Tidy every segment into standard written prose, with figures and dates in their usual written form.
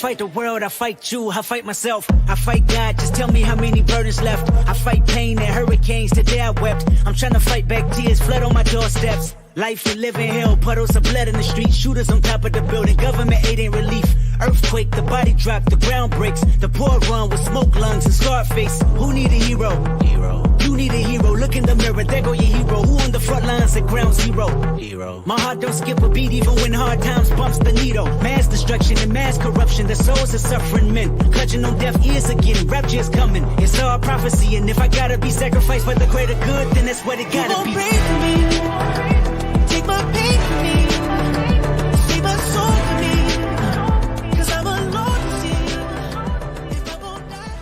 fight the world, I fight you, I fight myself, I fight God, just tell me how many burdens left. I fight pain and hurricanes, today I wept. I'm trying to fight back tears, flood on my doorsteps. Life and living hell, puddles of blood in the street, shooters on top of the building, government aid ain't relief. Earthquake, the body drop, the ground breaks, the poor run with smoke lungs and scarred face. Who need a hero? You need a hero, look in the mirror, there go your hero. Who on the front lines at ground zero? My heart don't skip a beat even when hard times bumps the needle. Mass destruction and mass corruption, the souls of suffering men clutching on deaf ears again, rapture is coming. It's all prophecy, and if I gotta be sacrificed for the greater good, then that's what it gotta be. Pray for me, take my pain for me, save my soul for me, 'cause I'm alone to see if I won't die.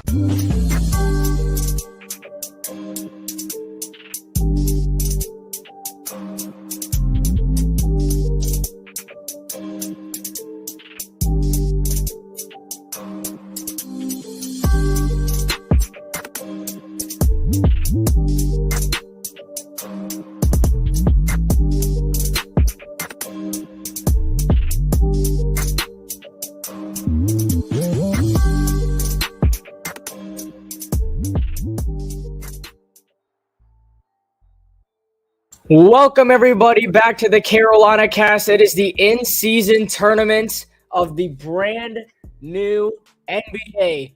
Welcome, everybody, back to the Carolina Cast. It is the in-season tournament of the brand new NBA.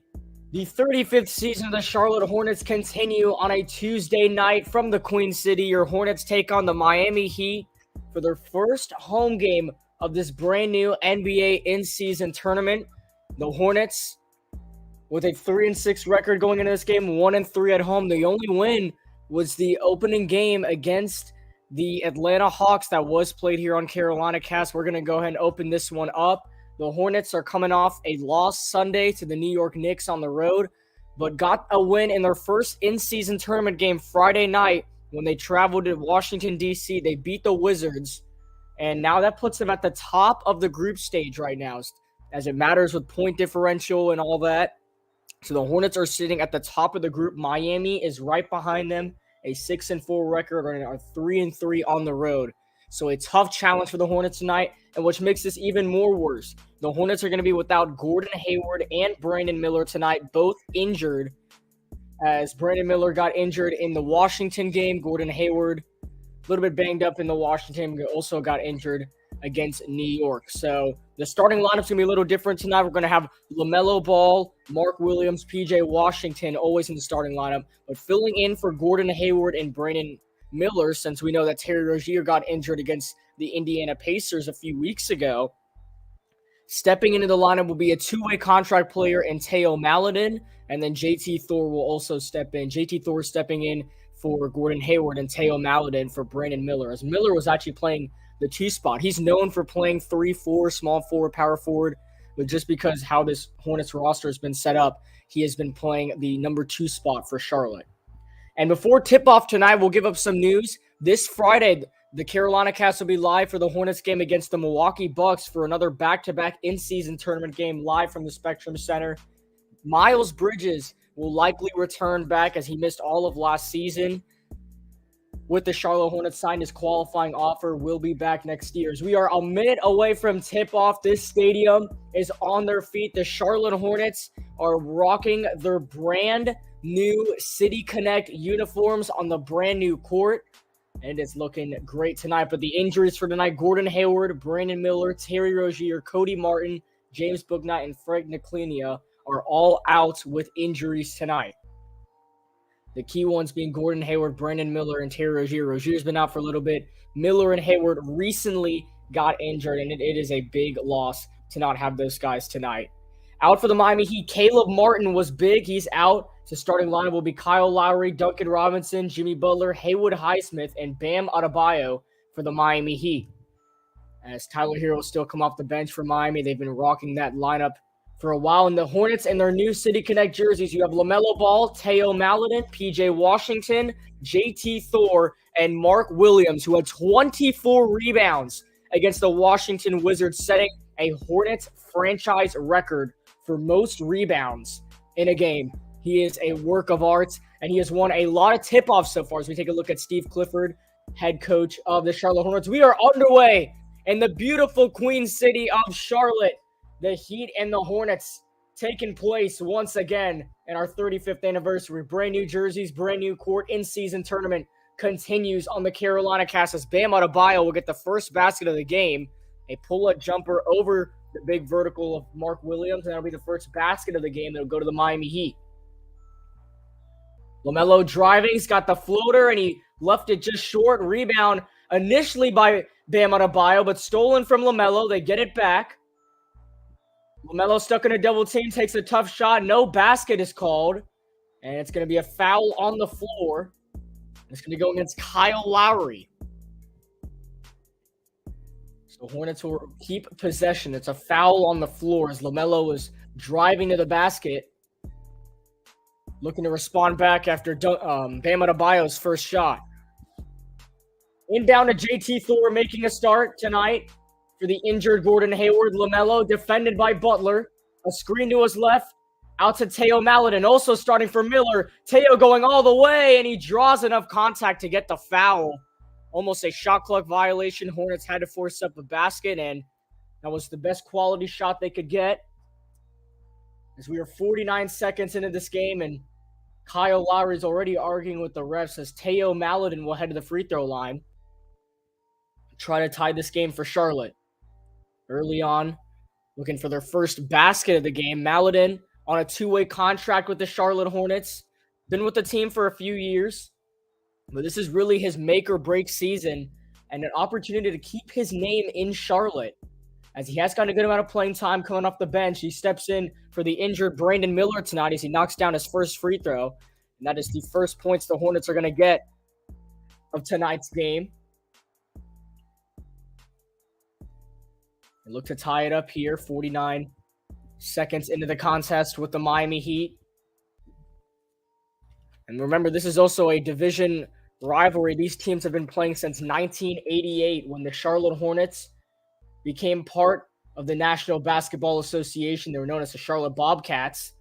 The 35th season of the Charlotte Hornets continue on a Tuesday night from the Queen City. Your Hornets take on the Miami Heat for their first home game of this brand new NBA in-season tournament. The Hornets, with a 3-6 record going into this game, 1-3 at home. The only win was the opening game against the Atlanta Hawks that was played here on Carolina Cast. We're going to go ahead and open this one up. The Hornets are coming off a loss Sunday to the New York Knicks on the road, but got a win in their first in-season tournament game Friday night when they traveled to Washington, D.C. They beat the Wizards, and now that puts them at the top of the group stage right now, as it matters with point differential and all that. So the Hornets are sitting at the top of the group. Miami is right behind them, a 6-4 record, and are 3-3 on the road. So a tough challenge for the Hornets tonight, and which makes this even more worse. The Hornets are going to be without Gordon Hayward and Brandon Miller tonight, both injured, as Brandon Miller got injured in the Washington game. Gordon Hayward, a little bit banged up in the Washington game, also got injured against New York. So the starting lineup's going to be a little different tonight. We're going to have LaMelo Ball, Mark Williams, PJ Washington always in the starting lineup, but filling in for Gordon Hayward and Brandon Miller, since we know that Terry Rozier got injured against the Indiana Pacers a few weeks ago. Stepping into the lineup will be a two-way contract player in Teo Maledon, and then JT Thor will also step in. JT Thor stepping in for Gordon Hayward and Teo Maledon for Brandon Miller, as Miller was actually playing the two spot. He's known for playing 3-4, small forward, power forward, but just because how this Hornets roster has been set up, he has been playing the number 2 spot for Charlotte. And before tip-off tonight, we'll give up some news. This Friday, the Carolina Cast will be live for the Hornets game against the Milwaukee Bucks for another back-to-back in-season tournament game live from the Spectrum Center. Miles Bridges will likely return back as he missed all of last season. With the Charlotte Hornets signed his qualifying offer, will be back next year. As we are a minute away from tip-off, this stadium is on their feet. The Charlotte Hornets are rocking their brand new City Connect uniforms on the brand new court, and it's looking great tonight. But the injuries for tonight: Gordon Hayward, Brandon Miller, Terry Rozier, Cody Martin, James Bouknight, and Frank Ntilikina are all out with injuries tonight. The key ones being Gordon Hayward, Brandon Miller, and Terry Rozier. Rozier's been out for a little bit. Miller and Hayward recently got injured, and it is a big loss to not have those guys tonight. Out for the Miami Heat, Caleb Martin was big. He's out. So starting lineup will be Kyle Lowry, Duncan Robinson, Jimmy Butler, Haywood Highsmith, and Bam Adebayo for the Miami Heat. As Tyler Hero will still come off the bench for Miami, they've been rocking that lineup for a while. In the Hornets and their new City Connect jerseys, you have LaMelo Ball, Teo Maledon, PJ Washington, JT Thor, and Mark Williams, who had 24 rebounds against the Washington Wizards, setting a Hornets franchise record for most rebounds in a game. He is a work of art, and he has won a lot of tip-offs so far. As we take a look at Steve Clifford, head coach of the Charlotte Hornets. We are underway in the beautiful Queen City of Charlotte the Heat and the Hornets taking place once again in our 35th anniversary. Brand new jerseys, brand new court. In-season tournament continues on the Carolina cast as Bam Adebayo will get the first basket of the game. A pull-up jumper over the big vertical of Mark Williams, and that'll be the first basket of the game that'll go to the Miami Heat. LaMelo driving, he's got the floater, and he left it just short. Rebound initially by Bam Adebayo, but stolen from LaMelo. They get it back. LaMelo stuck in a double team, takes a tough shot. No basket is called, and it's going to be a foul on the floor. It's going to go against Kyle Lowry. So Hornets will keep possession. It's a foul on the floor as LaMelo is driving to the basket, looking to respond back after Bam Adebayo's first shot. Inbound to JT Thor making a start tonight for the injured Gordon Hayward. LaMelo defended by Butler. A screen to his left. Out to Teo Maledon. Also starting for Miller. Teo going all the way, and he draws enough contact to get the foul. Almost a shot clock violation. Hornets had to force up a basket, and that was the best quality shot they could get. As we are 49 seconds into this game, and Kyle Lowry is already arguing with the refs as Teo Maledon will head to the free throw line. Try to tie this game for Charlotte. Early on, looking for their first basket of the game. Maledon on a two-way contract with the Charlotte Hornets. Been with the team for a few years, but this is really his make-or-break season and an opportunity to keep his name in Charlotte. As he has gotten a good amount of playing time coming off the bench, he steps in for the injured Brandon Miller tonight as he knocks down his first free throw. And that is the first points the Hornets are going to get of tonight's game. They look to tie it up here, 49 seconds into the contest with the Miami Heat. And remember, this is also a division rivalry. These teams have been playing since 1988 when the Charlotte Hornets became part of the National Basketball Association. They were known as the Charlotte Bobcats.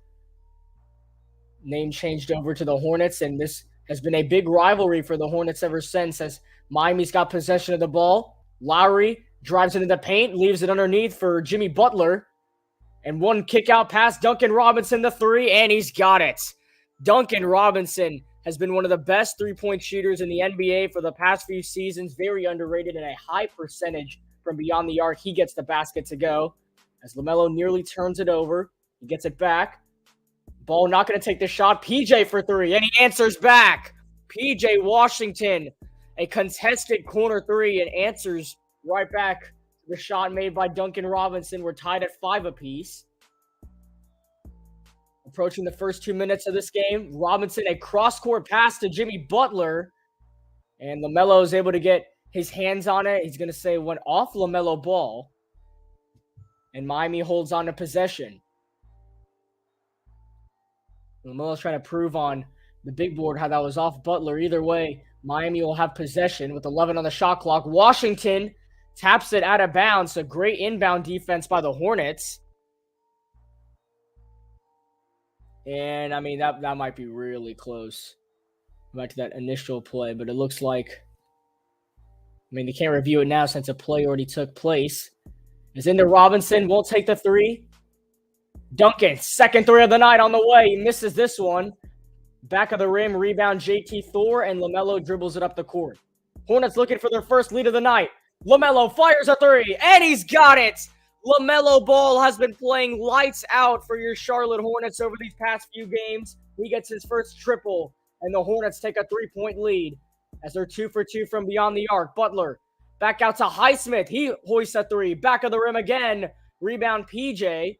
Name changed over to the Hornets, and this has been a big rivalry for the Hornets ever since as Miami's got possession of the ball. Lowry drives into the paint, leaves it underneath for Jimmy Butler. And one kick out pass, Duncan Robinson the three, and he's got it. Duncan Robinson has been one of the best three-point shooters in the NBA for the past few seasons. Very underrated and a high percentage from beyond the arc. He gets the basket to go as LaMelo nearly turns it over. He gets it back. Ball not going to take the shot. PJ for three, and he answers back. PJ Washington, a contested corner three, and answers right back to the shot made by Duncan Robinson. We're tied at 5 apiece. Approaching the first 2 minutes of this game, Robinson, a cross-court pass to Jimmy Butler, and LaMelo is able to get his hands on it. He's going to say went off LaMelo ball, and Miami holds on to possession. LaMelo's trying to prove on the big board how that was off Butler. Either way, Miami will have possession with 11 on the shot clock. Washington taps it out of bounds. A great inbound defense by the Hornets. And, I mean, that might be really close back to that initial play. But it looks like, I mean, they can't review it now since a play already took place. It's into Robinson. Won't take the three. Duncan, second three of the night on the way. He misses this one. Back of the rim, rebound JT Thor, and LaMelo dribbles it up the court. Hornets looking for their first lead of the night. LaMelo fires a three, and he's got it. LaMelo Ball has been playing lights out for your Charlotte Hornets over these past few games. He gets his first triple, and the Hornets take a 3-point lead as they're 2 for 2 from beyond the arc. Butler back out to Highsmith. He hoists a three. Back of the rim again. Rebound PJ,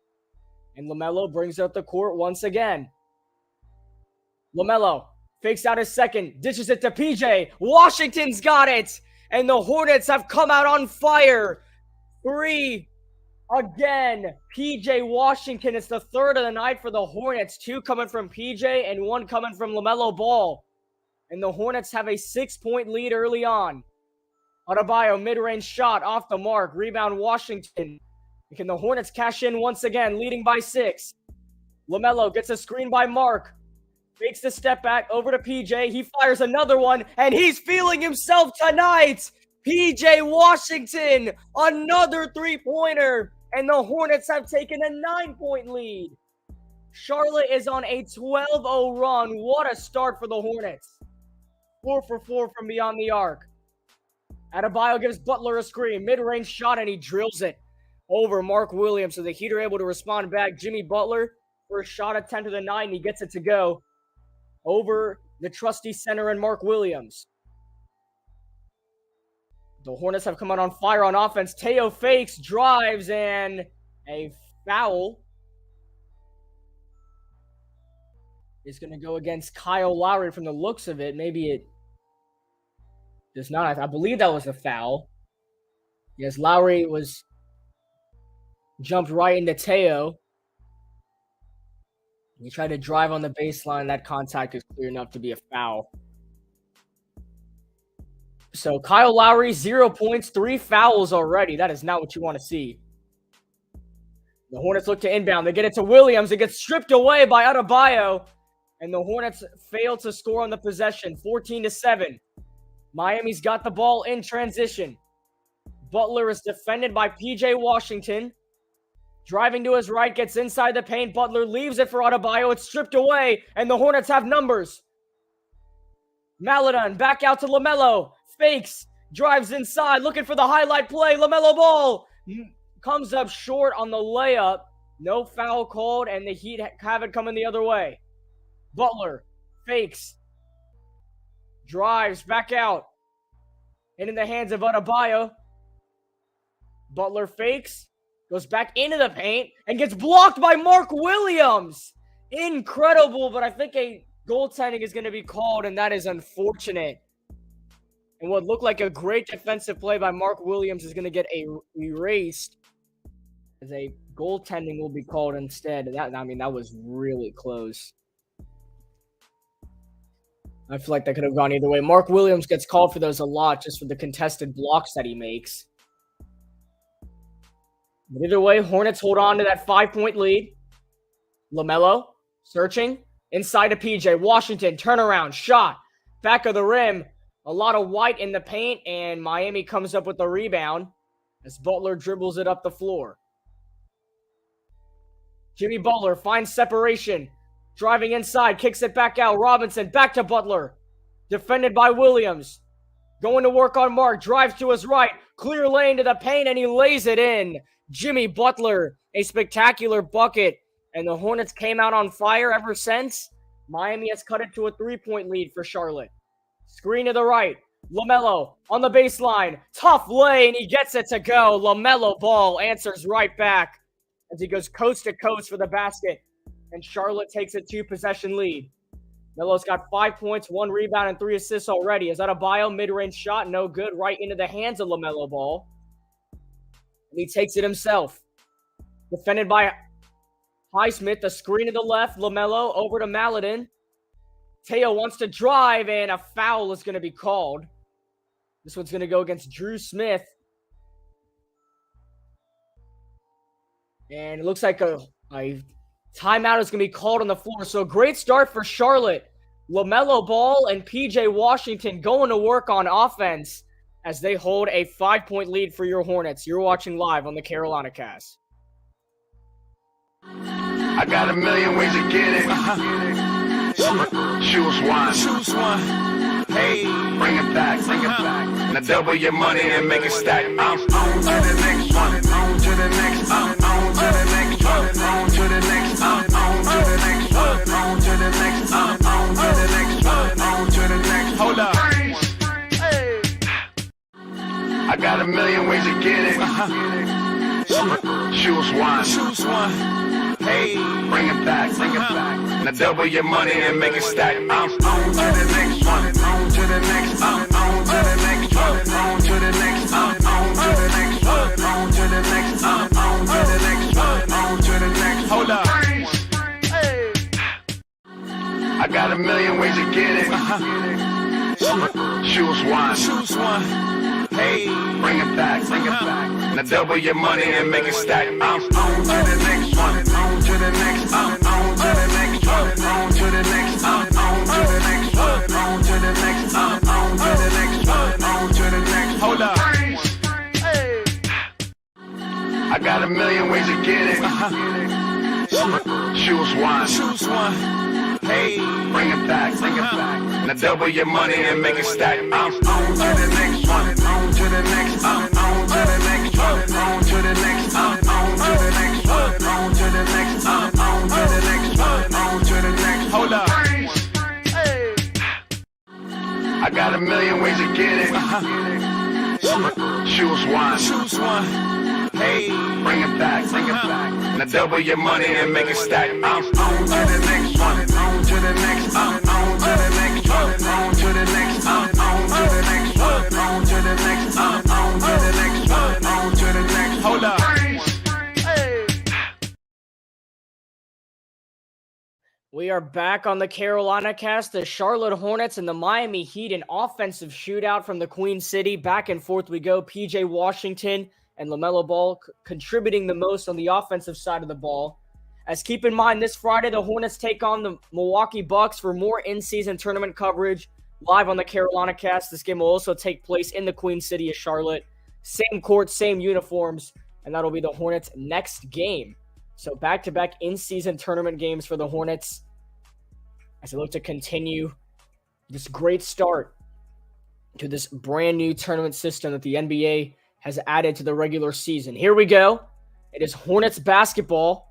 and LaMelo brings it up the court once again. LaMelo fakes out his second, dishes it to PJ. Washington's got it, and the Hornets have come out on fire. Three again. PJ Washington. It's the third of the night for the Hornets. 2 coming from PJ and 1 coming from LaMelo Ball. And the Hornets have a 6-point lead early on. Adebayo, mid-range shot off the mark. Rebound Washington. Can the Hornets cash in once again, leading by 6? LaMelo gets a screen by Mark. Fakes the step back over to PJ. He fires another one, and he's feeling himself tonight. PJ Washington, another three-pointer. and the Hornets have taken a 9-point lead. Charlotte is on a 12-0 run. What a start for the Hornets. 4 for 4 from beyond the arc. Adebayo gives Butler a screen. Mid-range shot, and he drills it over Mark Williams. So the Heat are able to respond back. Jimmy Butler for a shot at 10 to the 9. He gets it to go over the trusty center and Mark Williams. The Hornets have come out on fire on offense. Teo fakes, drives, and a foul is going to go against Kyle Lowry from the looks of it. Maybe it does not. I believe that was a foul. Yes, Lowry jumped right into Teo. He tried to drive on the baseline. That contact is clear enough to be a foul. So Kyle Lowry, 0 points, 3 fouls already. That is not what you want to see. The Hornets look to inbound. They get it to Williams. It gets stripped away by Adebayo. And the Hornets fail to score on the possession, 14-7. Miami's got the ball in transition. Butler is defended by P.J. Washington. Driving to his right, gets inside the paint. Butler leaves it for Adebayo. It's stripped away, and the Hornets have numbers. Maladon back out to LaMelo. Fakes, drives inside, looking for the highlight play. LaMelo Ball comes up short on the layup. No foul called, and the Heat have it coming the other way. Butler fakes, drives back out, and in the hands of Adebayo. Butler fakes, goes back into the paint, and gets blocked by Mark Williams. Incredible, but I think a goaltending is going to be called, and that is unfortunate. And what looked like a great defensive play by Mark Williams is going to get erased as a goaltending will be called instead. That was really close. I feel like that could have gone either way. Mark Williams gets called for those a lot just for the contested blocks that he makes. But either way, Hornets hold on to that 5-point lead. LaMelo searching inside of PJ. Washington, turnaround, shot, back of the rim. A lot of white in the paint, and Miami comes up with the rebound as Butler dribbles it up the floor. Jimmy Butler finds separation. Driving inside, kicks it back out. Robinson back to Butler. Defended by Williams. Going to work on Mark. Drives to his right. Clear lane to the paint, and he lays it in. Jimmy Butler, a spectacular bucket. And the Hornets came out on fire ever since. Miami has cut it to a 3-point lead for Charlotte. Screen to the right. LaMelo on the baseline. Tough lay, and he gets it to go. LaMelo Ball answers right back as he goes coast to coast for the basket. And Charlotte takes a 2-possession lead. Melo's got 5 points, 1 rebound, and 3 assists already. Is that a bio mid-range shot? No good. Right into the hands of LaMelo Ball. And he takes it himself. Defended by Highsmith. The screen to the left. LaMelo over to Maladon. Teo wants to drive, and a foul is going to be called. This one's going to go against Drew Smith. And it looks like a timeout is going to be called on the floor. So a great start for Charlotte. LaMelo Ball and P.J. Washington going to work on offense as they hold a 5-point lead for your Hornets. You're watching live on the Carolina Cast. I got a million ways to get it. Choose one. Hey, bring it back. Now double your money and make it stack. I'm on to the next one. On to the next. On to the next one. On to the next. On to the next one. On to the next. On to the next one. On to the next. Hold up. Hey. I got a million ways to get it. Choose one. Hey, bring it back. Now double your money and make it stack. I'm on to the next one. On to the next. On to the next one. On to the next. On to the next one. On to the next. On to the next one. On to the next. Hold up. Hey. I got a million ways to get it. Choose one. Hey, bring it back. Now double your money and make it stack. I'm on to the next one. On to the next. On to the next one. On to the next. On to the next one. On to the next. On to the next one. On to the next. Hold up. Hey. I I got a million ways to get it. Choose one. Choose one. Hey, Bring it back. Now double your money and make it stack. I'm on to the next one. On to the next. On to the next one. On to the next. On to the next one. On to the next. On to the next one. On to the next. hold up. Hey. I got a million ways to get it. Choose one. Choose one. Hey, Bring it back. Now double your money and make it stack. I'm on to the next one. On to the next. On to the next one. On to the next. On to the next one. On to the next. On to the next one. On to the next. hold up. Hey. We are back on the Carolina cast. The Charlotte Hornets and the Miami Heat, an offensive shootout from the Queen City. Back and forth we go. PJ Washington and LaMelo Ball contributing the most on the offensive side of the ball. As keep in mind, this Friday, the Hornets take on the Milwaukee Bucks for more in-season tournament coverage live on the Carolina cast. This game will also take place in the Queen City of Charlotte. Same court, same uniforms, and that'll be the Hornets' next game. So back-to-back in-season tournament games for the Hornets as they look to continue this great start to this brand new tournament system that the NBA has added to the regular season. Here we go. It is Hornets basketball,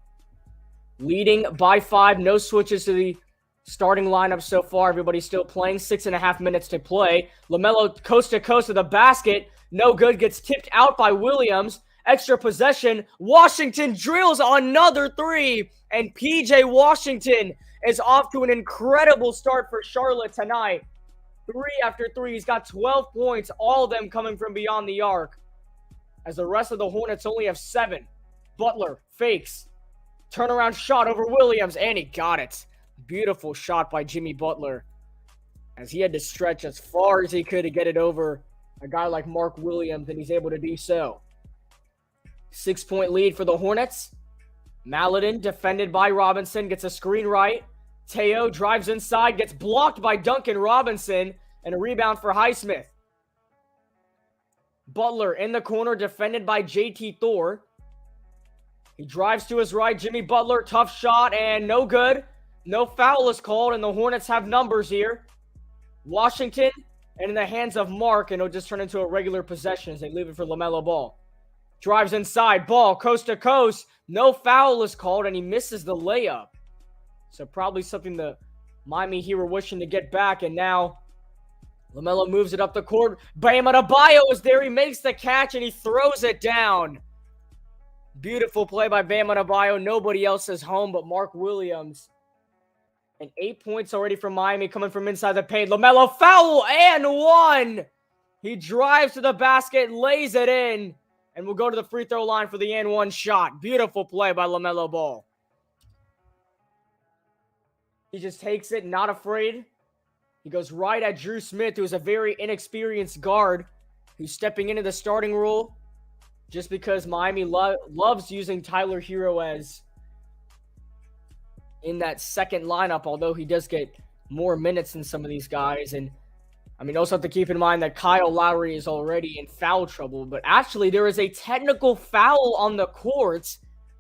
leading by 5. No switches to the starting lineup so far. Everybody's still playing. 6.5 minutes to play. LaMelo coast to coast to the basket. No good. Gets tipped out by Williams. Extra possession. Washington drills another 3. And PJ Washington is off to an incredible start for Charlotte tonight. 3 after 3. He's got 12 points, all of them coming from beyond the arc, as the rest of the Hornets only have 7. Butler fakes. Turnaround shot over Williams, and he got it. Beautiful shot by Jimmy Butler, as he had to stretch as far as he could to get it over a guy like Mark Williams, and he's able to do so. 6-point lead for the Hornets. Maladin, defended by Robinson, gets a screen right. Teo drives inside, gets blocked by Duncan Robinson, and a rebound for Highsmith. Butler in the corner, defended by JT Thor. He drives to his right. Jimmy Butler, tough shot, and no good. No foul is called, and the Hornets have numbers here. Washington, and in the hands of Mark, and it'll just turn into a regular possession as they leave it for LaMelo Ball. Drives inside, Ball, coast to coast. No foul is called, and he misses the layup. So probably something the Miami Heat were wishing to get back, and now LaMelo moves it up the court. Bam Adebayo is there. He makes the catch, and he throws it down. Beautiful play by Bam Adebayo. Nobody else is home but Mark Williams. And 8 points already from Miami coming from inside the paint. LaMelo foul and 1. He drives to the basket, lays it in, and will go to the free throw line for the and 1 shot. Beautiful play by LaMelo Ball. He just takes it, not afraid. He goes right at Drew Smith, who is a very inexperienced guard who's stepping into the starting role just because Miami loves using Tyler Hero as in that second lineup, although he does get more minutes than some of these guys. And I mean, also have to keep in mind that Kyle Lowry is already in foul trouble. But actually, there is a technical foul on the courts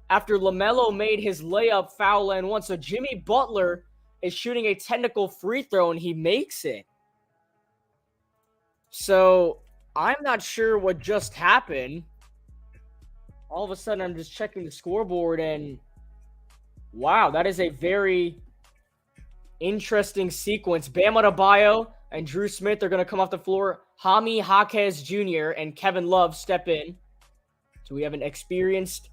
after LaMelo made his layup foul and 1. So Jimmy Butler is shooting a technical free throw, and he makes it. So I'm not sure what just happened. All of a sudden, I'm just checking the scoreboard, and wow, that is a very interesting sequence. Bam Adebayo and Drew Smith are going to come off the floor. Jaime Jaquez Jr. and Kevin Love step in. So we have an experienced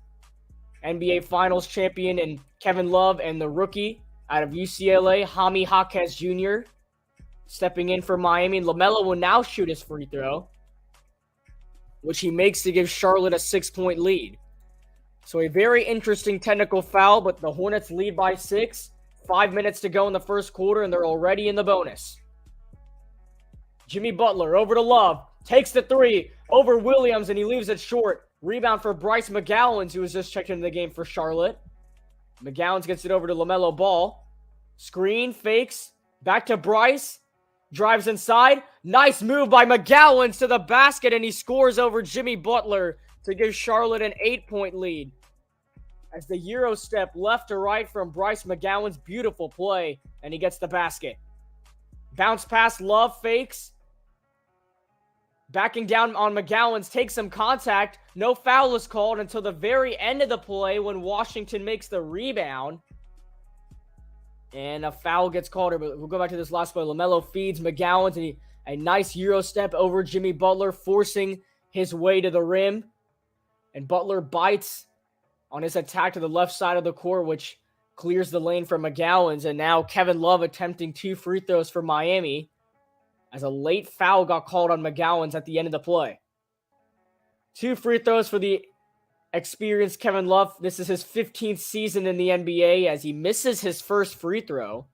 NBA Finals champion in Kevin Love and the rookie out of UCLA, Jaime Jaquez Jr., stepping in for Miami. LaMelo will now shoot his free throw, which he makes to give Charlotte a 6-point lead. So a very interesting technical foul, but the Hornets lead by 6. 5 minutes to go in the first quarter, and they're already in the bonus. Jimmy Butler over to Love. Takes the 3 over Williams, and he leaves it short. Rebound for Bryce McGowens, who was just checked into the game for Charlotte. McGowens gets it over to LaMelo Ball. Screen, fakes. Back to Bryce. Drives inside. Nice move by McGowens to the basket, and he scores over Jimmy Butler. to give Charlotte an 8-point lead. As the Euro step left to right from Bryce McGowan's beautiful play, and he gets the basket. Bounce pass, Love fakes. Backing down on McGowan's, takes some contact. No foul is called until the very end of the play when Washington makes the rebound. And a foul gets called. We'll go back to this last play. LaMelo feeds McGowan's, and a nice Euro step over Jimmy Butler, forcing his way to the rim. And Butler bites on his attack to the left side of the court, which clears the lane for McGowan's. And now Kevin Love attempting 2 free throws for Miami, as a late foul got called on McGowan's at the end of the play. 2 free throws for the experienced Kevin Love. This is his 15th season in the NBA, as he misses his first free throw.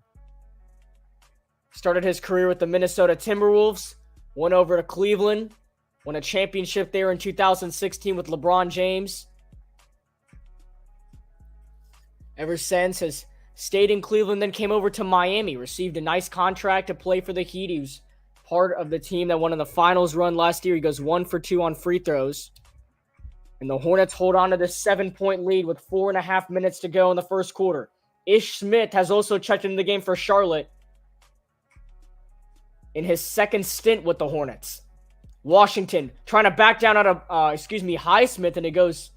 Started his career with the Minnesota Timberwolves, went over to Cleveland, won a championship there in 2016 with LeBron James. Ever since, has stayed in Cleveland, then came over to Miami, received a nice contract to play for the Heat. He was part of the team that won in the finals run last year. He goes 1 for 2 on free throws. And the Hornets hold on to this 7-point lead with 4.5 minutes to go in the first quarter. Ish Smith has also checked into the game for Charlotte in his second stint with the Hornets. Washington trying to back down out of, Highsmith, and it goes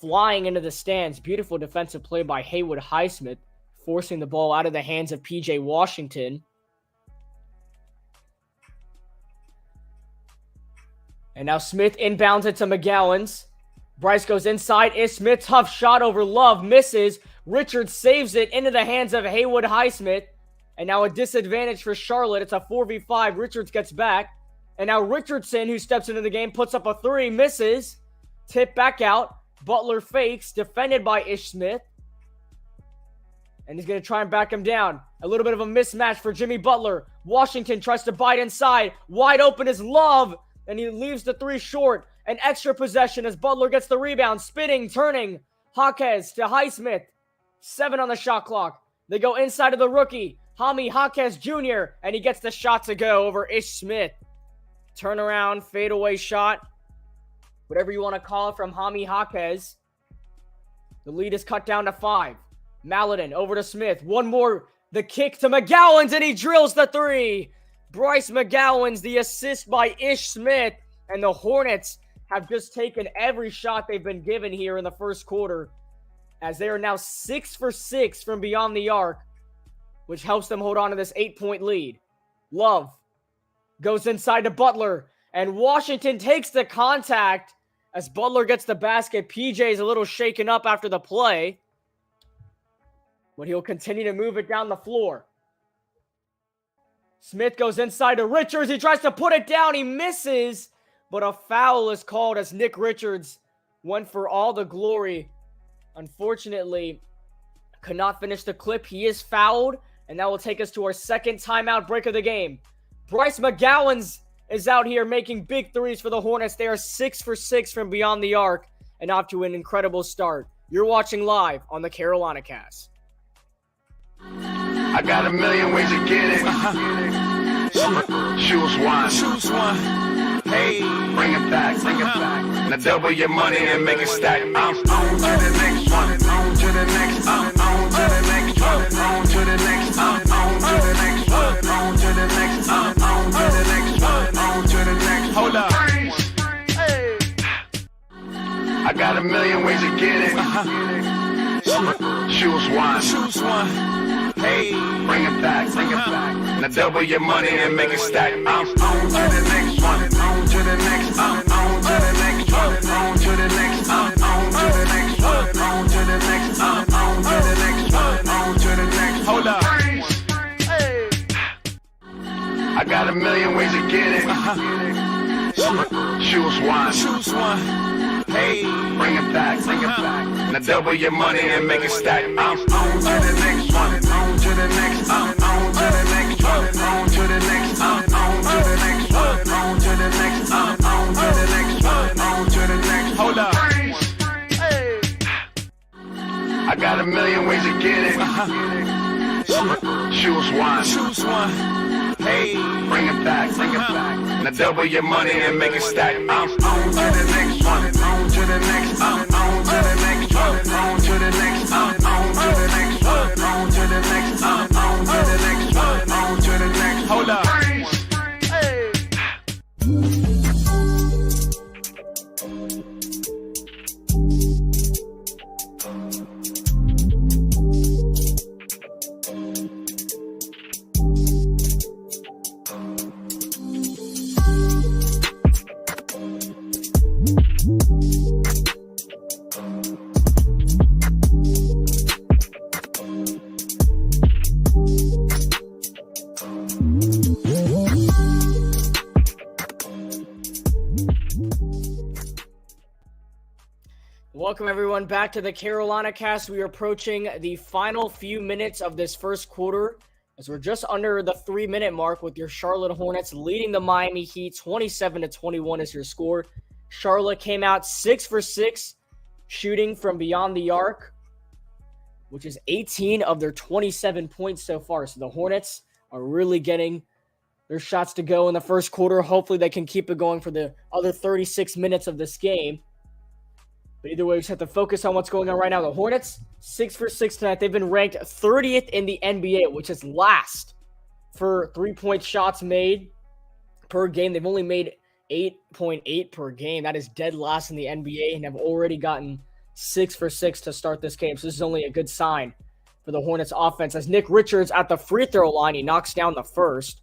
flying into the stands. Beautiful defensive play by Haywood Highsmith, forcing the ball out of the hands of PJ Washington. And now Smith inbounds it to McGowan's. Bryce goes inside. Ish Smith, tough shot over Love, misses. Richards saves it into the hands of Haywood Highsmith. And now a disadvantage for Charlotte. It's a 4v5. Richards gets back. And now Richardson, who steps into the game, puts up a 3, misses. Tip back out. Butler fakes, defended by Ish Smith. And he's going to try and back him down. A little bit of a mismatch for Jimmy Butler. Washington tries to bite inside. Wide open is Love. And he leaves the 3 short. An extra possession as Butler gets the rebound. Spinning, turning. Jaquez to Highsmith. 7 on the shot clock. They go inside of the rookie, Jaime Jaquez Jr., and he gets the shot to go over Ish Smith. Turnaround, fadeaway shot. Whatever you want to call it from Jaime Jaquez. The lead is cut down to 5. Maladin over to Smith. One more. The kick to McGowan's, and he drills the 3. Bryce McGowan's the assist by Ish Smith, and the Hornets have just taken every shot they've been given here in the first quarter, as they are now 6 for 6 from beyond the arc, which helps them hold on to this 8-point lead. Love goes inside to Butler, and Washington takes the contact as Butler gets the basket. PJ is a little shaken up after the play, but he'll continue to move it down the floor. Smith goes inside to Richards. He tries to put it down. He misses, but a foul is called as Nick Richards went for all the glory. Unfortunately, could not finish the clip. He is fouled, and that will take us to our second timeout break of the game. Bryce McGowan's is out here making big threes for the Hornets. They are 6 for 6 from beyond the arc and off to an incredible start. You're watching live on the Carolina Cast. I got a million ways to get it. Choose one. Hey, bring it back. Now double your money and make it stack. I'm on to the next one. On to the next. On to the next one. On to the next. On to the next one. On to the next. On to the next one. On to the next. Hold up. Hey. I got a million ways to get it. Choose one. Hey, bring it back. Now double your money and make it stack. I'm on to the next one. On to the next. On to the next one. On to the next. On to the next one. On to the next. On to the next one. On to the next. Hold up. Hey. I got a million ways to get it. Choose one. Hey, bring it back. Now double your money and make it stack. I'm on to the next one. On to the next. On to the next one. On to the next. On to the next one. On to the next. On to the next one. On to the next. Hold up. Hey. I got a million ways to get it. Choose one. Hey, Hey, bring it back. Now double your money and make it stack. I'm on to the next one. On to the next. On to the next one. On to the next. On to the next one. On to the next. On to the next one. On to the next. Hold up. Hey. Welcome everyone back to the Carolina Cast. We are approaching the final few minutes of this first quarter as we're just under the 3-minute mark with your Charlotte Hornets leading the Miami Heat 27-21 is your score. Charlotte came out 6 for 6 shooting from beyond the arc, which is 18 of their 27 points so far. So the Hornets are really getting their shots to go in the first quarter. Hopefully they can keep it going for the other 36 minutes of this game. But either way, we just have to focus on what's going on right now. The Hornets, 6 for 6 tonight. They've been ranked 30th in the NBA, which is last for 3-point shots made per game. They've only made 8.8 per game. That is dead last in the NBA and have already gotten 6 for 6 to start this game. So this is only a good sign for the Hornets offense. As Nick Richards at the free throw line, he knocks down the first.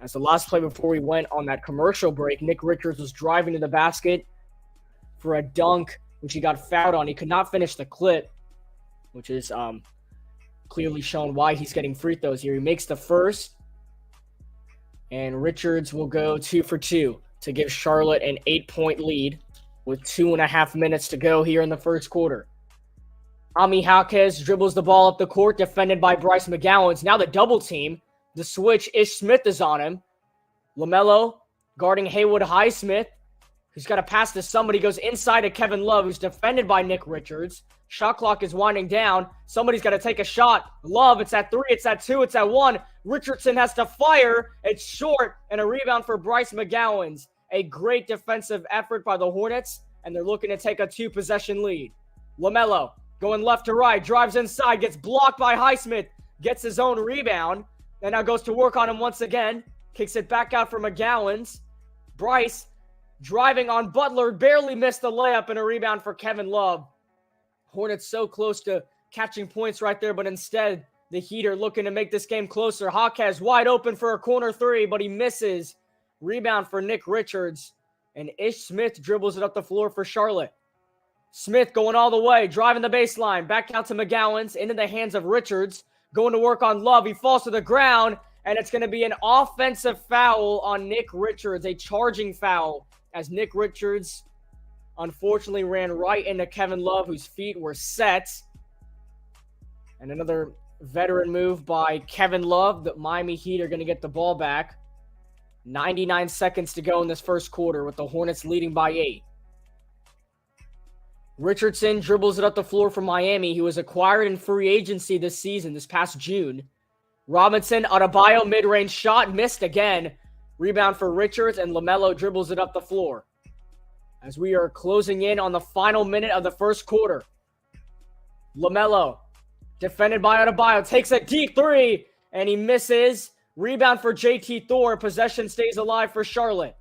As the last play before we went on that commercial break, Nick Richards was driving to the basket for a dunk, which he got fouled on. He could not finish the clip, which is clearly shown why he's getting free throws here. He makes the first, and Richards will go 2 for 2 to give Charlotte an 8-point lead with 2.5 minutes to go here in the first quarter. Ami Jaquez dribbles the ball up the court, defended by Bryce McGowan. Now the double team, the switch, Ish Smith is on him. LaMelo guarding Haywood Highsmith, who's got to pass to somebody, goes inside to Kevin Love, who's defended by Nick Richards. Shot clock is winding down. Somebody's got to take a shot. Love, it's at 3, it's at 2, it's at 1. Richardson has to fire. It's short, and a rebound for Bryce McGowan. A great defensive effort by the Hornets, and they're looking to take a 2-possession lead. LaMelo going left to right, drives inside, gets blocked by Highsmith, gets his own rebound, and now goes to work on him once again. Kicks it back out for McGowan. Bryce driving on Butler, barely missed the layup, and a rebound for Kevin Love. Hornets so close to catching points right there, but instead the Heat are looking to make this game closer. Jaquez wide open for a corner 3, but he misses. Rebound for Nick Richards, and Ish Smith dribbles it up the floor for Charlotte. Smith going all the way, driving the baseline, back out to McGowan, into the hands of Richards, going to work on Love. He falls to the ground, and it's going to be an offensive foul on Nick Richards, a charging foul, as Nick Richards unfortunately ran right into Kevin Love, whose feet were set. And another veteran move by Kevin Love. The Miami Heat are going to get the ball back. 99 seconds to go in this first quarter with the Hornets leading by 8. Richardson dribbles it up the floor for Miami. He was acquired in free agency this season, this past June. Robinson, Adebayo, mid-range shot, missed again. Rebound for Richards, and LaMelo dribbles it up the floor. As we are closing in on the final minute of the first quarter. LaMelo, defended by Adebayo, takes a deep 3, and he misses. Rebound for JT Thor. Possession stays alive for Charlotte.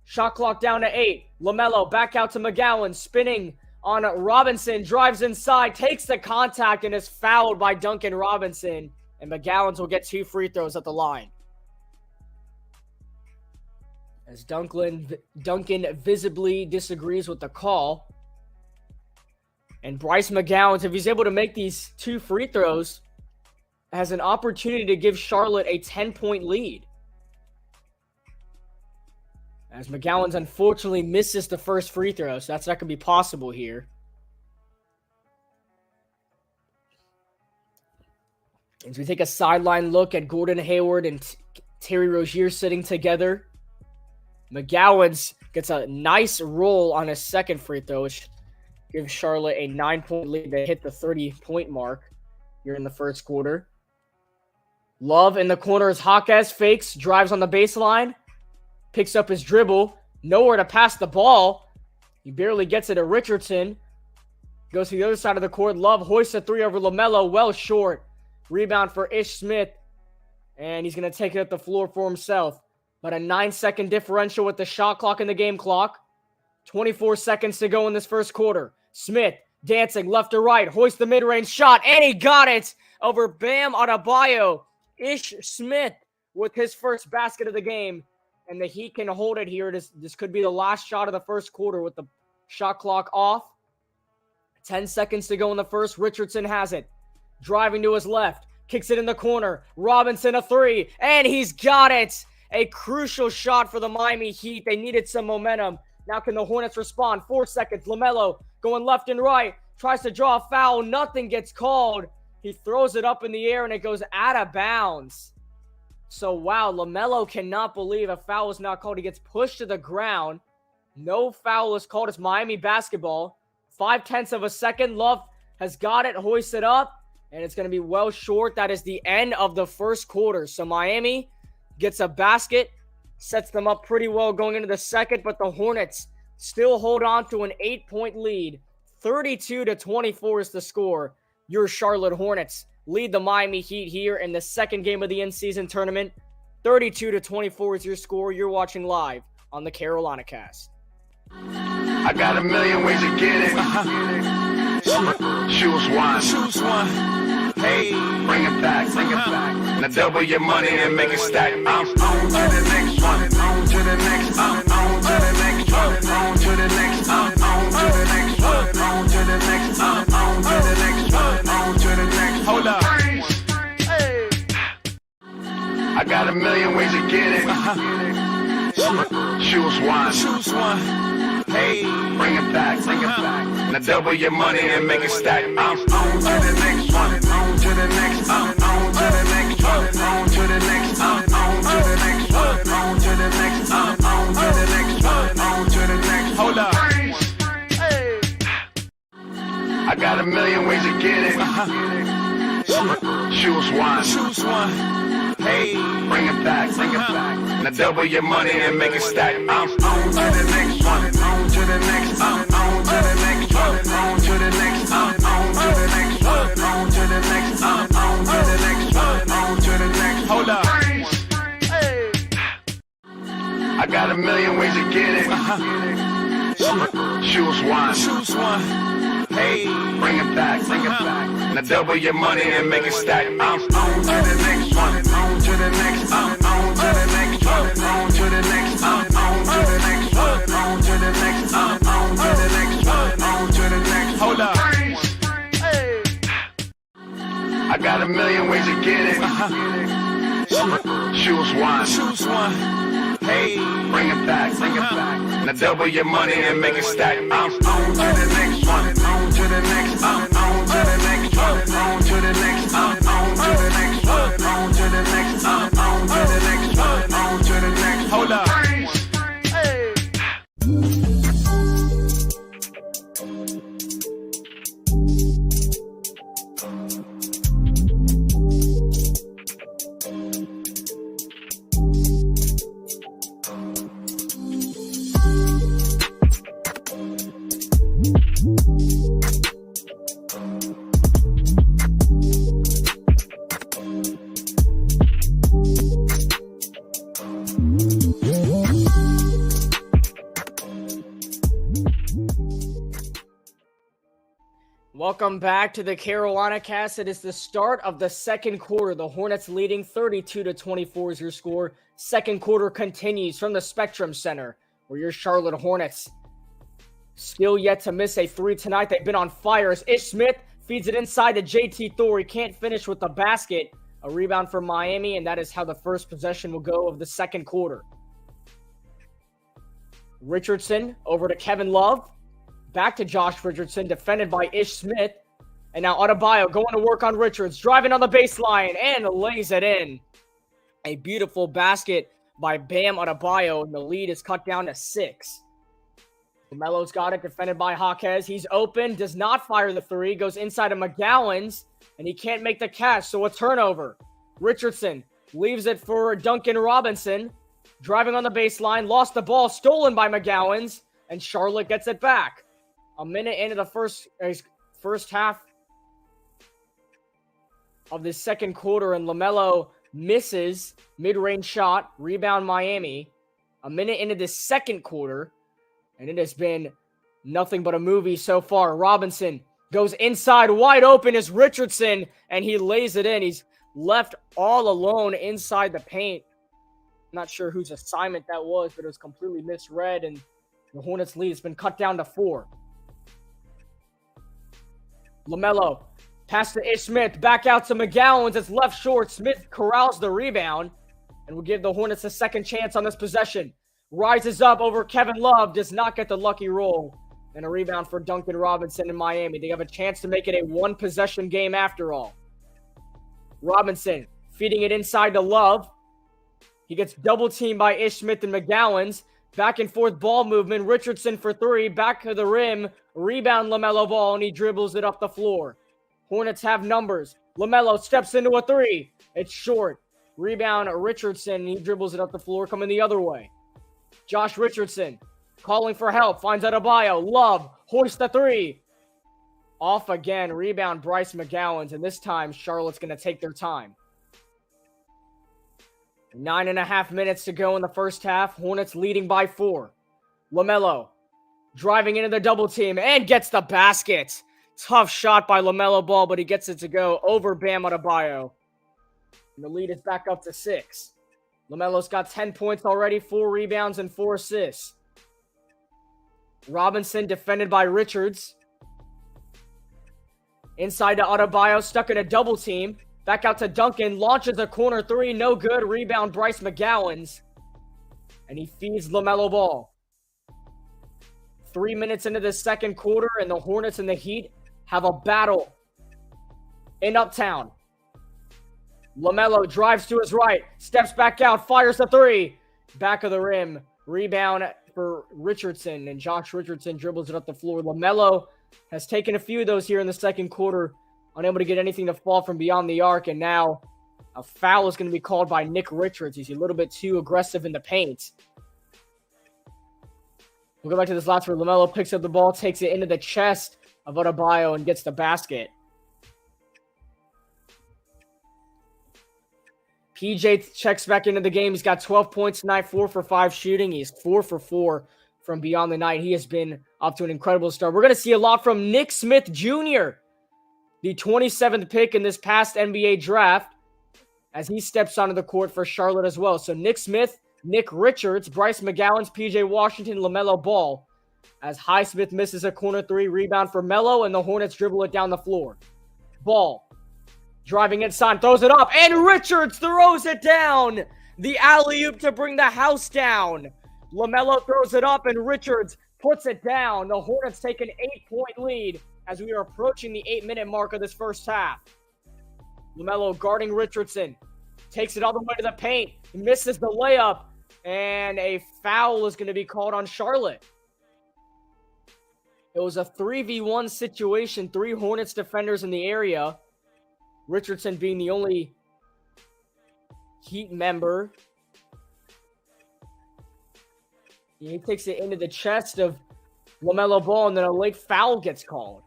Shot clock down to 8. LaMelo back out to McGowan, spinning on Robinson, drives inside, takes the contact, and is fouled by Duncan Robinson. And McGowan will get 2 free throws at the line. As Duncan visibly disagrees with the call. And Bryce McGowan, if he's able to make these 2 free throws, has an opportunity to give Charlotte a 10-point lead. As McGowan unfortunately misses the first free throw, so that's not going to be possible here. As we take a sideline look at Gordon Hayward and Terry Rozier sitting together, McGowan gets a nice roll on his second free throw, which gives Charlotte a 9-point lead. They hit the 30-point mark here in the first quarter. Love in the corner as Jaquez fakes, drives on the baseline, picks up his dribble, nowhere to pass the ball. He barely gets it to Richardson. Goes to the other side of the court. Love hoists a three over LaMelo, well short. Rebound for Ish Smith, and he's going to take it up the floor for himself. But a 9-second differential with the shot clock and the game clock. 24 seconds to go in this first quarter. Smith dancing left to right, hoists the mid-range shot, and he got it over Bam Adebayo. Ish Smith with his first basket of the game, and the Heat can hold it here. This could be the last shot of the first quarter with the shot clock off. 10 seconds to go in the first. Richardson has it. Driving to his left. Kicks it in the corner. Robinson a three, and he's got it. A crucial shot for the Miami Heat. They needed some momentum. Now can the Hornets respond? 4 seconds. LaMelo going left and right. Tries to draw a foul. Nothing gets called. He throws it up in the air, and it goes out of bounds. So, wow, LaMelo cannot believe a foul was not called. He gets pushed to the ground. No foul is called. It's Miami basketball. 0.5 of a second. Love has got it, hoisted up, and it's going to be well short. That is the end of the first quarter. So, Miami gets a basket, sets them up pretty well going into the second, but the Hornets still hold on to an 8-point lead. 32-24 is the score. Your Charlotte Hornets lead the Miami Heat here in the second game of the in-season tournament. 32-24 is your score. You're watching live on the Carolina Cast. I got a million ways to get it. Choose one. Hey, bring it back. Now double your money and make it stack. I'm on to the next one. On to the next. On to the next one. On to the next. On to the next one. On to the next. On to the next one. On to the next. Hold up. Hey. I got a million ways to get it. Choose one. Hey, bring it back. Now double your money and make it stack. I'm on to the next one. On to the next. On to the next one. On to the next. On to the next one. On to the next. On to the next one. On to the next. Hold up. Hey. I got a million ways to get it. Choose one. Hey, bring it back. Now double your money and make it stack. I'm on to the next one. On to the next. On to the next one. On to the next. On to the next one. On to the next. On to the next one. On to the next. Hold up. Hey. I got a million ways to get it. Choose one. Hey, bring it back. Now double your money and make it stack. I'm on to the next one. On to the next. On to the next one. On to the next. On to the next one. On to the next. On to the next one. On to the next. Hold up. Hey. I got a million ways to get it. Choose one. Hey, bring it back. Now double your money and make it stack. I'm on to the next one. On to the next. On to the next one. On to the next. On to the next one. On to the next. On to the next one. On to the next. Hold up. Hey. Welcome back to the Carolina Cast. It is the start of the second quarter. The Hornets leading 32-24 is your score. Second quarter continues from the Spectrum Center, where your Charlotte Hornets still yet to miss a three tonight. They've been on fire as Ish Smith feeds it inside to JT Thor. He can't finish with the basket. A rebound for Miami, and that is how the first possession will go of the second quarter. Richardson over to Kevin Love. Back to Josh Richardson, defended by Ish Smith. And now Adebayo going to work on Richards, driving on the baseline, and lays it in. A beautiful basket by Bam Adebayo, and the lead is cut down to 6. LaMelo's got it, defended by Jaquez. He's open, does not fire the three, goes inside of McGowan's, and he can't make the catch, so a turnover. Richardson leaves it for Duncan Robinson. Driving on the baseline, lost the ball, stolen by McGowan's, and Charlotte gets it back. A minute into the first half of the second quarter, and LaMelo misses mid-range shot, rebound Miami. A minute into the second quarter, and it has been nothing but a movie so far. Robinson goes inside, wide open is Richardson, and he lays it in. He's left all alone inside the paint. Not sure whose assignment that was, but it was completely misread, and the Hornets' lead has been cut down to 4. LaMelo, pass to Ish Smith, back out to McGowan's. It's left short. Smith corrals the rebound and will give the Hornets a second chance on this possession. Rises up over Kevin Love, does not get the lucky roll. And a rebound for Duncan Robinson in Miami. They have a chance to make it a one-possession game after all. Robinson feeding it inside to Love. He gets double-teamed by Ish Smith and McGowan's. Back and forth ball movement. Richardson for 3. Back to the rim. Rebound LaMelo Ball, and he dribbles it up the floor. Hornets have numbers. LaMelo steps into a 3. It's short. Rebound Richardson. He dribbles it up the floor, coming the other way. Josh Richardson calling for help. Finds Adebayo. Love hoists the 3. Off again. Rebound Bryce McGowan's, and this time Charlotte's going to take their time. 9.5 minutes to go in the first half. Hornets leading by 4. LaMelo driving into the double team and gets the basket. Tough shot by LaMelo Ball, but he gets it to go over Bam Adebayo. And the lead is back up to 6. LaMelo's got 10 points already, 4 rebounds and 4 assists. Robinson defended by Richards. Inside to Adebayo, stuck in a double team. Back out to Duncan, launches a corner 3, no good. Rebound Bryce McGowan's. And he feeds LaMelo Ball. 3 minutes into the second quarter, and the Hornets and the Heat have a battle in Uptown. LaMelo drives to his right, steps back out, fires the 3. Back of the rim. Rebound for Richardson, and Josh Richardson dribbles it up the floor. LaMelo has taken a few of those here in the second quarter, unable to get anything to fall from beyond the arc, and now a foul is going to be called by Nick Richards. He's a little bit too aggressive in the paint. We'll go back to this last where LaMelo picks up the ball, takes it into the chest of Adebayo, and gets the basket. PJ checks back into the game. He's got 12 points tonight, 4 for 5 shooting. He's 4 for 4 from beyond the night. He has been off to an incredible start. We're going to see a lot from Nick Smith Jr., the 27th pick in this past NBA draft, as he steps onto the court for Charlotte as well. So Nick Smith, Nick Richards, Bryce McGowan's, PJ Washington, LaMelo Ball, as Highsmith misses a corner 3, rebound for Melo, and the Hornets dribble it down the floor. Ball driving inside, throws it up, and Richards throws it down. The alley-oop to bring the house down. LaMelo throws it up, and Richards puts it down. The Hornets take an 8-point lead as we are approaching the 8-minute mark of this first half. LaMelo guarding Richardson. Takes it all the way to the paint. Misses the layup. And a foul is going to be called on Charlotte. It was a 3v1 situation. 3 Hornets defenders in the area. Richardson being the only Heat member. He takes it into the chest of LaMelo Ball, and then a late foul gets called.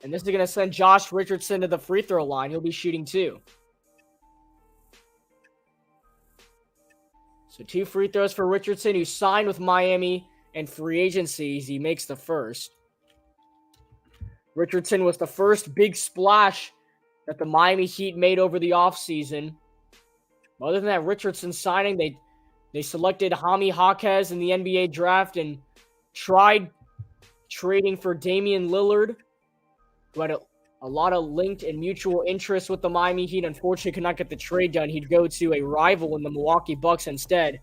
And this is going to send Josh Richardson to the free throw line. He'll be shooting 2. So 2 free throws for Richardson, who signed with Miami and free agencies. He makes the first. Richardson was the first big splash that the Miami Heat made over the offseason. Other than that Richardson signing, they selected Jaime Jaquez in the NBA draft and tried trading for Damian Lillard, who had a lot of linked and mutual interest with the Miami Heat. Unfortunately, could not get the trade done. He'd go to a rival in the Milwaukee Bucks instead.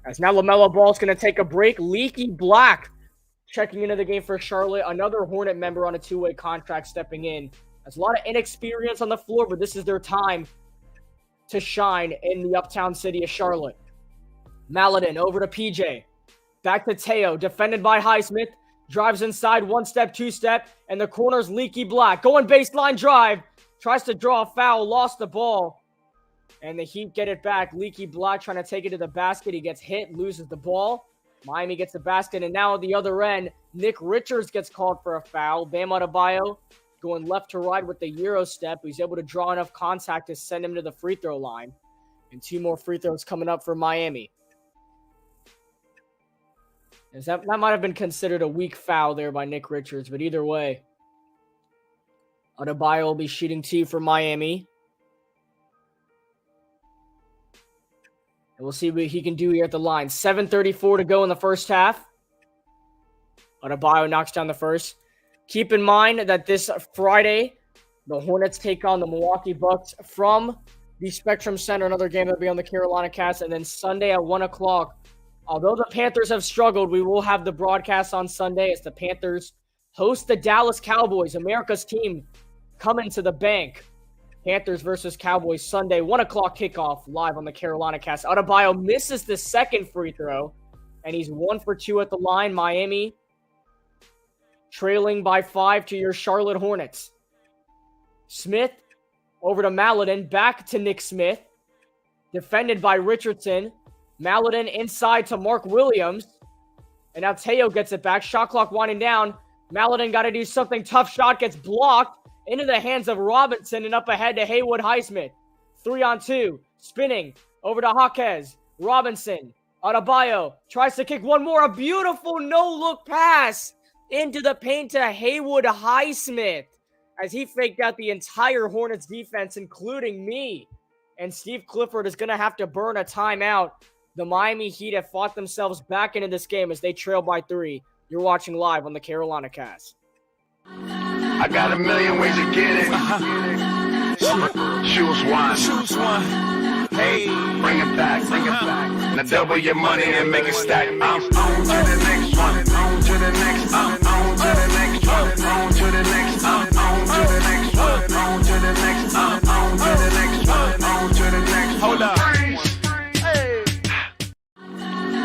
As now LaMelo Ball is going to take a break. Leaky Black checking into the game for Charlotte. Another Hornet member on a 2-way contract stepping in. There's a lot of inexperience on the floor, but this is their time to shine in the uptown city of Charlotte. Maladin over to PJ. Back to Teo, defended by Highsmith. Drives inside, 1-step, 2-step, and the corner's Leaky Black. Going baseline drive. Tries to draw a foul, lost the ball. And the Heat get it back. Leaky Black trying to take it to the basket. He gets hit, loses the ball. Miami gets the basket. And now at the other end, Nick Richards gets called for a foul. Bam Adebayo going left to right with the Euro step. He's able to draw enough contact to send him to the free throw line. And 2 more free throws coming up for Miami. That might have been considered a weak foul there by Nick Richards. But either way, Adebayo will be shooting 2 for Miami. And we'll see what he can do here at the line. 7:34 to go in the first half. Adebayo knocks down the first. Keep in mind that this Friday, the Hornets take on the Milwaukee Bucks from the Spectrum Center. Another game that'll be on the Carolina Cast. And then Sunday at 1 o'clock. Although the Panthers have struggled, we will have the broadcast on Sunday as the Panthers host the Dallas Cowboys, America's team, coming to the bank. Panthers versus Cowboys Sunday, 1 o'clock kickoff live on the Carolina Cast. Adebayo misses the second free throw, and he's 1 for 2 at the line. Miami trailing by 5 to your Charlotte Hornets. Smith over to Maladin, back to Nick Smith. Defended by Richardson. Maladin inside to Mark Williams. And now Teo gets it back. Shot clock winding down. Maladin got to do something. Tough shot gets blocked into the hands of Robinson and up ahead to Haywood Highsmith. 3-on-2. Spinning over to Jaquez. Robinson. Adebayo tries to kick one more. A beautiful no-look pass into the paint to Haywood Highsmith as he faked out the entire Hornets defense, including me. And Steve Clifford is going to have to burn a timeout. The Miami Heat have fought themselves back into this game as they trail by 3. You're watching live on the Carolina Cast. I got a million ways to get it. Choose one. Hey, bring it back. Now double your money and make it stack. I'm on to the next one. On to the next. On to the next one. On to the next. On to the next one. On to the next. On to the next one. On to the next. Hold up.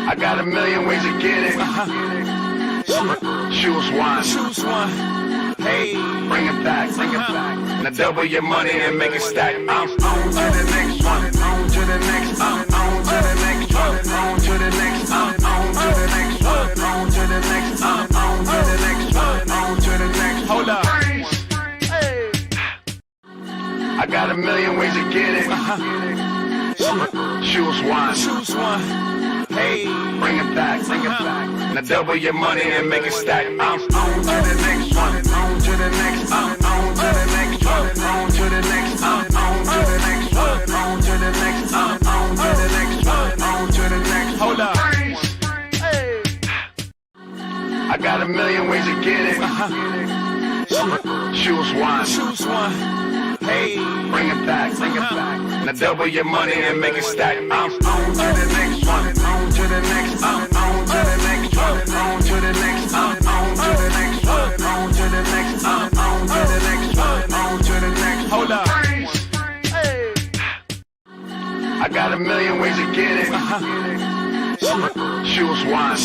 I got a million ways to get it. Choose one. Hey, bring it back. Now double your money and make it stack. I'm on to the next one. On to the next. On to the next one. On to the next. On to the next one. On to the next. On to the next one. On to the next. Hold up. I got a million ways to get it. Choose one. Hey, bring it back. Now double your money and make it stack. I'm on to the next one. On to the next. On to the next one. On to the next. On to the next one. On to the next. On to the next one. On to the next. Hold up. I got a million ways to get it. Choose one. Hey, bring it back. Now double your money and make it stack. I'm on to the next one. On to the next. On to the next one. On to the next. On to the next one. On to the next. On to the next one. On to the next. Hold up. I got a million ways to get it. Choose one.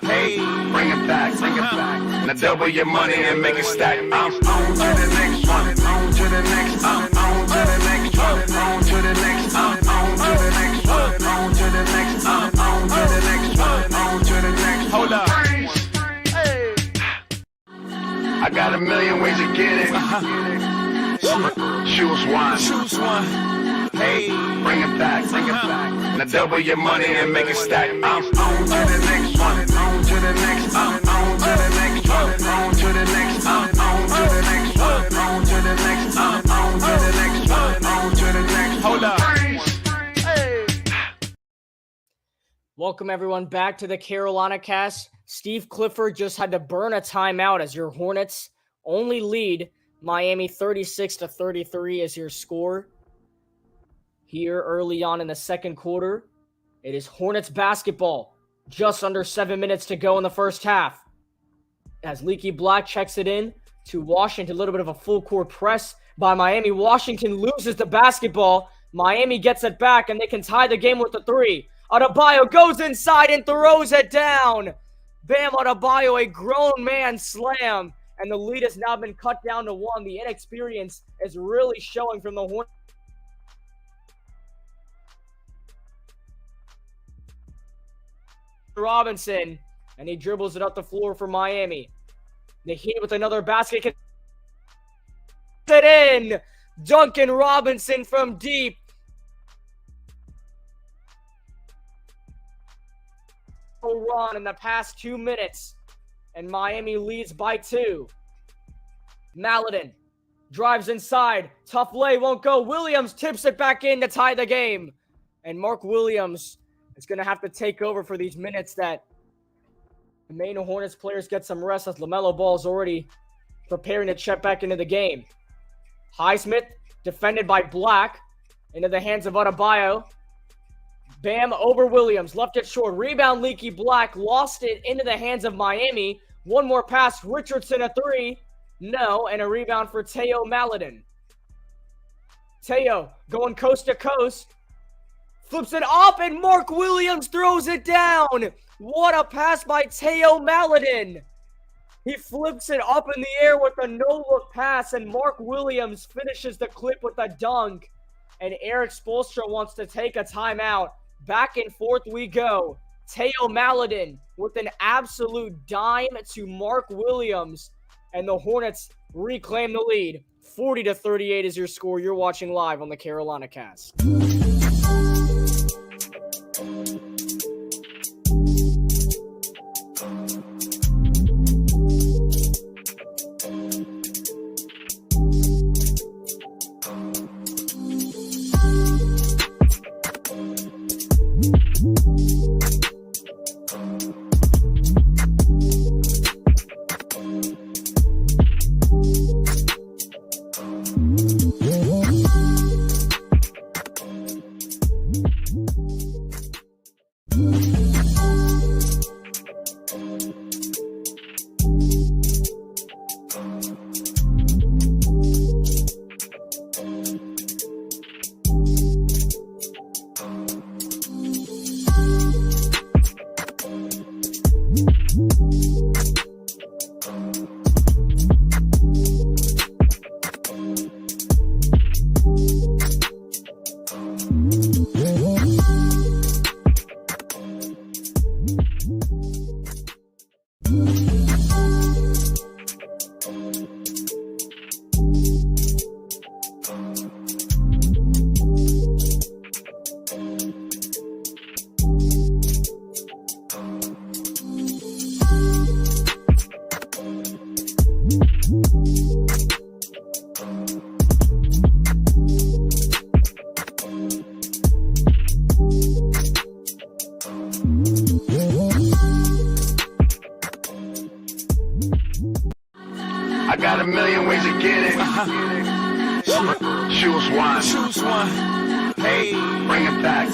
Hey, bring it back. Now double your money and make it stack. I'm on to the next one. On to the next. On to the next one. On to the next. On to the next one. On to the next. On to the next one. On to the next. Hold up. I got a million ways to get it. Choose one. Hey, bring it back. Now double your money and make it stack. I'm on to the next one. On to the next. On to the next one. On to the next. On to the next one. On to the next. On to the next one. On to the next. Hold up. Welcome everyone back to the Carolina Cast. Steve Clifford just had to burn a timeout as your Hornets only lead Miami 36-33 as your score. Here early on in the second quarter, it is Hornets basketball. Just under 7 minutes to go in the first half. As Leaky Black checks it in to Washington, a little bit of a full court press by Miami. Washington loses the basketball. Miami gets it back and they can tie the game with a 3. Adebayo goes inside and throws it down. Bam Adebayo, a grown man slam and the lead has now been cut down to 1. The inexperience is really showing from the Hornets. Robinson, and he dribbles it up the floor for Miami. The Heat with another basket. Gets it in. Duncan Robinson from deep. Run in the past 2 minutes, and Miami leads by 2. Maladin drives inside. Tough lay won't go. Williams tips it back in to tie the game. And Mark Williams is going to have to take over for these minutes that the main Hornets players get some rest as LaMelo Ball is already preparing to check back into the game. Highsmith defended by Black into the hands of Adebayo. Bam over Williams. Left it short. Rebound leaky Black. Lost it into the hands of Miami. One more pass. Richardson a 3. No. And a rebound for Teo Maladin. Teo going coast to coast. Flips it up and Mark Williams throws it down. What a pass by Teo Maladin. He flips it up in the air with a no-look pass, and Mark Williams finishes the clip with a dunk. And Eric Spoelstra wants to take a timeout. Back and forth we go. Teo Maladin with an absolute dime to Mark Williams. And the Hornets reclaim the lead. 40-38 is your score. You're watching live on the Carolina Cast. I got a million ways to get it. Choose one. Hey, bring it back.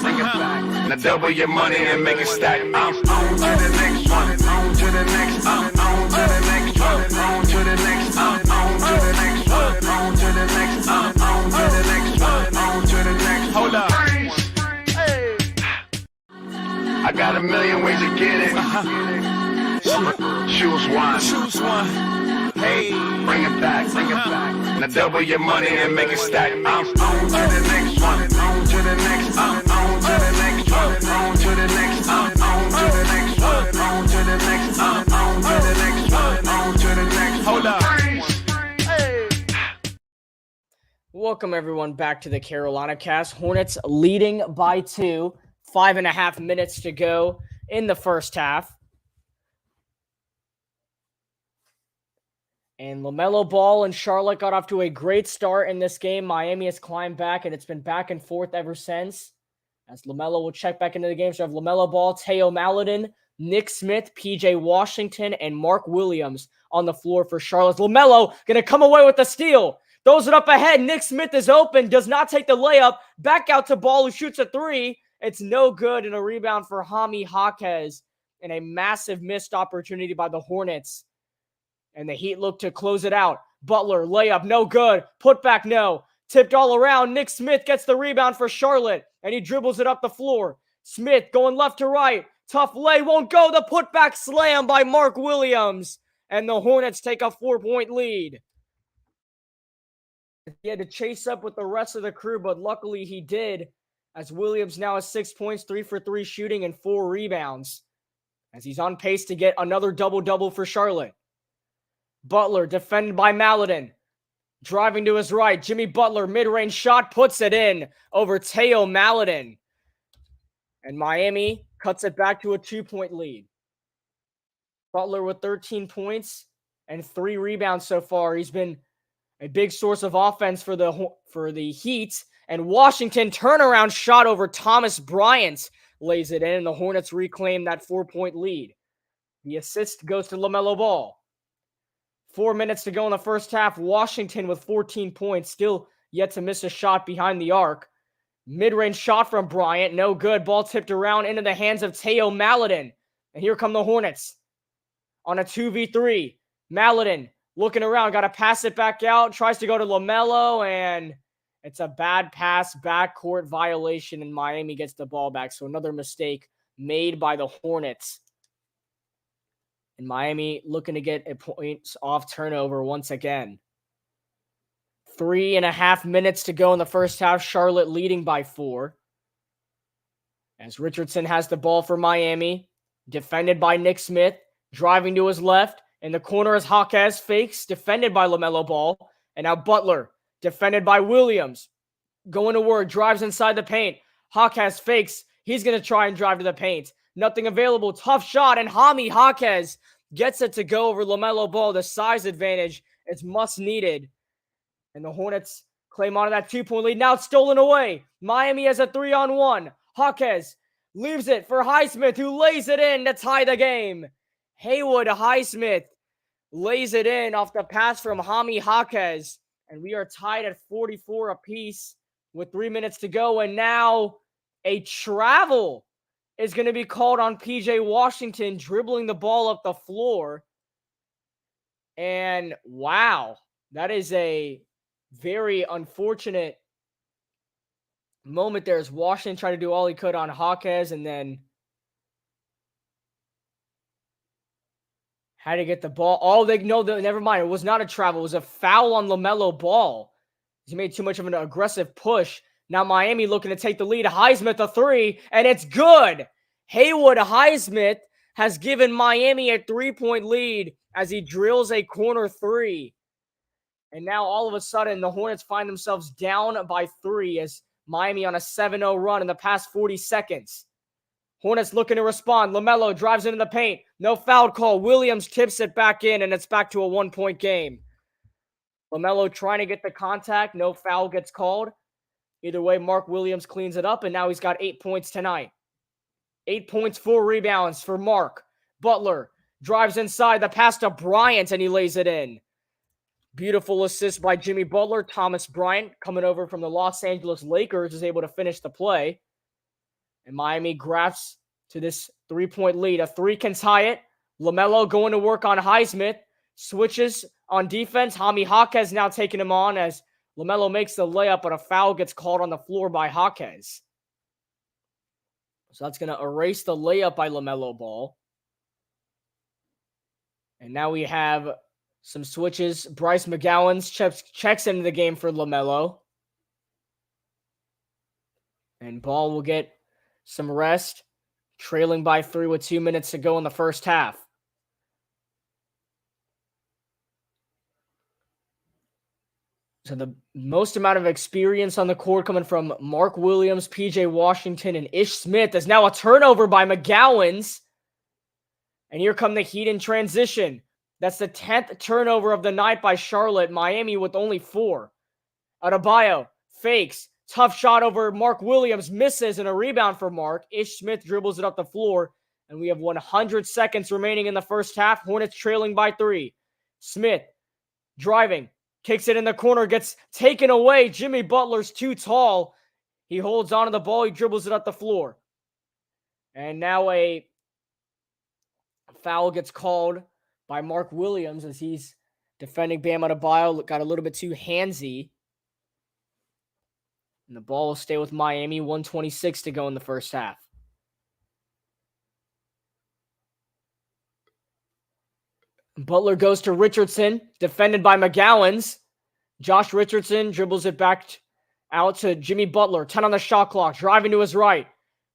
Now double your money and make it stack. I'm on to the next one. On to the next. On to the next one. On to the next. On to the next one. On to the next. On to the next one. On to the next. Hold up. Hey. I got a million ways to get it. Choose one. Hey, bring it back. Now double your money and make it stack. I'm on to the next one. On to the next. On to the next one. On to the next. On to the next one. On to the next. On to the next one. On to the next. Hold up. Hey. Welcome everyone back to the Carolina Cast. Hornets leading by 2. 5.5 minutes to go in the first half. And LaMelo Ball and Charlotte got off to a great start in this game. Miami has climbed back, and it's been back and forth ever since. As LaMelo will check back into the game. So we have LaMelo Ball, Teo Maladin, Nick Smith, PJ Washington, and Mark Williams on the floor for Charlotte. LaMelo going to come away with the steal. Throws it up ahead. Nick Smith is open. Does not take the layup. Back out to Ball, who shoots a 3. It's no good. And a rebound for Jaime Jaquez. And a massive missed opportunity by the Hornets. And the Heat look to close it out. Butler, layup, no good. Put back, no. Tipped all around. Nick Smith gets the rebound for Charlotte. And he dribbles it up the floor. Smith going left to right. Tough lay, won't go. The putback slam by Mark Williams. and the Hornets take a 4-point lead. He had to chase up with the rest of the crew, but luckily he did, as Williams now has 6 points, 3 for 3 shooting, and 4 rebounds, as he's on pace to get another double-double for Charlotte. Butler defended by Maladin. Driving to his right, Jimmy Butler, mid-range shot, puts it in over Teo Maladin. And Miami cuts it back to a 2-point lead. Butler with 13 points and 3 rebounds so far. He's been a big source of offense for the Heat. And Washington turnaround shot over Thomas Bryant lays it in, and the Hornets reclaim that 4-point lead. The assist goes to LaMelo Ball. 4 minutes to go in the first half. Washington with 14 points, still yet to miss a shot behind the arc. Mid-range shot from Bryant, no good. Ball tipped around into the hands of Teo Maladin. And here come the Hornets on a 2v3. Maladin looking around, got to pass it back out, tries to go to LaMelo, and it's a bad pass, backcourt violation, and Miami gets the ball back. So another mistake made by the Hornets. And Miami looking to get a points off turnover once again. 3.5 minutes to go in the first half. Charlotte leading by 4. As Richardson has the ball for Miami. Defended by Nick Smith. Driving to his left. In the corner is Jaquez. Fakes. Defended by LaMelo Ball. And now Butler. Defended by Williams. Going to work. Drives inside the paint. Jaquez fakes. He's going to try and drive to the paint. Nothing available. Tough shot. And Jaime Jaquez gets it to go over LaMelo Ball. The size advantage is must needed. And the Hornets claim on to that 2-point lead. Now it's stolen away. Miami has a 3-on-1. Jaquez leaves it for Highsmith, who lays it in to tie the game. Haywood Highsmith lays it in off the pass from Jaime Jaquez. And we are tied at 44 apiece with 3 minutes to go. And now a travel is going to be called on PJ Washington, dribbling the ball up the floor. And wow, that is a very unfortunate moment there as Washington tried to do all he could on Jaquez and then had to get the ball. Oh, never mind. It was not a travel. It was a foul on LaMelo Ball. He made too much of an aggressive push. Now Miami looking to take the lead. Highsmith a 3, and it's good. Haywood Highsmith has given Miami a 3-point lead as he drills a corner 3. And now all of a sudden, the Hornets find themselves down by 3 as Miami on a 7-0 run in the past 40 seconds. Hornets looking to respond. LaMelo drives into the paint. No foul call. Williams tips it back in, and it's back to a 1-point game. LaMelo trying to get the contact. No foul gets called. Either way, Mark Williams cleans it up, and now he's got 8 points tonight. 8 points, 4 rebounds for Mark. Butler drives inside. The pass to Bryant, and he lays it in. Beautiful assist by Jimmy Butler. Thomas Bryant, coming over from the Los Angeles Lakers, is able to finish the play. And Miami grabs to this 3-point lead. A 3 can tie it. LaMelo going to work on Highsmith. Switches on defense. Jaime Jaquez now taking him on as LaMelo makes the layup, but a foul gets called on the floor by Jaquez. So that's going to erase the layup by LaMelo Ball. And now we have some switches. Bryce McGowan checks into the game for LaMelo. And Ball will get some rest, trailing by 3 with 2 minutes to go in the first half. So the most amount of experience on the court coming from Mark Williams, PJ Washington, and Ish Smith is now a turnover by McGowan's. And here come the Heat in transition. That's the 10th turnover of the night by Charlotte. Miami with only 4. Adebayo fakes. Tough shot over Mark Williams. Misses, and a rebound for Mark. Ish Smith dribbles it up the floor. And we have 100 seconds remaining in the first half. Hornets trailing by 3. Smith driving. Kicks it in the corner. Gets taken away. Jimmy Butler's too tall. He holds on to the ball. He dribbles it up the floor. And now a foul gets called by Mark Williams as he's defending Bam Adebayo. Got a little bit too handsy. And the ball will stay with Miami. 1:26 to go in the first half. Butler goes to Richardson, defended by McGowan's. Josh Richardson dribbles it back out to Jimmy Butler. 10 on the shot clock, driving to his right.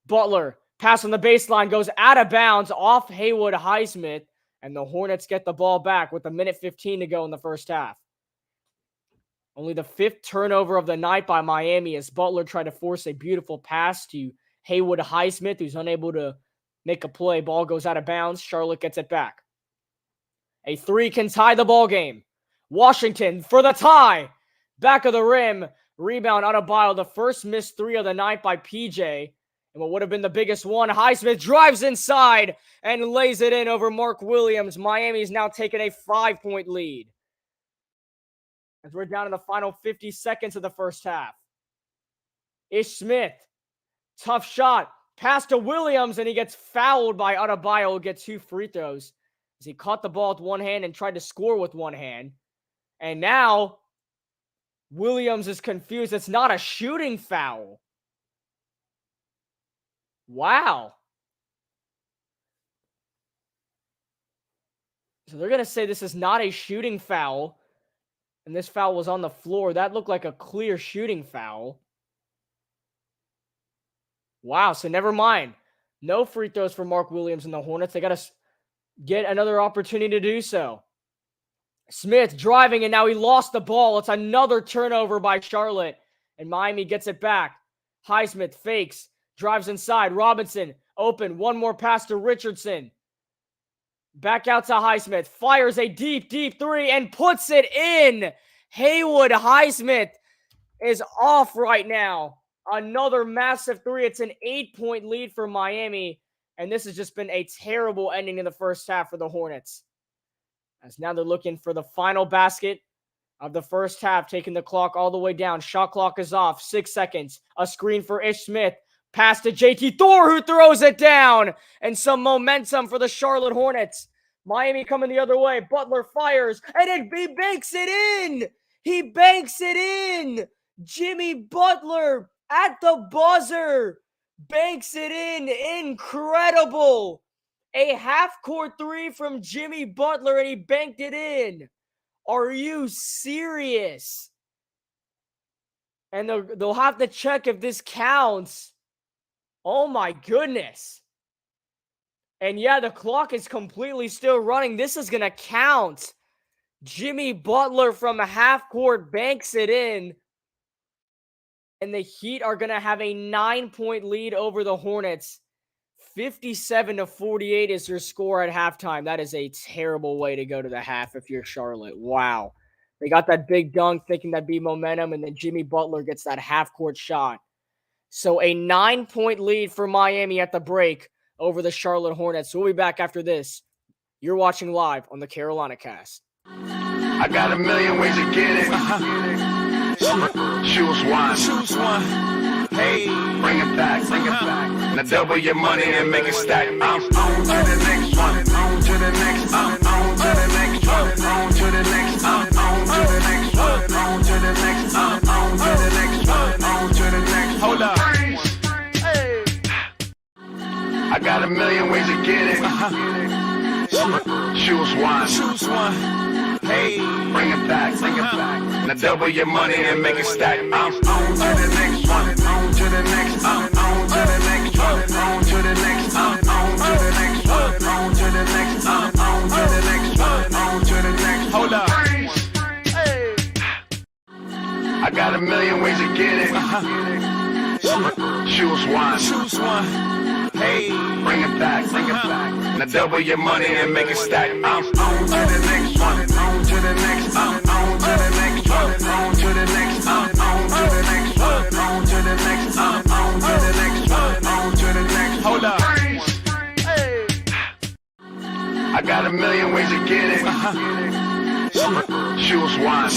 Butler, pass on the baseline, goes out of bounds off Haywood Highsmith, and the Hornets get the ball back with 1:15 to go in the first half. Only the 5th turnover of the night by Miami as Butler tried to force a beautiful pass to Haywood Highsmith, who's unable to make a play. Ball goes out of bounds. Charlotte gets it back. A 3 can tie the ball game. Washington for the tie. Back of the rim. Rebound Adebayo, the first missed 3 of the night by PJ. And what would have been the biggest one, Highsmith drives inside and lays it in over Mark Williams. Miami's now taking a 5-point lead, as we're down in the final 50 seconds of the first half. Ish Smith, tough shot, pass to Williams, and he gets fouled by Adebayo, who gets 2 free throws, as he caught the ball with one hand and tried to score with one hand. And now, Williams is confused. It's not a shooting foul. Wow. So they're going to say this is not a shooting foul, and this foul was on the floor. That looked like a clear shooting foul. Wow, so never mind. No free throws for Mark Williams and the Hornets. They got to get another opportunity to do so. Smith driving, and now he lost the ball. It's another turnover by Charlotte, and Miami gets it back. Highsmith fakes, drives inside. Robinson open. One more pass to Richardson. Back out to Highsmith. Fires a deep 3 and puts it in. Haywood Highsmith is off right now. Another massive 3. It's an 8-point lead for Miami. And this has just been a terrible ending in the first half for the Hornets, as now they're looking for the final basket of the first half, taking the clock all the way down. Shot clock is off. 6 seconds. A screen for Ish Smith. Pass to JT Thor, who throws it down. And some momentum for the Charlotte Hornets. Miami coming the other way. Butler fires, and he banks it in. He banks it in. Jimmy Butler at the buzzer banks it in. Incredible. A half-court 3 from Jimmy Butler, and he banked it in. Are you serious? And they'll have to check if this counts. Oh, my goodness. And yeah, the clock is completely still running. This is going to count. Jimmy Butler from a half-court banks it in. And the Heat are going to have a 9-point lead over the Hornets. 57-48 is your score at halftime. That is a terrible way to go to the half if you're Charlotte. Wow. They got that big dunk thinking that'd be momentum, and then Jimmy Butler gets that half-court shot. So a 9-point lead for Miami at the break over the Charlotte Hornets. We'll be back after this. You're watching live on the Carolina Cast. I got a million ways to get it. Choose one. Hey, bring it back. Now double your money and make it stack. I'm on to the next one. On to the next. On to the next one. On to the next. On to the next one. On to the next. On to the next one. On to the next. Hold up. Hey. I got a million ways to get it. Choose one. Hey, bring it back. Now double your money and make it stack. I'm on to the next one. On to the next. On to the next one. On to the next. On to the next one. On to the next. On to the next one. On to the next. Hold up. Hey. I got a million ways to get it. Choose one. Hey, bring it back. Now double your money and make it stack. I'm on to the next one. On to the next. On to the next one. On to the next. On to the next one. On to the next. On to the next one. On to the next. Hold up. Hey. I got a million ways to get it. Choose one.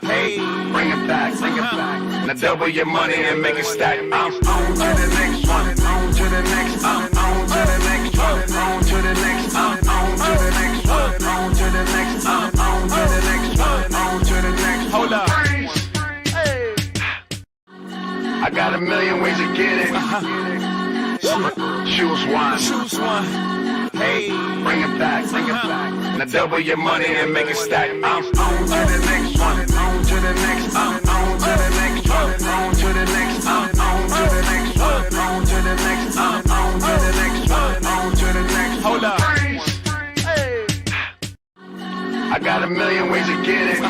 Hey, bring it back. Now double your money and make it stack. I'm on to the next one. On to the next. On to the next one. On to the next. On to the next one. On to the next. On to the next one. On to the next. Hold up. Hey. I got a million ways to get it. Choose one. Hey, bring it back, bring it back. Now double your money and make it stack. I'm on to the next one, on to the next, on to the next one, on to the next, on to the next one, on to the next, on to the next one, on to the next. Hold up. Hey. I got a million ways to get it.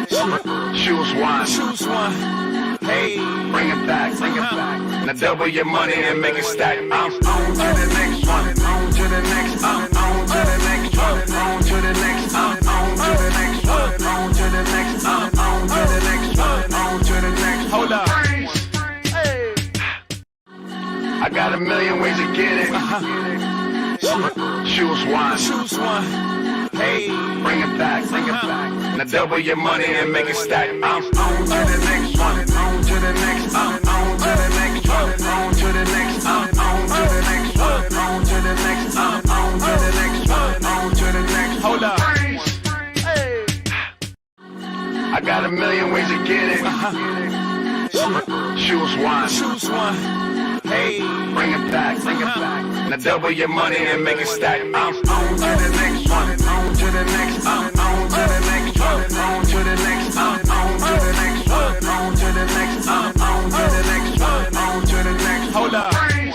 Choose one. Choose one. Hey, bring it back, bring it back. Now double your money and make it stack. I'm on to the next one, on to the next, on to the next one, on to the next, on to the next one, on to the next, on to the next one, on to the next. Hold up. Hey. I got a million ways to get it. Choose one. Choose one. Hey, bring it back, bring it back. Now double your money and make it stack. I'm on to the next one, on to the next, on to the next one, on to the next, on to the next one, on to the next, on to the next one, on to the next. Hold up. Hey. I got a million ways to get it. Choose one. Choose one. Hey, bring it back, bring it back. Now double your money and make it stack. I'm on to the next one, on to the next, on to the next one, on to the next, on to the next one, on to the next, on to the next one, on to the next. Hold up. Hey.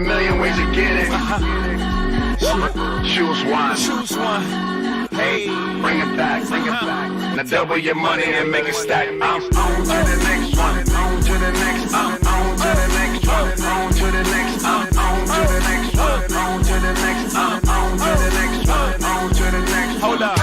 million ways to get it. Choose one. Hey, bring it back. Now double your money and make it stack. I'm on to the next one. On to the next. On to the next one. On to the next. On to the next one. On to the next. On to the next one. On to the next. Hold up.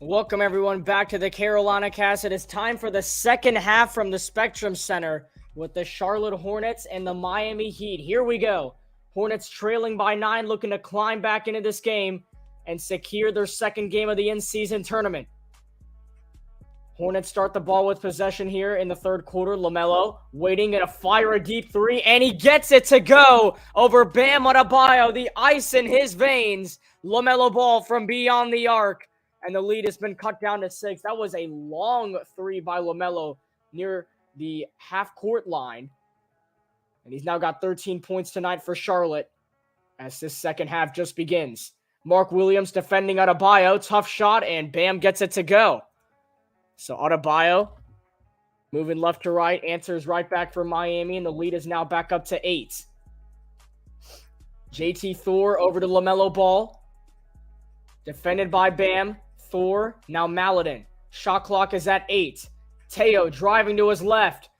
Welcome, everyone, back to the Carolina Cast. It is time for the second half from the Spectrum Center with the Charlotte Hornets and the Miami Heat. Here we go. Hornets trailing by 9, looking to climb back into this game and secure their second game of the in-season tournament. Hornets start the ball with possession here in the third quarter. LaMelo waiting to fire a deep three, and he gets it to go over Bam Adebayo, the ice in his veins. LaMelo Ball from beyond the arc, and the lead has been cut down to 6. That was a long three by LaMelo near the half-court line. And he's now got 13 points tonight for Charlotte as this second half just begins. Mark Williams defending Adebayo. Tough shot, and Bam gets it to go. So Adebayo moving left to right, answers right back for Miami, and the lead is now back up to 8. JT Thor over to LaMelo Ball. Defended by Bam. Thor, now Maladin. Shot clock is at 8. Teo driving to his left.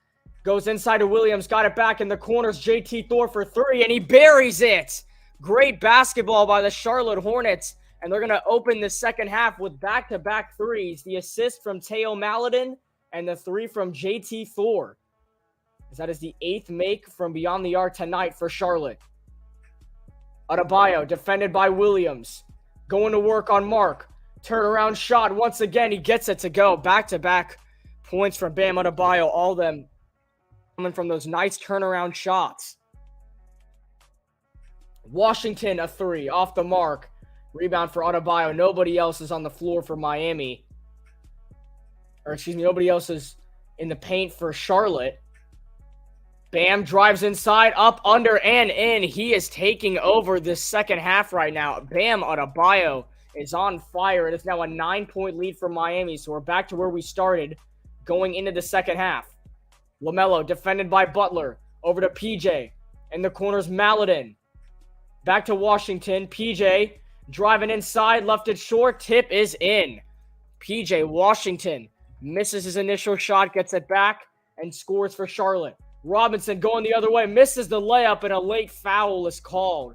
Goes inside to Williams. Got it back in the corners. JT Thor for 3, and he buries it. Great basketball by the Charlotte Hornets. And they're going to open the second half with back-to-back threes. The assist from Teo Maladin and the 3 from JT Thor. That is the 8th make from beyond the arc tonight for Charlotte. Adebayo defended by Williams. Going to work on Mark. Turnaround shot. Once again, he gets it to go. Back-to-back points from Bam Adebayo. All of them coming from those nice turnaround shots. Washington, a 3 off the mark. Rebound for Adebayo. Nobody else is on the floor for Miami. Nobody else is in the paint for Charlotte. Bam drives inside, up, under, and in. He is taking over this second half right now. Bam Adebayo is on fire. It is now a 9-point lead for Miami, so we're back to where we started going into the second half. LaMelo defended by Butler. Over to PJ. In the corners, Maladin. Back to Washington. PJ driving inside, left it short. Tip is in. PJ Washington misses his initial shot, gets it back, and scores for Charlotte. Robinson going the other way, misses the layup, and a late foul is called.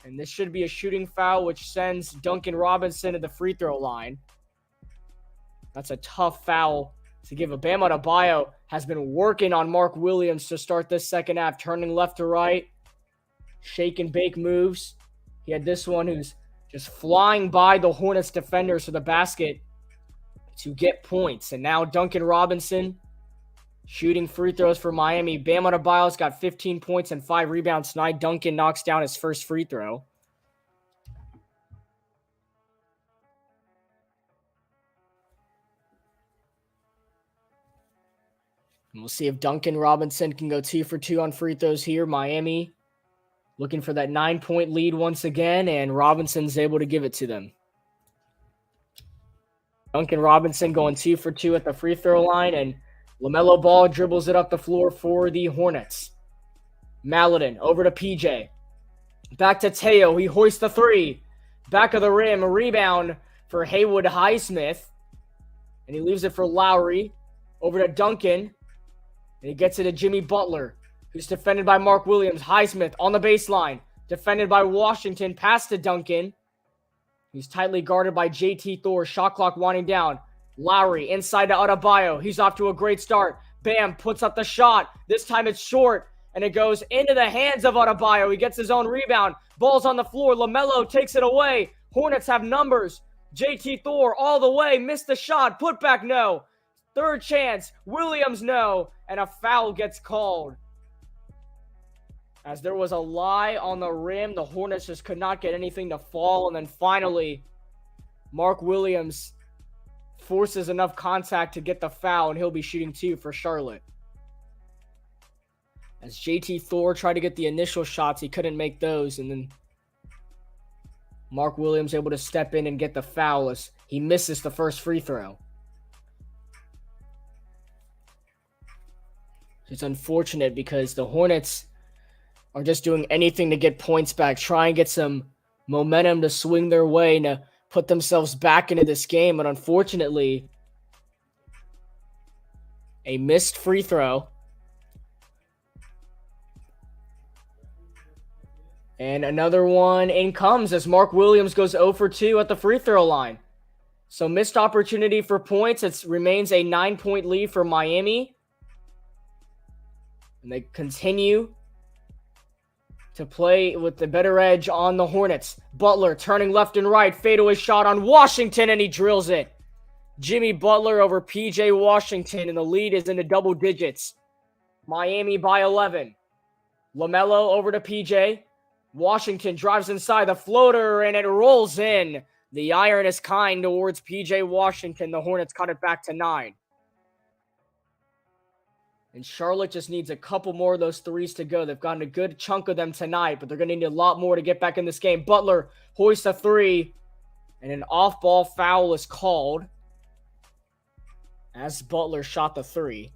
And this should be a shooting foul, which sends Duncan Robinson to the free throw line. That's a tough foul to give. Bam Adebayo has been working on Mark Williams to start this second half, turning left to right, shake and bake moves. He had this one who's just flying by the Hornets defenders to the basket to get points. And now Duncan Robinson shooting free throws for Miami. Bam Adebayo's got 15 points and 5 rebounds tonight. Duncan knocks down his first free throw. And we'll see if Duncan Robinson can go 2 for 2 on free throws here. Miami looking for that 9-point lead once again, and Robinson's able to give it to them. Duncan Robinson going 2 for 2 at the free throw line, and LaMelo Ball dribbles it up the floor for the Hornets. Maladin over to PJ. Back to Teo. He hoists the 3. Back of the rim. A rebound for Haywood Highsmith. And he leaves it for Lowry. Over to Duncan. And he gets it to Jimmy Butler, who's defended by Mark Williams. Highsmith on the baseline. Defended by Washington. Pass to Duncan. He's tightly guarded by JT Thor. Shot clock winding down. Lowry inside to Adebayo. He's off to a great start. Bam puts up the shot. This time it's short, and it goes into the hands of Adebayo. He gets his own rebound. Ball's on the floor. LaMelo takes it away. Hornets have numbers. JT Thor all the way. Missed the shot. Put back, no. Third chance. Williams, no. And a foul gets called. As there was a lie on the rim, the Hornets just could not get anything to fall. And then finally, Mark Williams forces enough contact to get the foul, and he'll be shooting 2 for Charlotte. As JT Thor tried to get the initial shots, he couldn't make those, and then Mark Williams able to step in and get the foul as he misses the first free throw. It's unfortunate because the Hornets are just doing anything to get points back, try and get some momentum to swing their way and to put themselves back into this game. But unfortunately, a missed free throw. And another one in comes as Mark Williams goes 0 for 2 at the free throw line. So missed opportunity for points. It remains a 9-point lead for Miami. And they continue to play with the better edge on the Hornets. Butler turning left and right. Fadeaway shot on Washington, and he drills it. Jimmy Butler over P.J. Washington, and the lead is into double digits. Miami by 11. LaMelo over to P.J. Washington drives inside the floater, and it rolls in. The iron is kind towards P.J. Washington. The Hornets cut it back to 9. And Charlotte just needs a couple more of those threes to go. They've gotten a good chunk of them tonight, but they're going to need a lot more to get back in this game. Butler hoists a three, and an off-ball foul is called as Butler shot the three.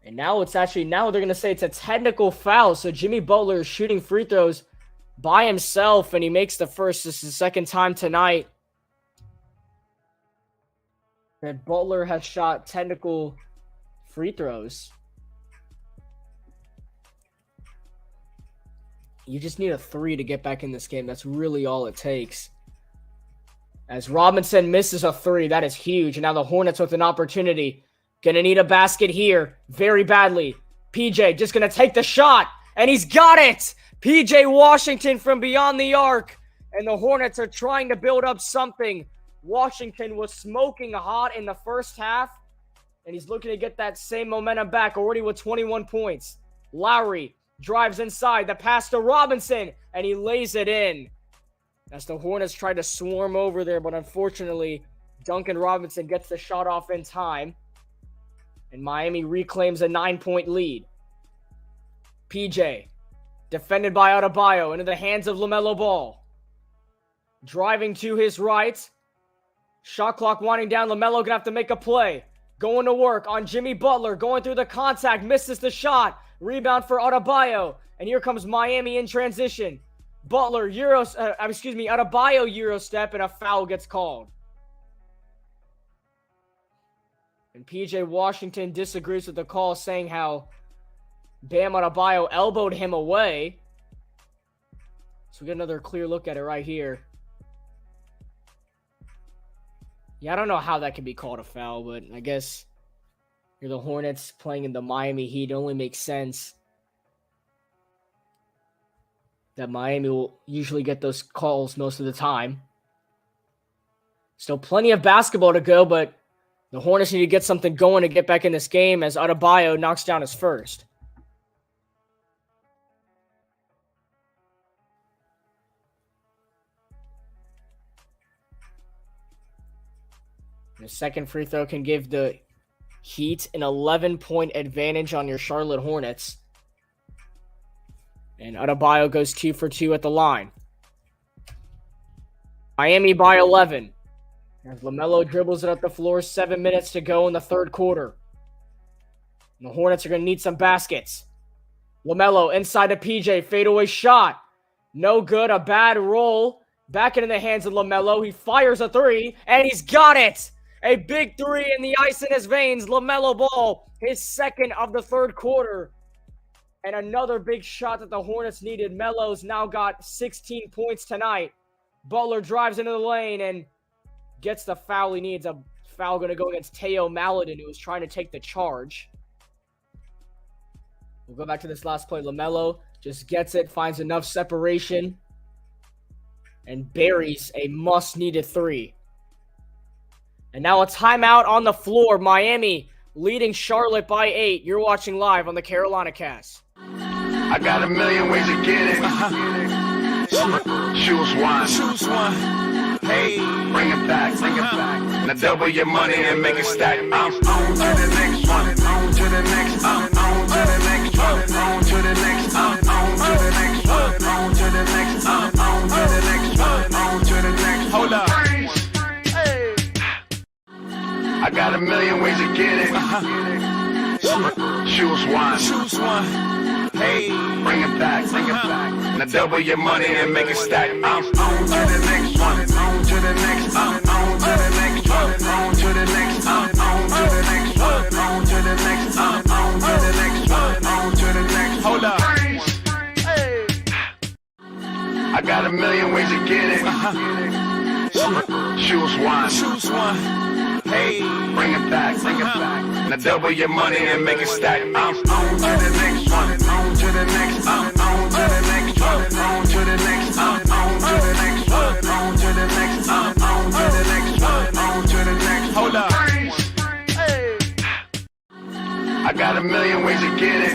And now they're going to say it's a technical foul. So Jimmy Butler is shooting free throws by himself, and he makes the first. This is the second time tonight that Butler has shot technical free throws. You just need a three to get back in this game. That's really all it takes. As Robinson misses a three, that is huge. And now the Hornets with an opportunity. Gonna need a basket here very badly. PJ just gonna take the shot, and he's got it! PJ Washington from beyond the arc, and the Hornets are trying to build up something. Washington was smoking hot in the first half, and he's looking to get that same momentum back, already with 21 points. Lowry drives inside, the pass to Robinson, and he lays it in. As the Hornets try to swarm over there, but unfortunately, Duncan Robinson gets the shot off in time, and Miami reclaims a 9-point lead. PJ, defended by Adebayo, into the hands of LaMelo Ball. Driving to his right. Shot clock winding down. LaMelo gonna have to make a play. Going to work on Jimmy Butler. Going through the contact. Misses the shot. Rebound for Adebayo. And here comes Miami in transition. Adebayo Euro step, and a foul gets called. And PJ Washington disagrees with the call, saying how Bam Adebayo elbowed him away. So we get another clear look at it right here. Yeah, I don't know how that can be called a foul, but I guess you're the Hornets playing in the Miami Heat. It only makes sense that Miami will usually get those calls most of the time. Still plenty of basketball to go, but the Hornets need to get something going to get back in this game as Adebayo knocks down his first. The second free throw can give the Heat an 11-point advantage on your Charlotte Hornets. And Adebayo goes 2 for 2 at the line. Miami by 11. As LaMelo dribbles it up the floor, 7 minutes to go in the third quarter. And the Hornets are going to need some baskets. LaMelo inside to PJ, fadeaway shot. No good, a bad roll. Back into the hands of LaMelo. He fires a three, and he's got it! A big three in the ice in his veins. LaMelo Ball, his second of the third quarter. And another big shot that the Hornets needed. Melo's now got 16 points tonight. Butler drives into the lane and gets the foul he needs. A foul going to go against Teo Maledon, who was trying to take the charge. We'll go back to this last play. LaMelo just gets it, finds enough separation, and buries a must-needed three. And now a timeout on the floor. Miami leading Charlotte by 8. You're watching live on the Carolina Cast. I got a million ways to get it. Choose one. Hey, bring it back. Now double your money and make it stack. I'm on to the next one. On to the next. On to the next one. On to the next. On to the next one. On to the next. On to the next. Hold up. Hey. I got a million ways to get it. Choose one. Hey, bring it back. Now double your money and make it stack. I'm on to the next one. On to the next. On to the next one. On to the next. On to the next one. On to the next. On to the next one. On to the next. Hold up. Hey. I got a million ways to get it. Choose one. Hey, bring it back. Now double your money and make it stack. I'm on to the next one. On to the next. On to the next one. On to the next. On to the next one. On to the next. On to the next one. On to the next. Hold up. Hey. I got a million ways to get it.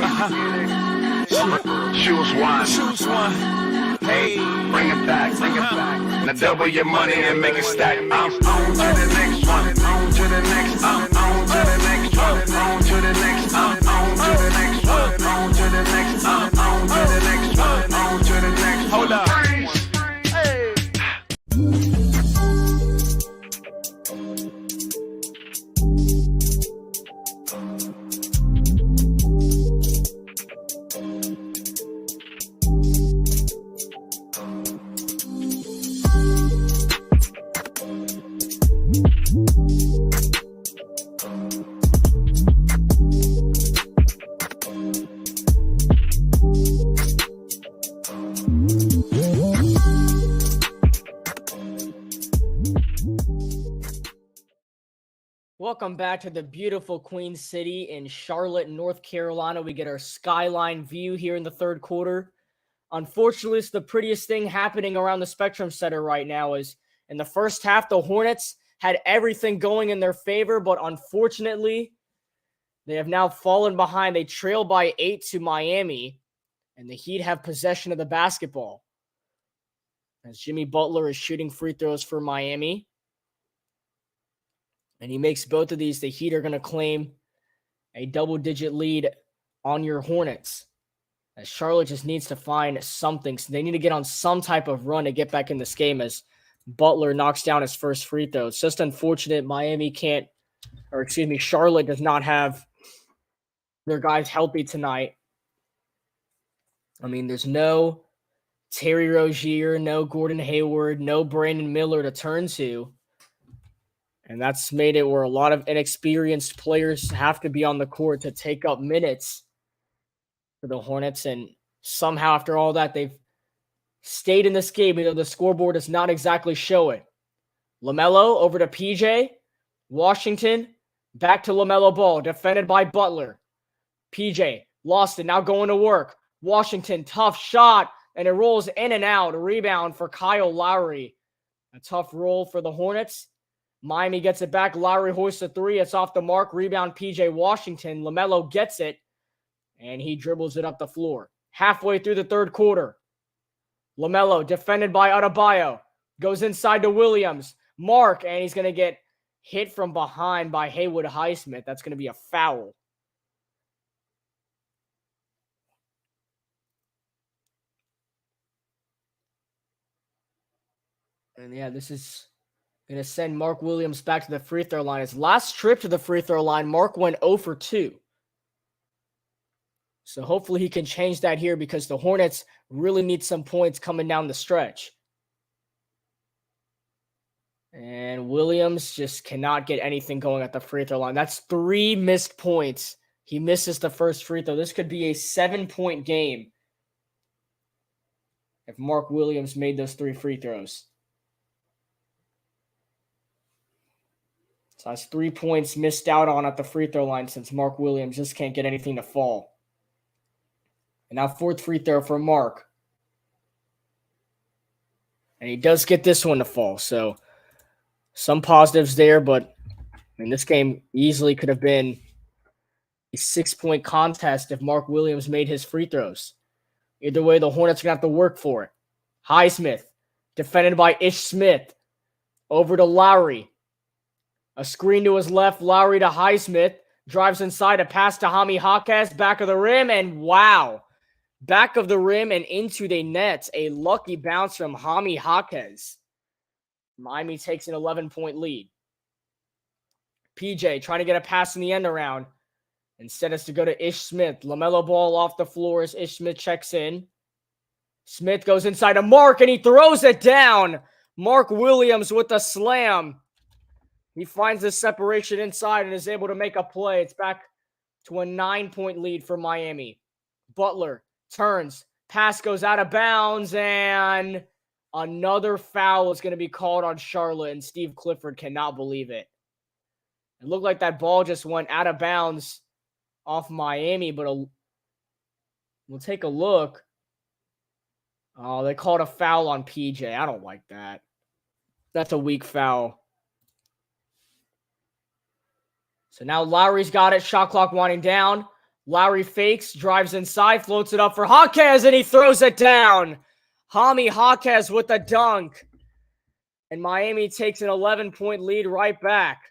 Choose one. Hey, bring it back. Now double your money and make it stack. I'm on to the next one. On to the next. On to the next one. On to the next. On to the next one. On to the next. On to the next one. On to the next. Hold up. Hey. Welcome back to the beautiful Queen City in Charlotte, North Carolina. We get our skyline view here in the third quarter. Unfortunately, it's the prettiest thing happening around the Spectrum Center right now. Is in the first half, the Hornets had everything going in their favor, but unfortunately, they have now fallen behind. They trail by 8 to Miami, and the Heat have possession of the basketball. As Jimmy Butler is shooting free throws for Miami. And he makes both of these. The Heat are going to claim a double-digit lead on your Hornets. As Charlotte just needs to find something. So they need to get on some type of run to get back in this game as Butler knocks down his first free throw. It's just unfortunate Charlotte does not have their guys healthy tonight. I mean, there's no Terry Rozier, no Gordon Hayward, no Brandon Miller to turn to. And that's made it where a lot of inexperienced players have to be on the court to take up minutes for the Hornets. And somehow after all that, they've stayed in this game, even though the scoreboard does not exactly show it. LaMelo over to PJ. Washington, back to LaMelo Ball, defended by Butler. PJ lost it, now going to work. Washington, tough shot, and it rolls in and out. A rebound for Kyle Lowry. A tough roll for the Hornets. Miami gets it back. Lowry hoists a three. It's off the mark. Rebound PJ Washington. LaMelo gets it, and he dribbles it up the floor. Halfway through the third quarter, LaMelo, defended by Adebayo, goes inside to Williams. Mark, and he's going to get hit from behind by Haywood Highsmith. That's going to be a foul. And yeah, this is going to send Mark Williams back to the free throw line. His last trip to the free throw line, Mark went 0 for 2. So hopefully he can change that here because the Hornets really need some points coming down the stretch. And Williams just cannot get anything going at the free throw line. That's 3 missed points. He misses the first free throw. This could be a 7-point game if Mark Williams made those 3 free throws. So that's 3 points missed out on at the free throw line since Mark Williams just can't get anything to fall. And now 4th free throw for Mark. And he does get this one to fall. So some positives there, but I mean, this game easily could have been a 6-point contest if Mark Williams made his free throws. Either way, the Hornets are going to have to work for it. Highsmith, defended by Ish Smith. Over to Lowry. A screen to his left, Lowry to Highsmith. Drives inside, a pass to Hami Jaquez, back of the rim, and wow. Back of the rim and into the net. A lucky bounce from Hami Jaquez. Miami takes an 11-point lead. PJ trying to get a pass in the end around. Instead, it's to go to Ish Smith. LaMelo Ball off the floor as Ish Smith checks in. Smith goes inside to Mark, and he throws it down. Mark Williams with the slam. He finds the separation inside and is able to make a play. It's back to a 9-point lead for Miami. Butler turns. Pass goes out of bounds, and another foul is going to be called on Charlotte, and Steve Clifford cannot believe it. It looked like that ball just went out of bounds off Miami, but we'll take a look. Oh, they called a foul on PJ. I don't like that. That's a weak foul. So now Lowry's got it. Shot clock winding down. Lowry fakes, drives inside, floats it up for Jaquez, and he throws it down. Jaime Jaquez with the dunk. And Miami takes an 11-point lead right back.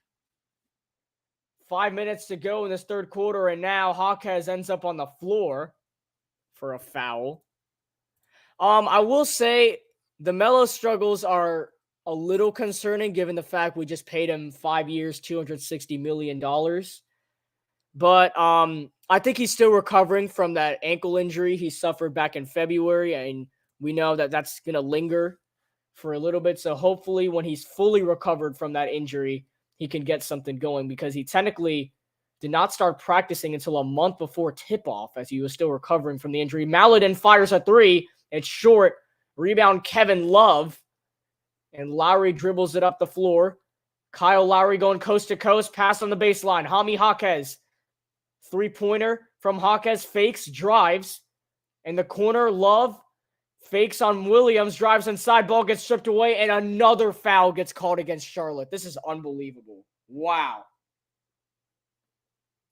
5 minutes to go in this third quarter, and now Jaquez ends up on the floor for a foul. I will say the Melo struggles are a little concerning given the fact we just paid him 5 years, $260 million. But I think he's still recovering from that ankle injury he suffered back in February, and we know that that's going to linger for a little bit. So hopefully when he's fully recovered from that injury, he can get something going, because he technically did not start practicing until a month before tip-off as he was still recovering from the injury. Maladin fires a three. It's short. Rebound Kevin Love. And Lowry dribbles it up the floor. Kyle Lowry going coast to coast. Pass on the baseline. Jaime Jaquez. Three-pointer from Jaquez. Fakes. Drives. In the corner, Love fakes on Williams. Drives inside. Ball gets stripped away. And another foul gets called against Charlotte. This is unbelievable. Wow.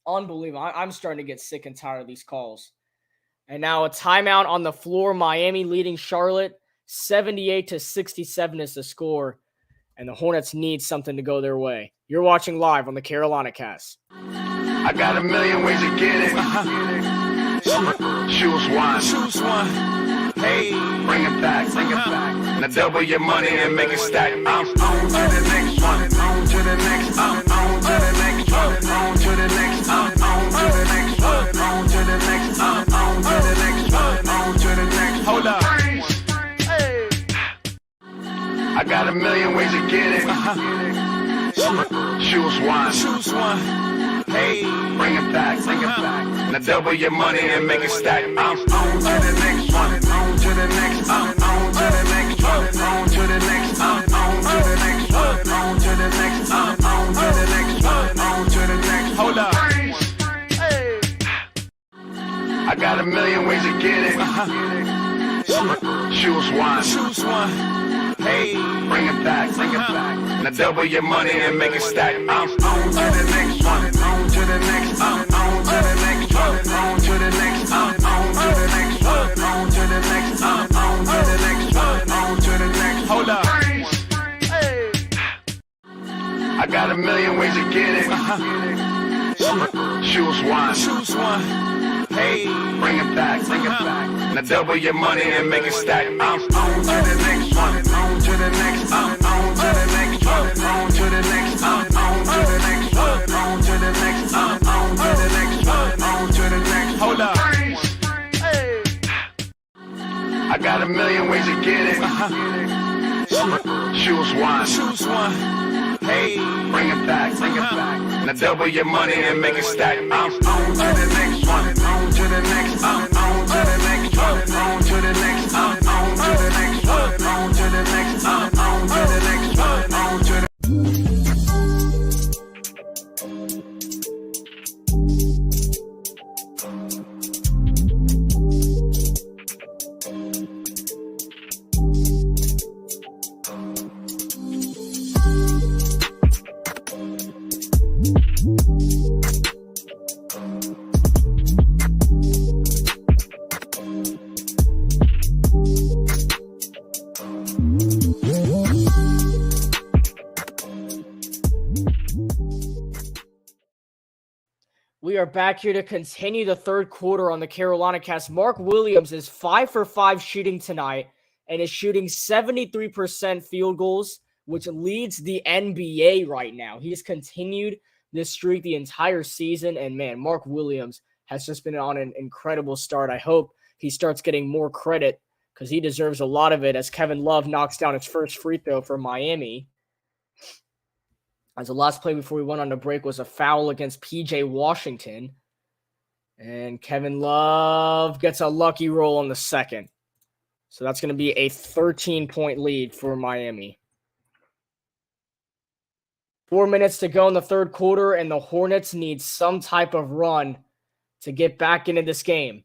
Unbelievable. I'm starting to get sick and tired of these calls. And now a timeout on the floor. Miami leading Charlotte 78-67 is the score. And the Hornets need something to go their way. You're watching live on the Carolina Cast. I got a million ways to get it. Choose one. Hey, bring it back. Now double your money and make it stack. I'm on to the next one. On to the next. I'm on to the next one. On to the next. I'm on to the next one. On to the next. I'm on to the next one. On to the next. Hold up. Hey. I got a million ways to get it. Choose one. Hey, bring it back. Now double your money and make it stack. I'm on to the next one. On to the next. I'm on to the next one. On to the next. I'm on to the next one. On to the next. I'm on to the next one. On to the next. Hold up. Hey. I got a million ways to get it. Choose one. Hey, bring it back. Now double your money and make it stack. I'm on to the next one. On to the next. I'm on to the next one. On to the next. I'm on to the next one. On to the next. I'm on to the next one. On to the next. Hold up. Hey. I got a million ways to get it. Choose one. Hey, bring it back. Now double your money and make it stack. I'm on to the next one. On to the next. I'm on to the next one. On to the next. I'm on to the next one. On to the next. I'm on to the next one. On to the next. Hold up. Hey. I got a million ways to get it. Choose one. Hey, bring it back. Now double your money and make it stack. I'm on to the next one. On to the next. I'm on to the next one. On to the next. I'm on to the next one. On to the next. I'm on to the next one. On to the We are back here to continue the third quarter on the Carolina Cast. Mark Williams is 5 for 5 shooting tonight and is shooting 73% field goals which leads the NBA right now. He's continued this streak the entire season, and man, Mark Williams has just been on an incredible start. I hope he starts getting more credit because he deserves a lot of it as Kevin Love knocks down his first free throw for Miami. As the last play before we went on the break was a foul against P.J. Washington. And Kevin Love gets a lucky roll on the second. So that's going to be a 13-point lead for Miami. 4 minutes to go in the third quarter, and the Hornets need some type of run to get back into this game.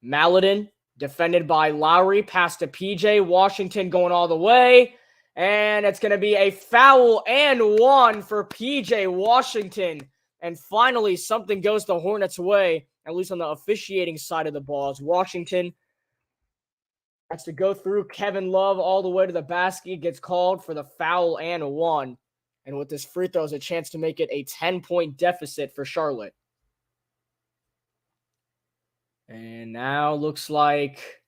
Maladin, defended by Lowry, pass to PJ. Washington going all the way. And it's going to be a foul and one for PJ Washington. And finally, something goes the Hornets' way, at least on the officiating side of the ball, as Washington has to go through Kevin Love all the way to the basket, gets called for the foul and one. And with this free throw, is a chance to make it a 10-point deficit for Charlotte. And now looks like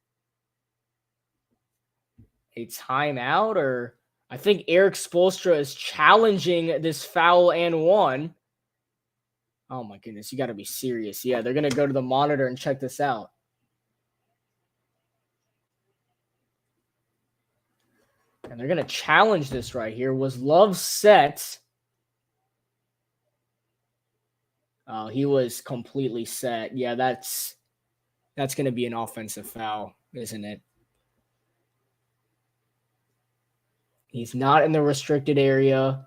a timeout, or I think Eric Spoelstra is challenging this foul and one. Oh my goodness, you got to be serious. Yeah, they're going to go to the monitor and check this out. And they're going to challenge this right here. Was Love set? Oh, he was completely set. Yeah, that's going to be an offensive foul, isn't it? He's not in the restricted area.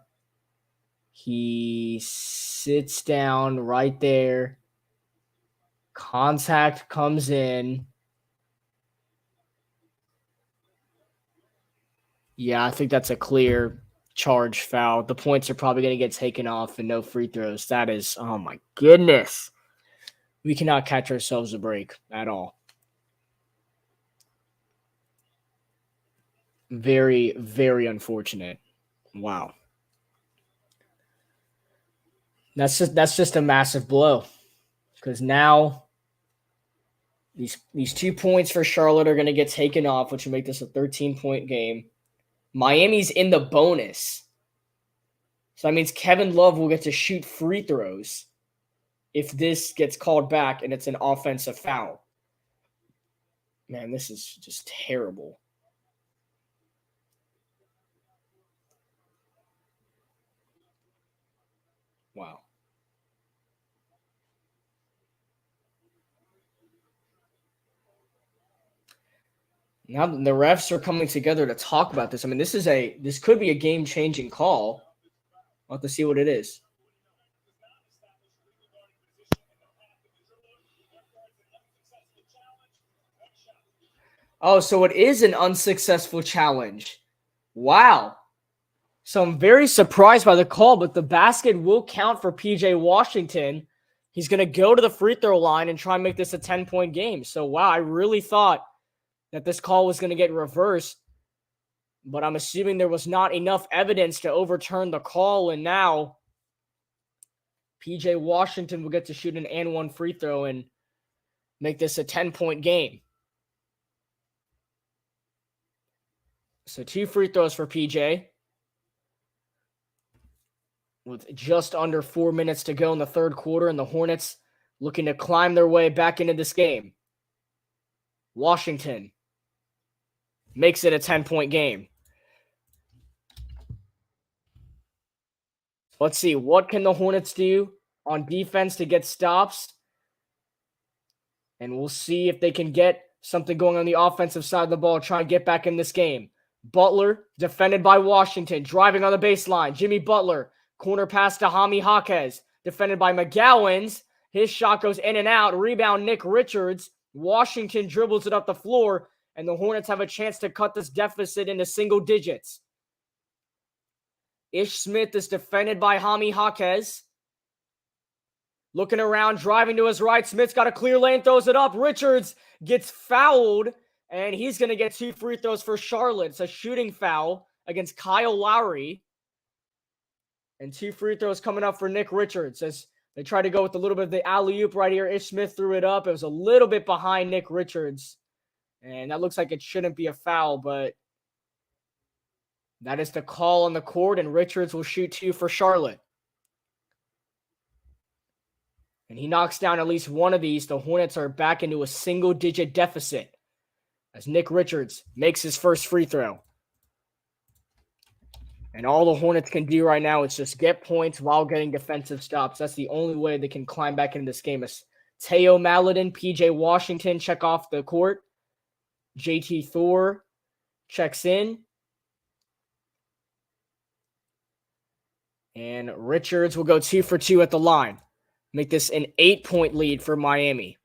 He sits down right there. Contact comes in. Yeah, I think that's a clear charge foul. The points are probably going to get taken off and no free throws. That is, oh my goodness. We cannot catch ourselves a break at all. Very, very unfortunate. Wow. That's just a massive blow. Because now these 2 points for Charlotte are going to get taken off, which will make this a 13-point game. Miami's in the bonus. So that means Kevin Love will get to shoot free throws if this gets called back and it's an offensive foul. Man, this is just terrible. Wow. Now the refs are coming together to talk about this. I mean, this could be a game-changing call. We'll have to see what it is. Oh, so it is an unsuccessful challenge. Wow. So I'm very surprised by the call, but the basket will count for PJ Washington. He's going to go to the free throw line and try and make this a 10-point game. So, wow, I really thought that this call was going to get reversed, but I'm assuming there was not enough evidence to overturn the call, and now PJ Washington will get to shoot an and one free throw and make this a 10-point game. So 2 free throws for PJ with just under 4 minutes to go in the third quarter, and the Hornets looking to climb their way back into this game. Washington makes it a 10-point game. Let's see, what can the Hornets do on defense to get stops? And we'll see if they can get something going on the offensive side of the ball, try and get back in this game. Butler, defended by Washington, driving on the baseline. Jimmy Butler, corner pass to Jaime Jaquez, defended by McGowans. His shot goes in and out. Rebound, Nick Richards. Washington dribbles it up the floor, and the Hornets have a chance to cut this deficit into single digits. Ish Smith is defended by Jaime Jaquez. Looking around, driving to his right. Smith's got a clear lane, throws it up. Richards gets fouled, and he's going to get 2 free throws for Charlotte. It's a shooting foul against Kyle Lowry. And 2 free throws coming up for Nick Richards as they try to go with a little bit of the alley-oop right here. Ish Smith threw it up. It was a little bit behind Nick Richards. And that looks like it shouldn't be a foul, but That is the call on the court, and Richards will shoot 2 for Charlotte. And he knocks down at least one of these. The Hornets are back into a single-digit deficit as Nick Richards makes his first free throw. And all the Hornets can do right now is just get points while getting defensive stops. That's the only way they can climb back into this game. As Teo Maledon, PJ Washington check off the court. JT Thor checks in. And Richards will go 2 for 2 at the line. Make this an 8-point lead for Miami.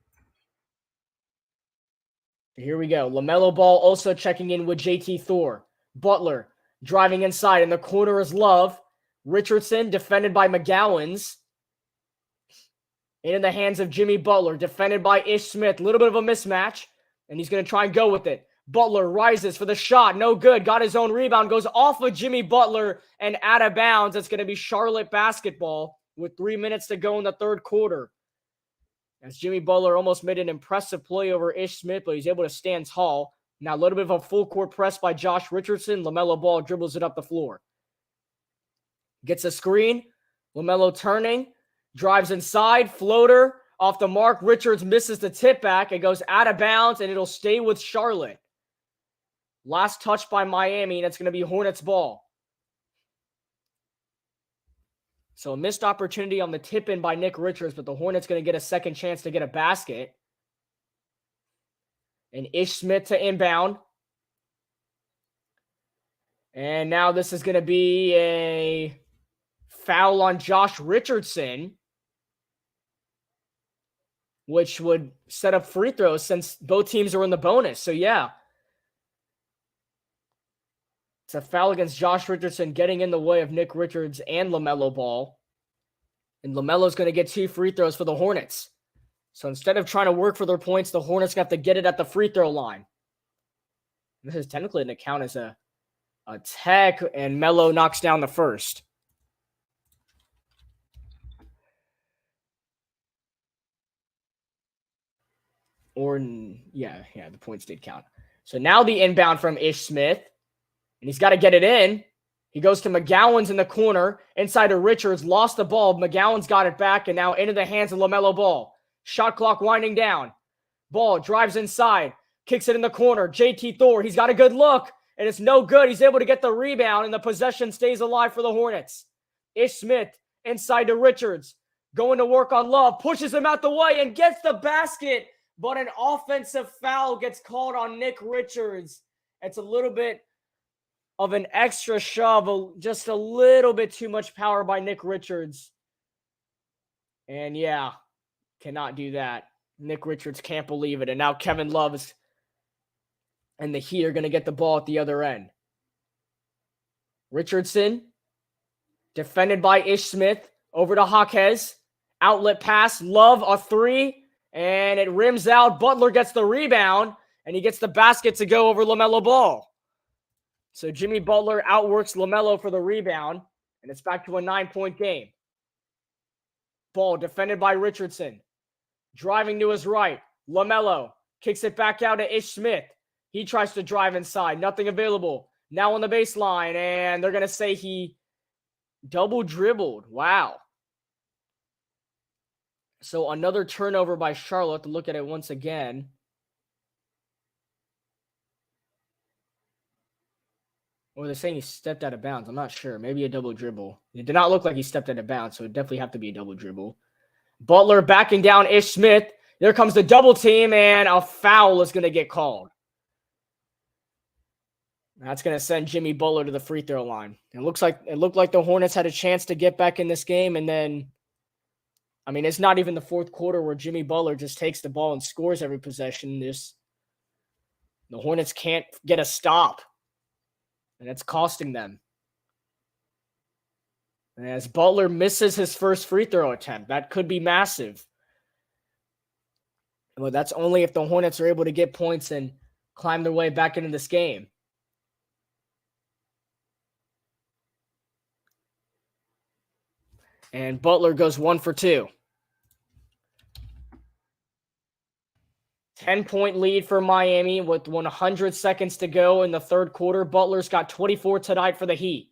Here we go. LaMelo Ball also checking in with JT Thor. Butler driving inside. In the corner is Love. Richardson defended by McGowans. In the hands of Jimmy Butler. Defended by Ish Smith. A little bit of a mismatch. And he's going to try and go with it. Butler rises for the shot. No good. Got his own rebound. Goes off of Jimmy Butler and out of bounds. It's going to be Charlotte basketball with 3 minutes to go in the third quarter. As Jimmy Butler almost made an impressive play over Ish Smith, but he's able to stand tall. Now a little bit of a full court press by Josh Richardson. LaMelo Ball dribbles it up the floor. Gets a screen. LaMelo turning. Drives inside. Floater. Off the mark. Richards misses the tip back. It goes out of bounds, and it'll stay with Charlotte. Last touch by Miami, and it's going to be Hornets ball. So a missed opportunity on the tip-in by Nick Richards, but the Hornets going to get a second chance to get a basket. And Ish Smith to inbound. And now this is going to be a foul on Josh Richardson, which would set up free throws since both teams are in the bonus. So, yeah. It's a foul against Josh Richardson getting in the way of Nick Richards and LaMelo Ball. And LaMelo's going to get 2 free throws for the Hornets. So instead of trying to work for their points, the Hornets have to get it at the free throw line. This is technically an count as a tech, and Melo knocks down the first. The points did count. So now the inbound from Ish Smith. And he's got to get it in. He goes to McGowans in the corner. Inside to Richards. Lost the ball. McGowans got it back. And now into the hands of LaMelo Ball. Shot clock winding down. Ball drives inside. Kicks it in the corner. JT Thor. He's got a good look. And it's no good. He's able to get the rebound. And the possession stays alive for the Hornets. Ish Smith inside to Richards. Going to work on Love. Pushes him out the way and gets the basket. But an offensive foul gets called on Nick Richards. It's a little bit of an extra shove, just a little bit too much power by Nick Richards. And yeah, cannot do that. Nick Richards can't believe it. And now Kevin Love and the Heat are going to get the ball at the other end. Richardson, defended by Ish Smith, over to Jaquez. Outlet pass, Love, a 3, and it rims out. Butler gets the rebound, and he gets the basket to go over LaMelo Ball. So Jimmy Butler outworks LaMelo for the rebound, and it's back to a 9-point game. Ball defended by Richardson. Driving to his right. LaMelo kicks it back out to Ish Smith. He tries to drive inside. Nothing available. Now on the baseline, and they're going to say he double dribbled. Wow. So another turnover by Charlotte. To look at it once again. Or they're saying he stepped out of bounds. I'm not sure. Maybe a double dribble. It did not look like he stepped out of bounds, so it definitely have to be a double dribble. Butler backing down Ish Smith. There comes the double team, and a foul is going to get called. That's going to send Jimmy Butler to the free throw line. It looked like the Hornets had a chance to get back in this game, and then, I mean, it's not even the fourth quarter where Jimmy Butler just takes the ball and scores every possession. The Hornets can't get a stop. And it's costing them. And as Butler misses his first free throw attempt, that could be massive. But that's only if the Hornets are able to get points and climb their way back into this game. And Butler goes 1 for 2. 10-point lead for Miami with 100 seconds to go in the third quarter. Butler's got 24 tonight for the Heat.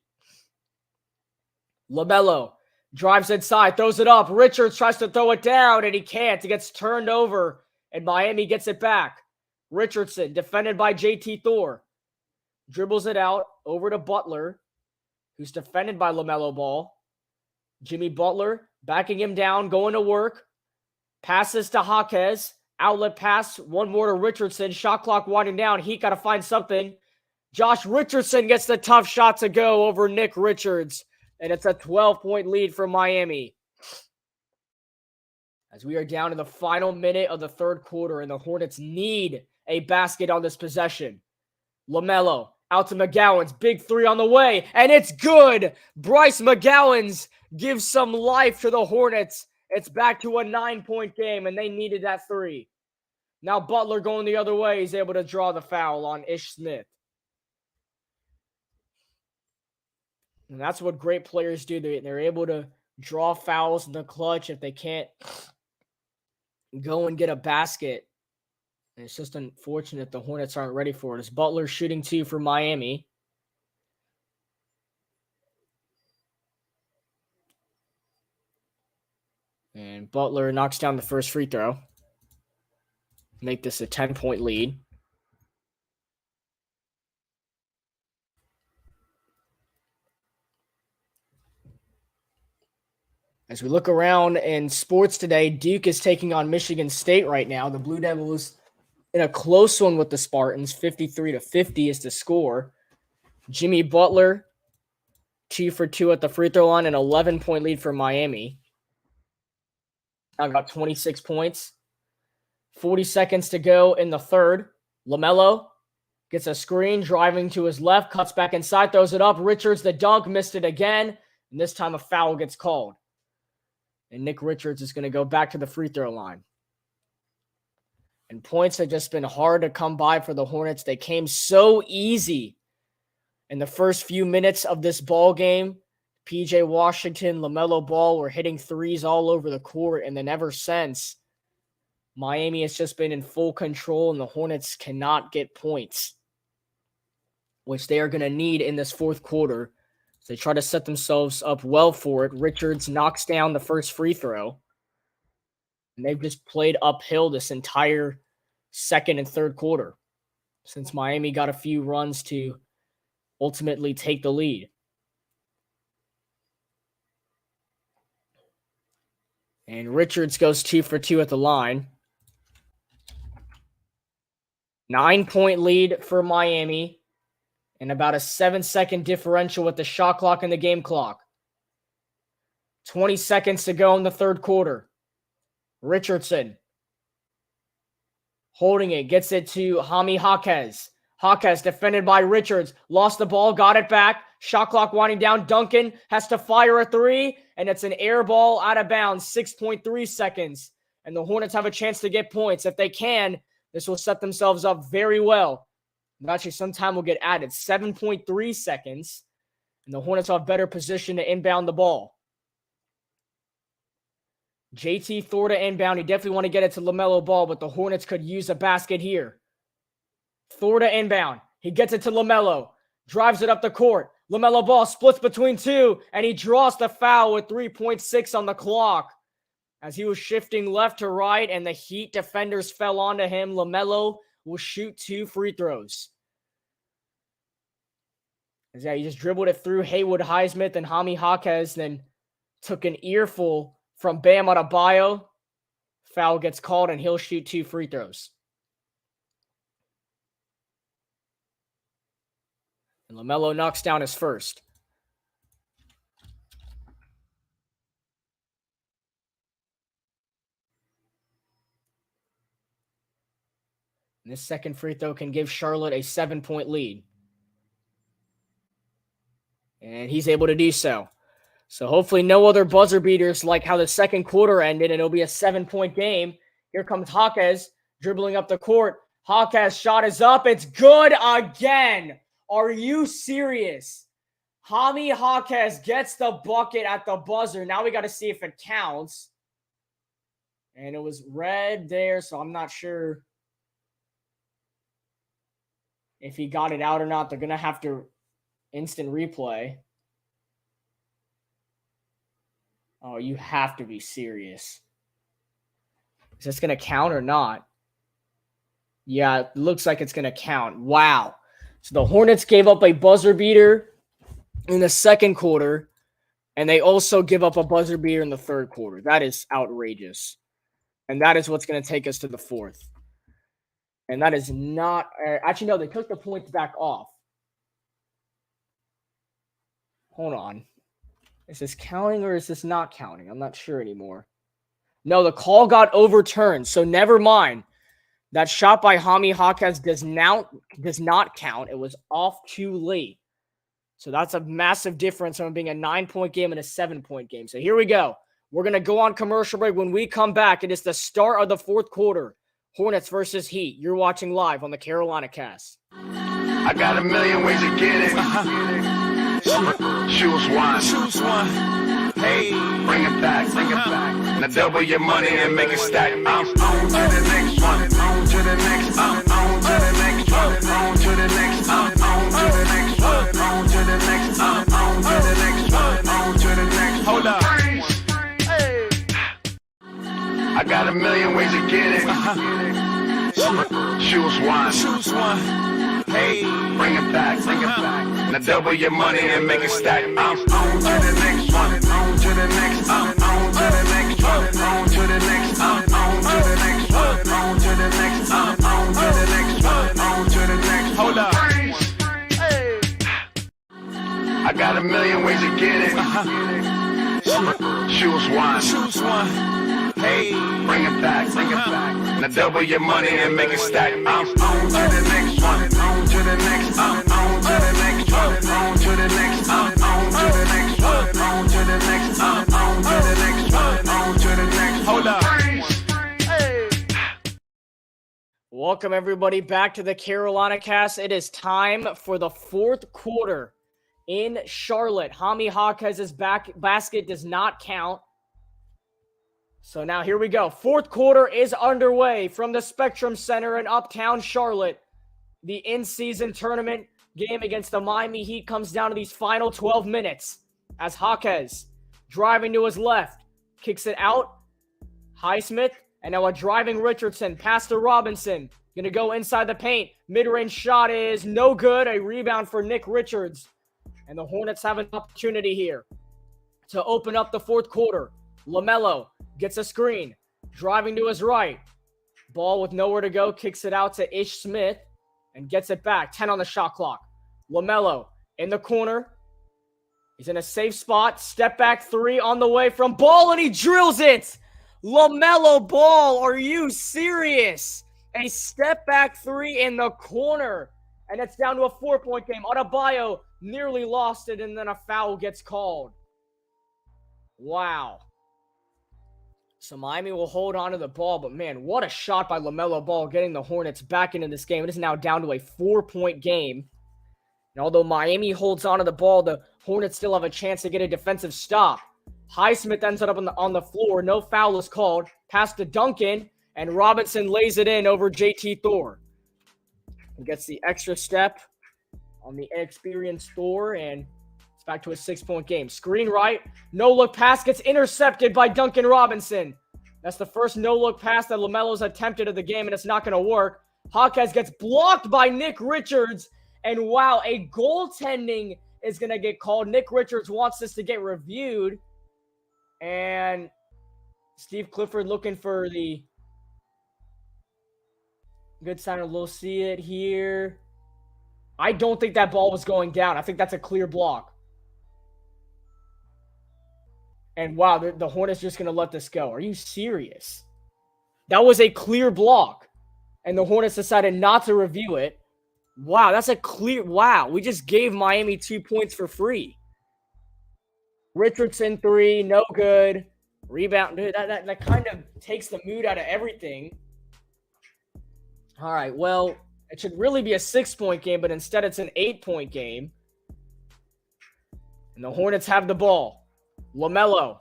LaMelo drives inside, throws it up. Richards tries to throw it down, and he can't. It gets turned over, and Miami gets it back. Richardson, defended by JT Thor, dribbles it out over to Butler, who's defended by LaMelo Ball. Jimmy Butler backing him down, going to work. Passes to Jaquez. Outlet pass, one more to Richardson. Shot clock winding down. Heat got to find something. Josh Richardson gets the tough shot to go over Nick Richards. And it's a 12-point lead for Miami. As we are down in the final minute of the third quarter, and the Hornets need a basket on this possession. LaMelo out to McGowan's. Big three on the way, and it's good. Bryce McGowan's gives some life to the Hornets. It's back to a 9-point game, and they needed that three. Now Butler going the other way. He's able to draw the foul on Ish Smith. And that's what great players do. They're able to draw fouls in the clutch if they can't go and get a basket. And it's just unfortunate the Hornets aren't ready for it. It's Butler shooting 2 for Miami. And Butler knocks down the first free throw. Make this a 10-point lead. As we look around in sports today, Duke is taking on Michigan State right now. The Blue Devils in a close one with the Spartans. 53-50 is the score. Jimmy Butler, 2 for 2 at the free throw line, an 11-point lead for Miami. Now got 26 points. 40 seconds to go in the third. LaMelo gets a screen, driving to his left, cuts back inside, throws it up. Richards, the dunk, missed it again. And this time a foul gets called. And Nick Richards is going to go back to the free throw line. And points have just been hard to come by for the Hornets. They came so easy in the first few minutes of this ball game. PJ Washington, LaMelo Ball were hitting threes all over the court. And then ever since, Miami has just been in full control, and the Hornets cannot get points, which they are going to need in this fourth quarter. So they try to set themselves up well for it. Richards knocks down the first free throw. And they've just played uphill this entire second and third quarter since Miami got a few runs to ultimately take the lead. And Richards goes 2 for 2 at the line. 9-point lead for Miami. And about a 7-second differential with the shot clock and the game clock. 20 seconds to go in the third quarter. Richardson holding it, gets it to Jaime Jaquez. Jaquez defended by Richards, lost the ball, got it back. Shot clock winding down. Duncan has to fire a three, and it's an air ball out of bounds. 6.3 seconds. And the Hornets have a chance to get points. If they can, this will set themselves up very well. And actually, some time will get added. 7.3 seconds. And the Hornets have better position to inbound the ball. JT Thor to inbound. He definitely want to get it to LaMelo Ball, but the Hornets could use a basket here. Thor to inbound. He gets it to LaMelo. Drives it up the court. LaMelo Ball splits between two, and he draws the foul with 3.6 on the clock. As he was shifting left to right, and the Heat defenders fell onto him, LaMelo will shoot 2 free throws. Yeah, he just dribbled it through Haywood Highsmith and Jaime Jaquez, then took an earful from Bam Adebayo. Foul gets called, and he'll shoot 2 free throws. And LaMelo knocks down his first. And this second free throw can give Charlotte a 7-point lead. And he's able to do so. So hopefully no other buzzer beaters like how the second quarter ended, and it'll be a 7-point game. Here comes Jaquez dribbling up the court. Jaquez shot is up. It's good again. Are you serious? Jaime Jaquez gets the bucket at the buzzer. Now we got to see if it counts. And it was red there, so I'm not sure if he got it out or not. They're going to have to instant replay. Oh, you have to be serious. Is this going to count or not? Yeah, it looks like it's going to count. Wow. So the Hornets gave up a buzzer beater in the second quarter, and they also give up a buzzer beater in the third quarter. That is outrageous. And that is what's going to take us to the fourth. And that is not – actually, no, they took the points back off. Hold on. Is this counting or is this not counting? I'm not sure anymore. No, the call got overturned, so never mind. That shot by Jaime Jaquez does not count. It was off too late. So that's a massive difference from being a 9-point game and a 7-point game. So here we go. We're going to go on commercial break. When we come back, it is the start of the fourth quarter. Hornets versus Heat. You're watching live on the Carolina Cast. I got a million ways to get it. Choose one. Hey, bring it back. Now double your money and make it stack. I'm on to the next one. On to the next. On to the next one. On to the next. On to the next one. On to the next. On to the next one. On to the next. Hold up. I got a million ways to get it. Choose one. Hey, bring it back. Now double your money and make it stack. I'm on to the next one. On to the next. On to the next one. On to the next. On to the next one. On to the next. On to the next one. On to the next. Hold up. I got a million ways to get it. Choose one. Hey, bring it back. Now double your money and make it stack. I'm on to the next one. On to the next. On to the next one. On to the next. On to the next one. On to the next. On to the next one. On to the next. Hold up. Welcome, everybody, back to the Carolina Cast. It is time for the fourth quarter in Charlotte. Jaime Jaquez's basket does not count. So now here we go. Fourth quarter is underway from the Spectrum Center in Uptown Charlotte. The in-season tournament game against the Miami Heat comes down to these final 12 minutes as Jaquez driving to his left, kicks it out. Highsmith, and now a driving Richardson, pass to Robinson. Going to go inside the paint. Mid-range shot is no good. A rebound for Nick Richards. And the Hornets have an opportunity here to open up the fourth quarter. LaMelo gets a screen, driving to his right. Ball with nowhere to go, kicks it out to Ish Smith and gets it back. 10 on the shot clock. LaMelo in the corner. He's in a safe spot. Step back three on the way from Ball, and he drills it. LaMelo Ball, are you serious? A step back three in the corner. And it's down to a 4-point game. Adebayo nearly lost it, and then a foul gets called. Wow. So Miami will hold on to the ball, but man, what a shot by LaMelo Ball getting the Hornets back into this game. It is now down to a 4-point game. And although Miami holds on to the ball, the Hornets still have a chance to get a defensive stop. Highsmith ends up on the floor. No foul is called. Pass to Duncan, and Robinson lays it in over JT Thor. And gets the extra step on the inexperienced Thor, and it's back to a 6-point game. Screen right. No-look pass gets intercepted by Duncan Robinson. That's the first no-look pass that LaMelo's attempted of the game, and it's not going to work. Jaquez gets blocked by Nick Richards, and wow, a goaltending is going to get called. Nick Richards wants this to get reviewed, and Steve Clifford looking for the good sign. We'll see it here. I don't think that ball was going down. I think that's a clear block. And wow, the Hornets just going to let this go. Are you serious? That was a clear block. And the Hornets decided not to review it. Wow, that's a clear... Wow, we just gave Miami 2 points for free. Richardson 3, no good. Rebound. Dude, that kind of takes the mood out of everything. All right, well, it should really be a 6-point game, but instead it's an 8-point game. And the Hornets have the ball. LaMelo.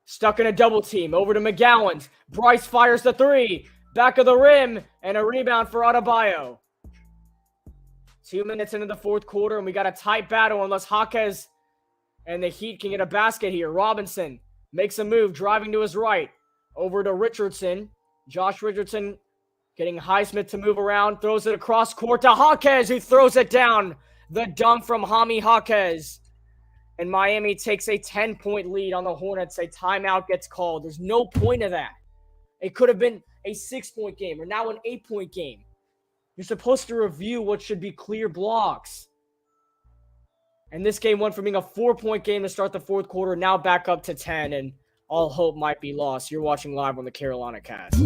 Stuck in a double team. Over to McGowan. Bryce fires the three. Back of the rim. And a rebound for Adebayo. 2 minutes into the fourth quarter, and we got a tight battle unless Jaquez and the Heat can get a basket here. Robinson makes a move, driving to his right. Over to Richardson. Josh Richardson getting Highsmith to move around. Throws it across court to Jaquez, who throws it down. The dunk from Jaime Jaquez. And Miami takes a 10-point lead on the Hornets. A timeout gets called. There's no point of that. It could have been a 6-point game or now an 8-point game. You're supposed to review what should be clear blocks. And this game went from being a 4-point game to start the fourth quarter, now back up to 10, and all hope might be lost. You're watching live on the Carolina Cast.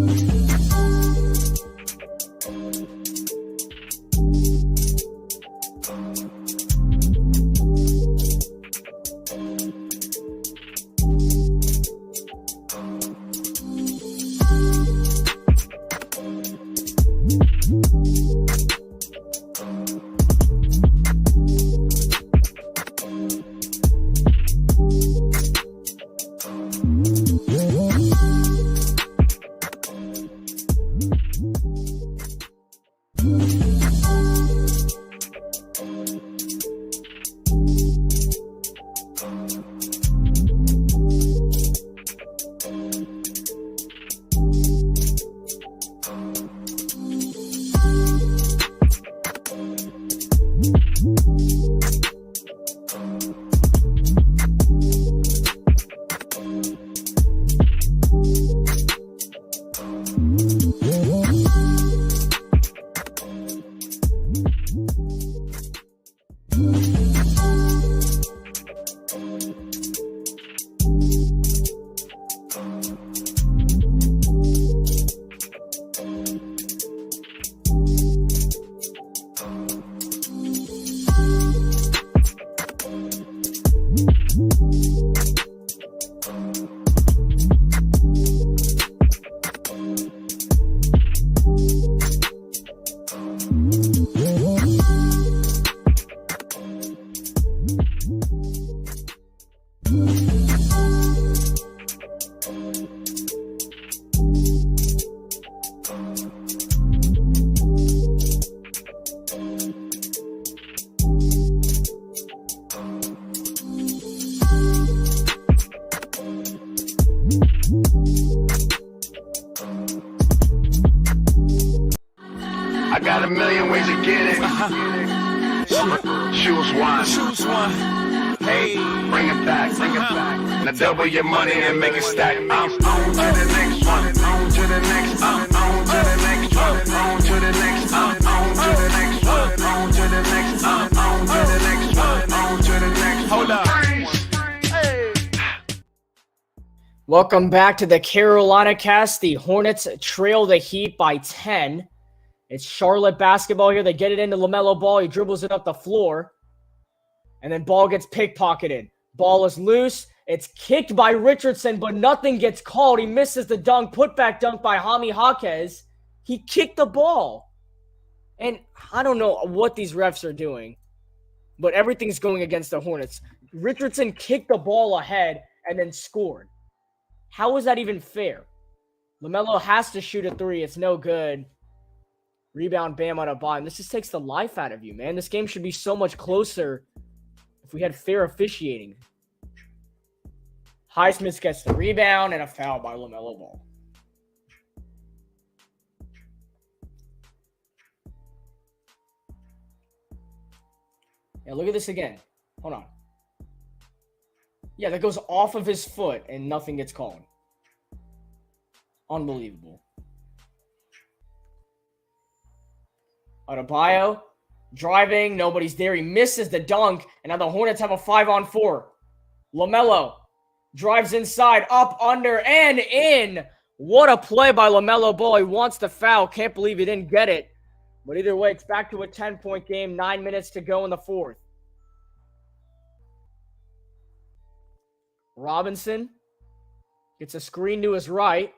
I got a million ways to get it. Choose one. Hey, bring it back. Now double your money and make it stack. I'm on to the next one. On to the next. On to the next one. On to the next. On to the next one. On to the next. On to the next one. On to the next. Hold up. Welcome back to the Carolina Cast. The Hornets trail the Heat by 10. It's Charlotte basketball here. They get it into LaMelo Ball. He dribbles it up the floor. And then ball gets pickpocketed. Ball is loose. It's kicked by Richardson, but nothing gets called. He misses the dunk. Putback dunk by Jaime Jaquez. He kicked the ball. And I don't know what these refs are doing, but everything's going against the Hornets. Richardson kicked the ball ahead and then scored. How is that even fair? LaMelo has to shoot a three. It's no good. Rebound, Bam on a bottom. This just takes the life out of you, man. This game should be so much closer if we had fair officiating. Highsmith gets the rebound and a foul by LaMelo Ball. Yeah, look at this again. Hold on. Yeah, that goes off of his foot and nothing gets called. Unbelievable. Adebayo driving. Nobody's there. He misses the dunk. And now the Hornets have a 5-on-4. LaMelo drives inside, up, under, and in. What a play by LaMelo Ball. He wants the foul. Can't believe he didn't get it. But either way, it's back to a 10-point game. 9 minutes to go in the fourth. Robinson gets a screen to his right.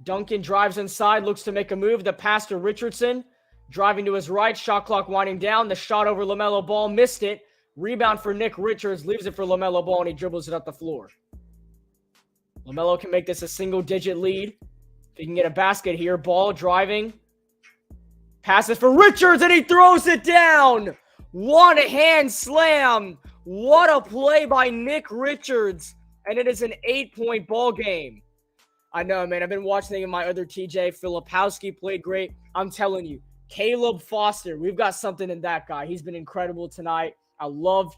Duncan drives inside, looks to make a move. The pass to Richardson. Driving to his right, shot clock winding down. The shot over LaMelo Ball, missed it. Rebound for Nick Richards, leaves it for LaMelo Ball, and he dribbles it up the floor. LaMelo can make this a single-digit lead. If he can get a basket here, Ball driving. Passes for Richards, and he throws it down. One-hand slam. What a play by Nick Richards. And it is an 8-point ball game. I know, man. I've been watching my other TJ. Filipowski played great. I'm telling you, Caleb Foster, we've got something in that guy. He's been incredible tonight. I love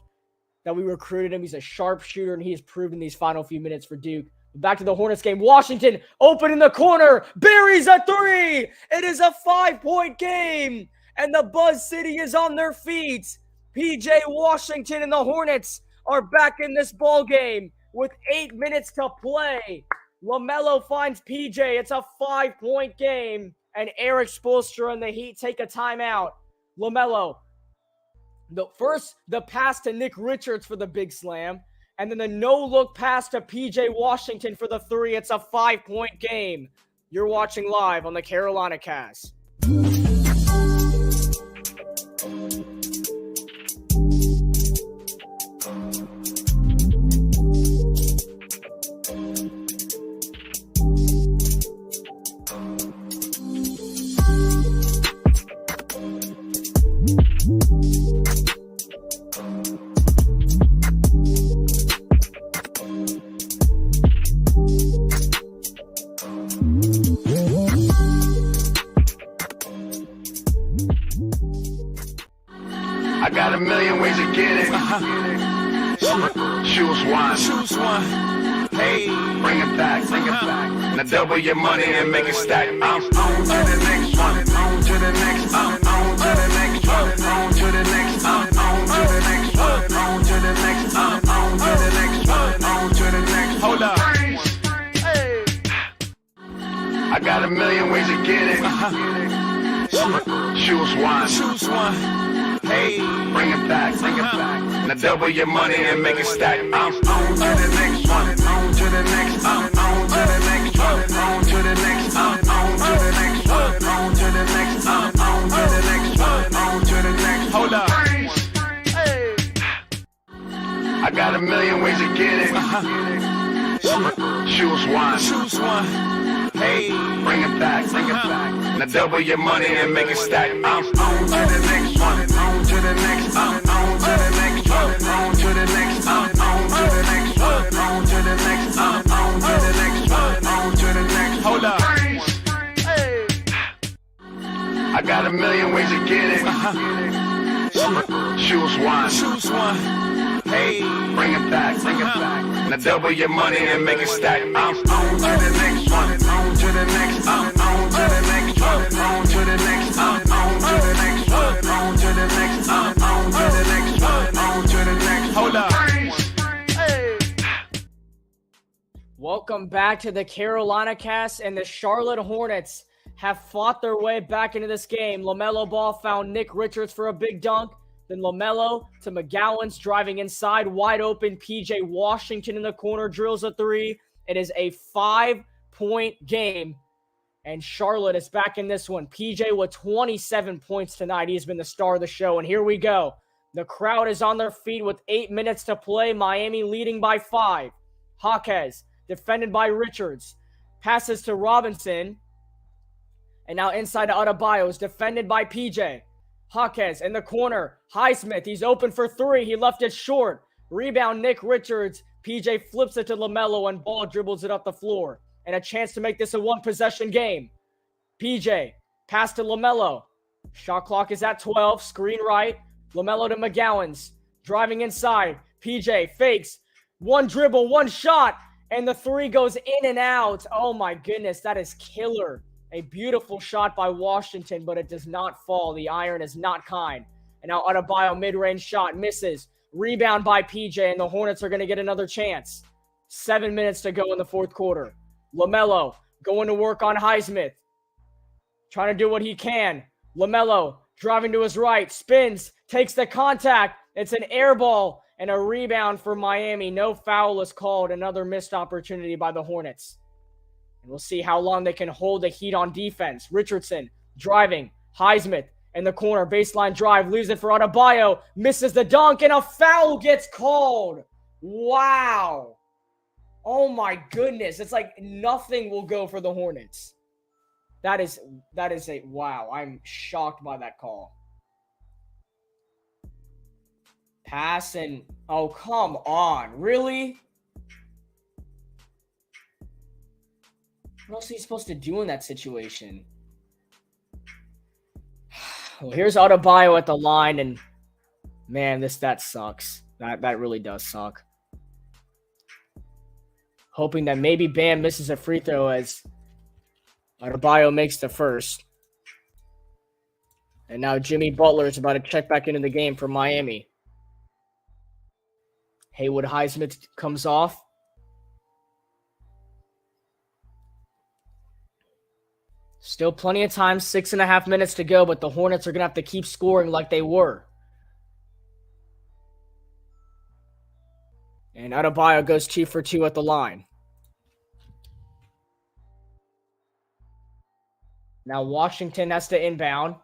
that we recruited him. He's a sharpshooter, and he has proven these final few minutes for Duke. Back to the Hornets game. Washington open in the corner. Buries a three. It is a 5-point game, and the Buzz City is on their feet. PJ Washington and the Hornets are back in this ball game with 8 minutes to play. LaMelo finds PJ. It's a 5-point game, and Eric Spoelstra and the Heat take a timeout. LaMelo, the pass to Nick Richards for the big slam, and then the no-look pass to PJ Washington for the three. It's a 5-point game. You're watching live on the Carolina Cast. I got a million ways to get it. Choose one. Hey, bring it back. Now double your money and make it stack. I'm on to the next one. On to the next. On to the next one. On to the next. On to the next one. On to the next. On to the next one. On to the next. Hold up. Hey. I got a million ways to get it. Choose one. Hey, bring it back. Now double your money and make it stack. I'm on to the next one. On to the next. On to the next one. On to the next. On to the next one. On to the next. On to the next one. On to the next. Hold up. Hey. I got a million ways to get it. Choose one. Hey, bring it back. Now double your money and make it stack. I'm on to the next one. On to the next. On to the next one. On to the next. On to the next one. On to the next. On to the next one. On to the next. Hold up. Hey. I got a million ways to get it. Choose one. Hey, bring it back. Now double your money and make it stack. I'm on to the next one. On to the next. On to the next one. On to the next. On to the next one. On to the next. On to the next one. On to the next. Hold up. Hey. Welcome back to the Carolina Cast, and the Charlotte Hornets have fought their way back into this game. LaMelo Ball found Nick Richards for a big dunk. Then LaMelo to McGowan's driving inside, wide open. PJ Washington in the corner drills a three. It is a 5-point game, and Charlotte is back in this one. PJ with 27 points tonight. He has been the star of the show, and here we go. The crowd is on their feet with 8 minutes to play. Miami leading by 5. Jaquez defended by Richards. Passes to Robinson, and now inside to Adebayo is defended by PJ. Jaquez in the corner. Highsmith, he's open for three. He left it short. Rebound, Nick Richards. PJ flips it to LaMelo, and Ball dribbles it up the floor. And a chance to make this a one-possession game. PJ, pass to LaMelo. Shot clock is at 12. Screen right. LaMelo to McGowan's. Driving inside. PJ fakes. One dribble, one shot. And the three goes in and out. Oh my goodness, that is killer. A beautiful shot by Washington, but it does not fall. The iron is not kind. And now Adebayo mid-range shot misses. Rebound by PJ, and the Hornets are going to get another chance. 7 minutes to go in the fourth quarter. LaMelo going to work on Highsmith. Trying to do what he can. LaMelo driving to his right. Spins. Takes the contact. It's an air ball and a rebound for Miami. No foul is called. Another missed opportunity by the Hornets. And we'll see how long they can hold the Heat on defense. Richardson driving. Highsmith in the corner. Baseline drive. Leaves it for Adebayo. Misses the dunk, and a foul gets called. Wow. Oh my goodness. It's like nothing will go for the Hornets. That is a wow. I'm shocked by that call. Pass and oh, come on. Really? What else are you supposed to do in that situation? Well, here's Adebayo at the line, and man, that sucks. That really does suck. Hoping that maybe Bam misses a free throw as Adebayo makes the first. And now Jimmy Butler is about to check back into the game for Miami. Haywood Highsmith comes off. Still plenty of time, 6.5 minutes to go, but the Hornets are going to have to keep scoring like they were. And Adebayo goes 2 for 2 at the line. Now Washington has to inbound.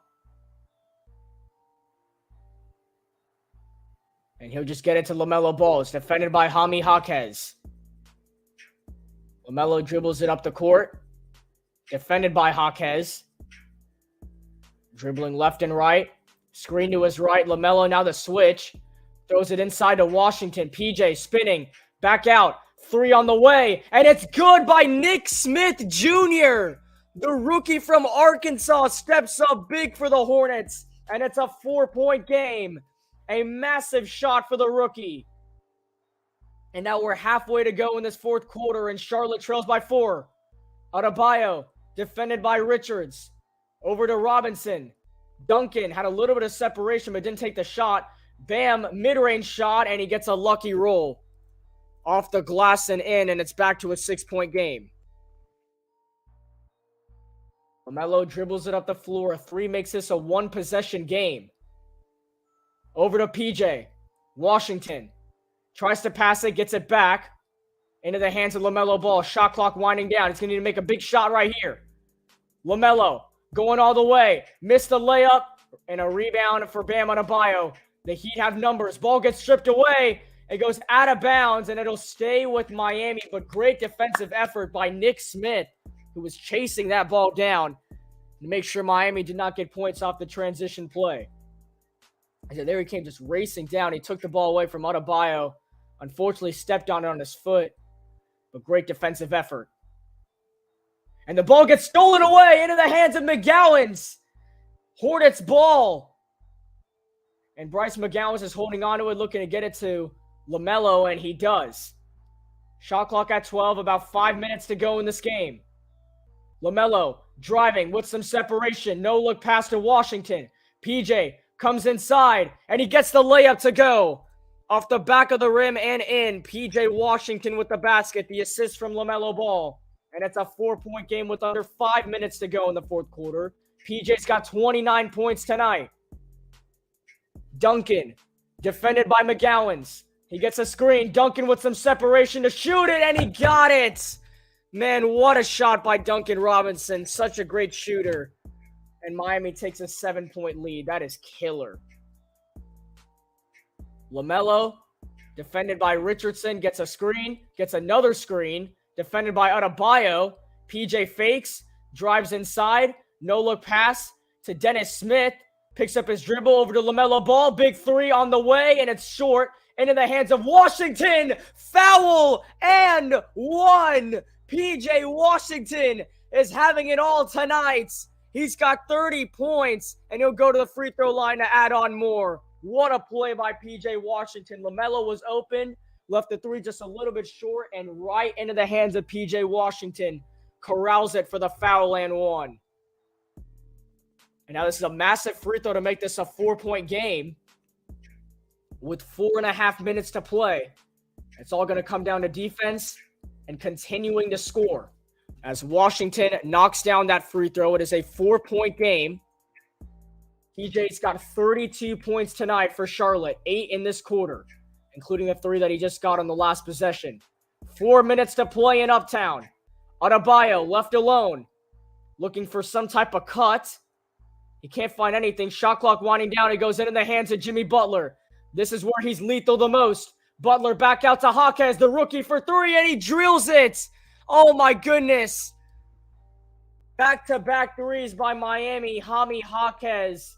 And he'll just get it to LaMelo Ball. It's defended by Jaime Jaquez. LaMelo dribbles it up the court. Defended by Jaquez. Dribbling left and right. Screen to his right. LaMelo now the switch. Throws it inside to Washington. PJ spinning. Back out. 3 on the way. And it's good by Nick Smith Jr. The rookie from Arkansas steps up big for the Hornets. And it's a 4-point game. A massive shot for the rookie. And now we're halfway to go in this fourth quarter, and Charlotte trails by 4. Adebayo, defended by Richards. Over to Robinson. Duncan had a little bit of separation, but didn't take the shot. Bam, mid-range shot, and he gets a lucky roll. Off the glass and in, and it's back to a 6-point game. LaMelo dribbles it up the floor. A 3 makes this a 1-possession game. Over to PJ. Washington. Tries to pass it, gets it back. Into the hands of LaMelo Ball. Shot clock winding down. He's going to need to make a big shot right here. LaMelo going all the way. Missed the layup. And a rebound for Bam Adebayo. The Heat have numbers. Ball gets stripped away. It goes out of bounds, and it'll stay with Miami. But great defensive effort by Nick Smith, who was chasing that ball down to make sure Miami did not get points off the transition play. So there he came just racing down. He took the ball away from Adebayo. Unfortunately, stepped on it on his foot. But great defensive effort. And the ball gets stolen away into the hands of McGowens. Hornets ball. And Bryce McGowens is holding on to it, looking to get it to LaMelo, and he does. Shot clock at 12, about 5 minutes to go in this game. LaMelo driving with some separation. No look pass to Washington. PJ comes inside, and he gets the layup to go. Off the back of the rim and in. PJ Washington with the basket. The assist from LaMelo Ball. And it's a 4-point game with under 5 minutes to go in the fourth quarter. PJ's got 29 points tonight. Duncan, defended by McGowens. He gets a screen. Duncan with some separation to shoot it, and he got it. Man, what a shot by Duncan Robinson. Such a great shooter. And Miami takes a 7-point lead. That is killer. LaMelo, defended by Richardson, gets a screen, gets another screen, defended by Adebayo. PJ fakes, drives inside, no-look pass to Dennis Smith, picks up his dribble over to LaMelo Ball, big 3 on the way, and it's short, into the hands of Washington. Foul and 1. PJ Washington is having it all tonight. He's got 30 points, and he'll go to the free throw line to add on more. What a play by PJ Washington. LaMelo was open, left the 3 just a little bit short, and right into the hands of PJ Washington. Corrals it for the foul and 1. And now this is a massive free throw to make this a 4-point game with 4.5 minutes to play. It's all going to come down to defense and continuing to score. As Washington knocks down that free throw, it is a 4-point game. PJ's got 32 points tonight for Charlotte, 8 in this quarter, including the 3 that he just got on the last possession. 4 minutes to play in Uptown. Adebayo left alone, looking for some type of cut. He can't find anything. Shot clock winding down. He goes into the hands of Jimmy Butler. This is where he's lethal the most. Butler back out to Jaquez, the rookie, for 3, and he drills it. Oh my goodness. Back-to-back threes by Miami, Jaime Jaquez.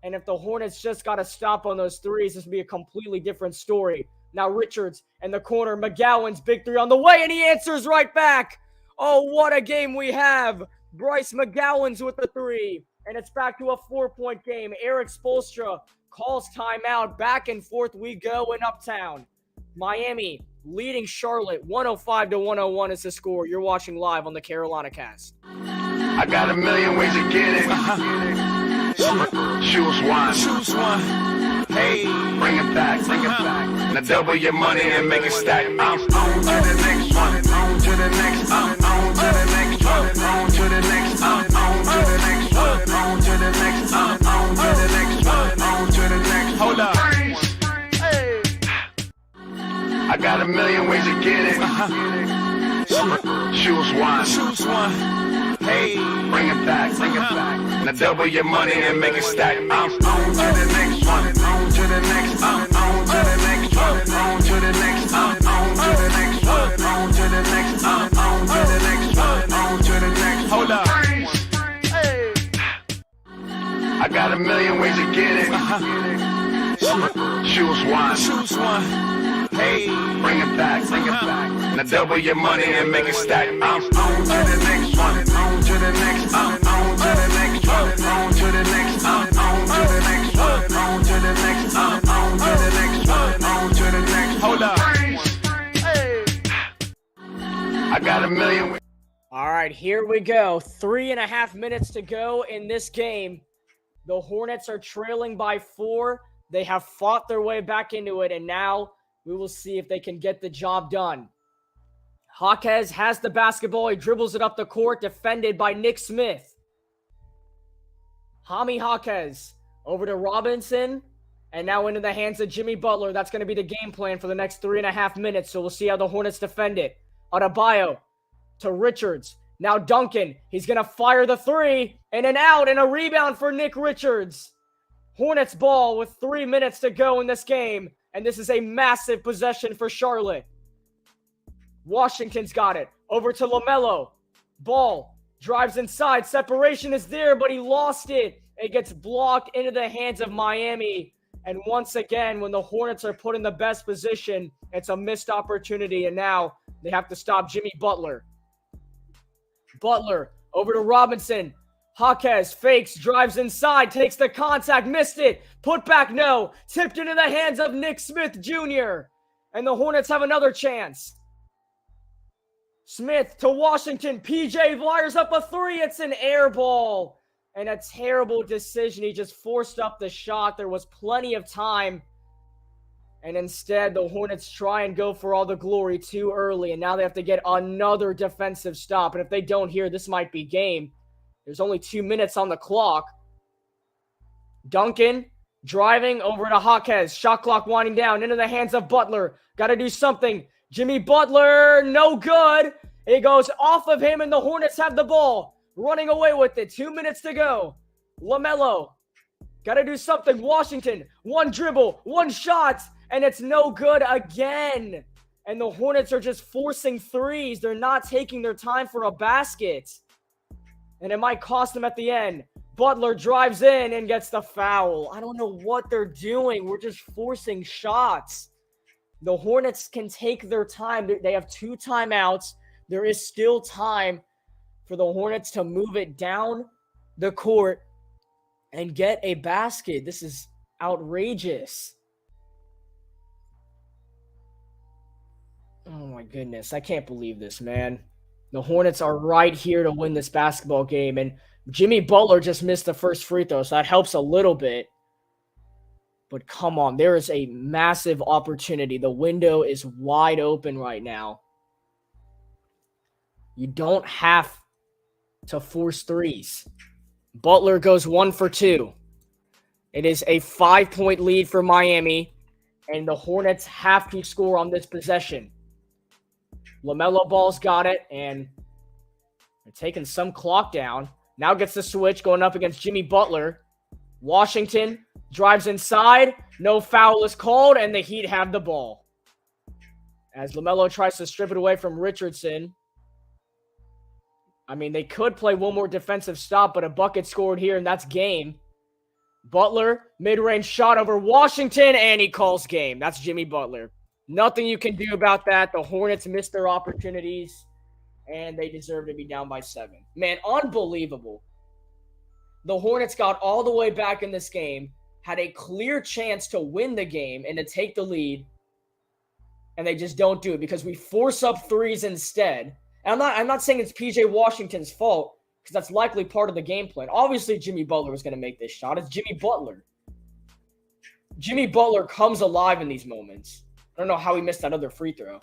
And if the Hornets just got to stop on those threes, this would be a completely different story. Now Richards in the corner. McGowan's big three on the way, and he answers right back. Oh, what a game we have. Bryce McGowan's with the three. And it's back to a 4-point game. Eric Spoelstra calls timeout. Back and forth we go in Uptown. Miami leading Charlotte 105-101 is the score. You're watching live on the Carolina Cast. I got a million ways to get it. Choose one. Hey, bring it back. Now double your money and make it stack. I'm on to the next one. On to the next. On to the next one. On to the next. On to the next one. On to the next. On to the next one. On to the next. Hold up. Hey. I got a million ways to get it. Choose one. Hey, bring it back. Now double your money and make it stack. I'm on to the next one. On to the next. On to the next one. On to the next. On to the next one. On to the next. On to the next one. On to the next. Hold up. Hey. I got a million ways to get it. Choose one. Hey, bring it back. Now double your money and make it stack. I'm on to the next one. On to the next. On to the next one. On to the next. On to the next one. On to the next. On to the next one. On to the next. Hold up. Hey. I got a million. All right, here we go. 3.5 minutes to go in this game. The Hornets are trailing by 4. They have fought their way back into it, and now we will see if they can get the job done. Jaquez has the basketball. He dribbles it up the court, defended by Nick Smith. Jaime Jaquez over to Robinson, and now into the hands of Jimmy Butler. That's going to be the game plan for the next 3.5 minutes, so we'll see how the Hornets defend it. Adebayo to Richards. Now Duncan. He's going to fire the three, and an out, and a rebound for Nick Richards. Hornets ball with 3 minutes to go in this game. And this is a massive possession for Charlotte. Washington's got it. Over to LaMelo. Ball. Drives inside. Separation is there, but he lost it. It gets blocked into the hands of Miami. And once again, when the Hornets are put in the best position, it's a missed opportunity. And now they have to stop Jimmy Butler. Butler over to Robinson. Jaquez fakes, drives inside, takes the contact, missed it. Put back, no. Tipped into the hands of Nick Smith Jr. And the Hornets have another chance. Smith to Washington. PJ fires up a three. It's an air ball. And a terrible decision. He just forced up the shot. There was plenty of time. And instead, the Hornets try and go for all the glory too early. And now they have to get another defensive stop. And if they don't here, this might be game. There's only 2 minutes on the clock. Duncan driving over to Jaquez. Shot clock winding down into the hands of Butler. Got to do something. Jimmy Butler, no good. It goes off of him, and the Hornets have the ball. Running away with it. 2 minutes to go. LaMelo. Got to do something. Washington. One dribble. One shot. And it's no good again. And the Hornets are just forcing threes. They're not taking their time for a basket. And it might cost them at the end. Butler drives in and gets the foul. I don't know what they're doing. We're just forcing shots. The Hornets can take their time. They have 2 timeouts. There is still time for the Hornets to move it down the court and get a basket. This is outrageous. Oh my goodness. I can't believe this, man. The Hornets are right here to win this basketball game. And Jimmy Butler just missed the first free throw, so that helps a little bit. But come on, there is a massive opportunity. The window is wide open right now. You don't have to force threes. Butler goes 1 for 2. It is a 5-point lead for Miami, and the Hornets have to score on this possession. LaMelo Ball's got it, and they're taking some clock down. Now gets the switch, going up against Jimmy Butler. Washington drives inside. No foul is called, and the Heat have the ball. As LaMelo tries to strip it away from Richardson. I mean, they could play one more defensive stop, but a bucket scored here, and that's game. Butler, mid-range shot over Washington, and he calls game. That's Jimmy Butler. Nothing you can do about that. The Hornets missed their opportunities, and they deserve to be down by 7. Man, unbelievable. The Hornets got all the way back in this game, had a clear chance to win the game and to take the lead, and they just don't do it because we force up threes instead. And I'm not saying it's PJ Washington's fault, because that's likely part of the game plan. Obviously, Jimmy Butler was going to make this shot. It's Jimmy Butler. Jimmy Butler comes alive in these moments. I don't know how he missed that other free throw.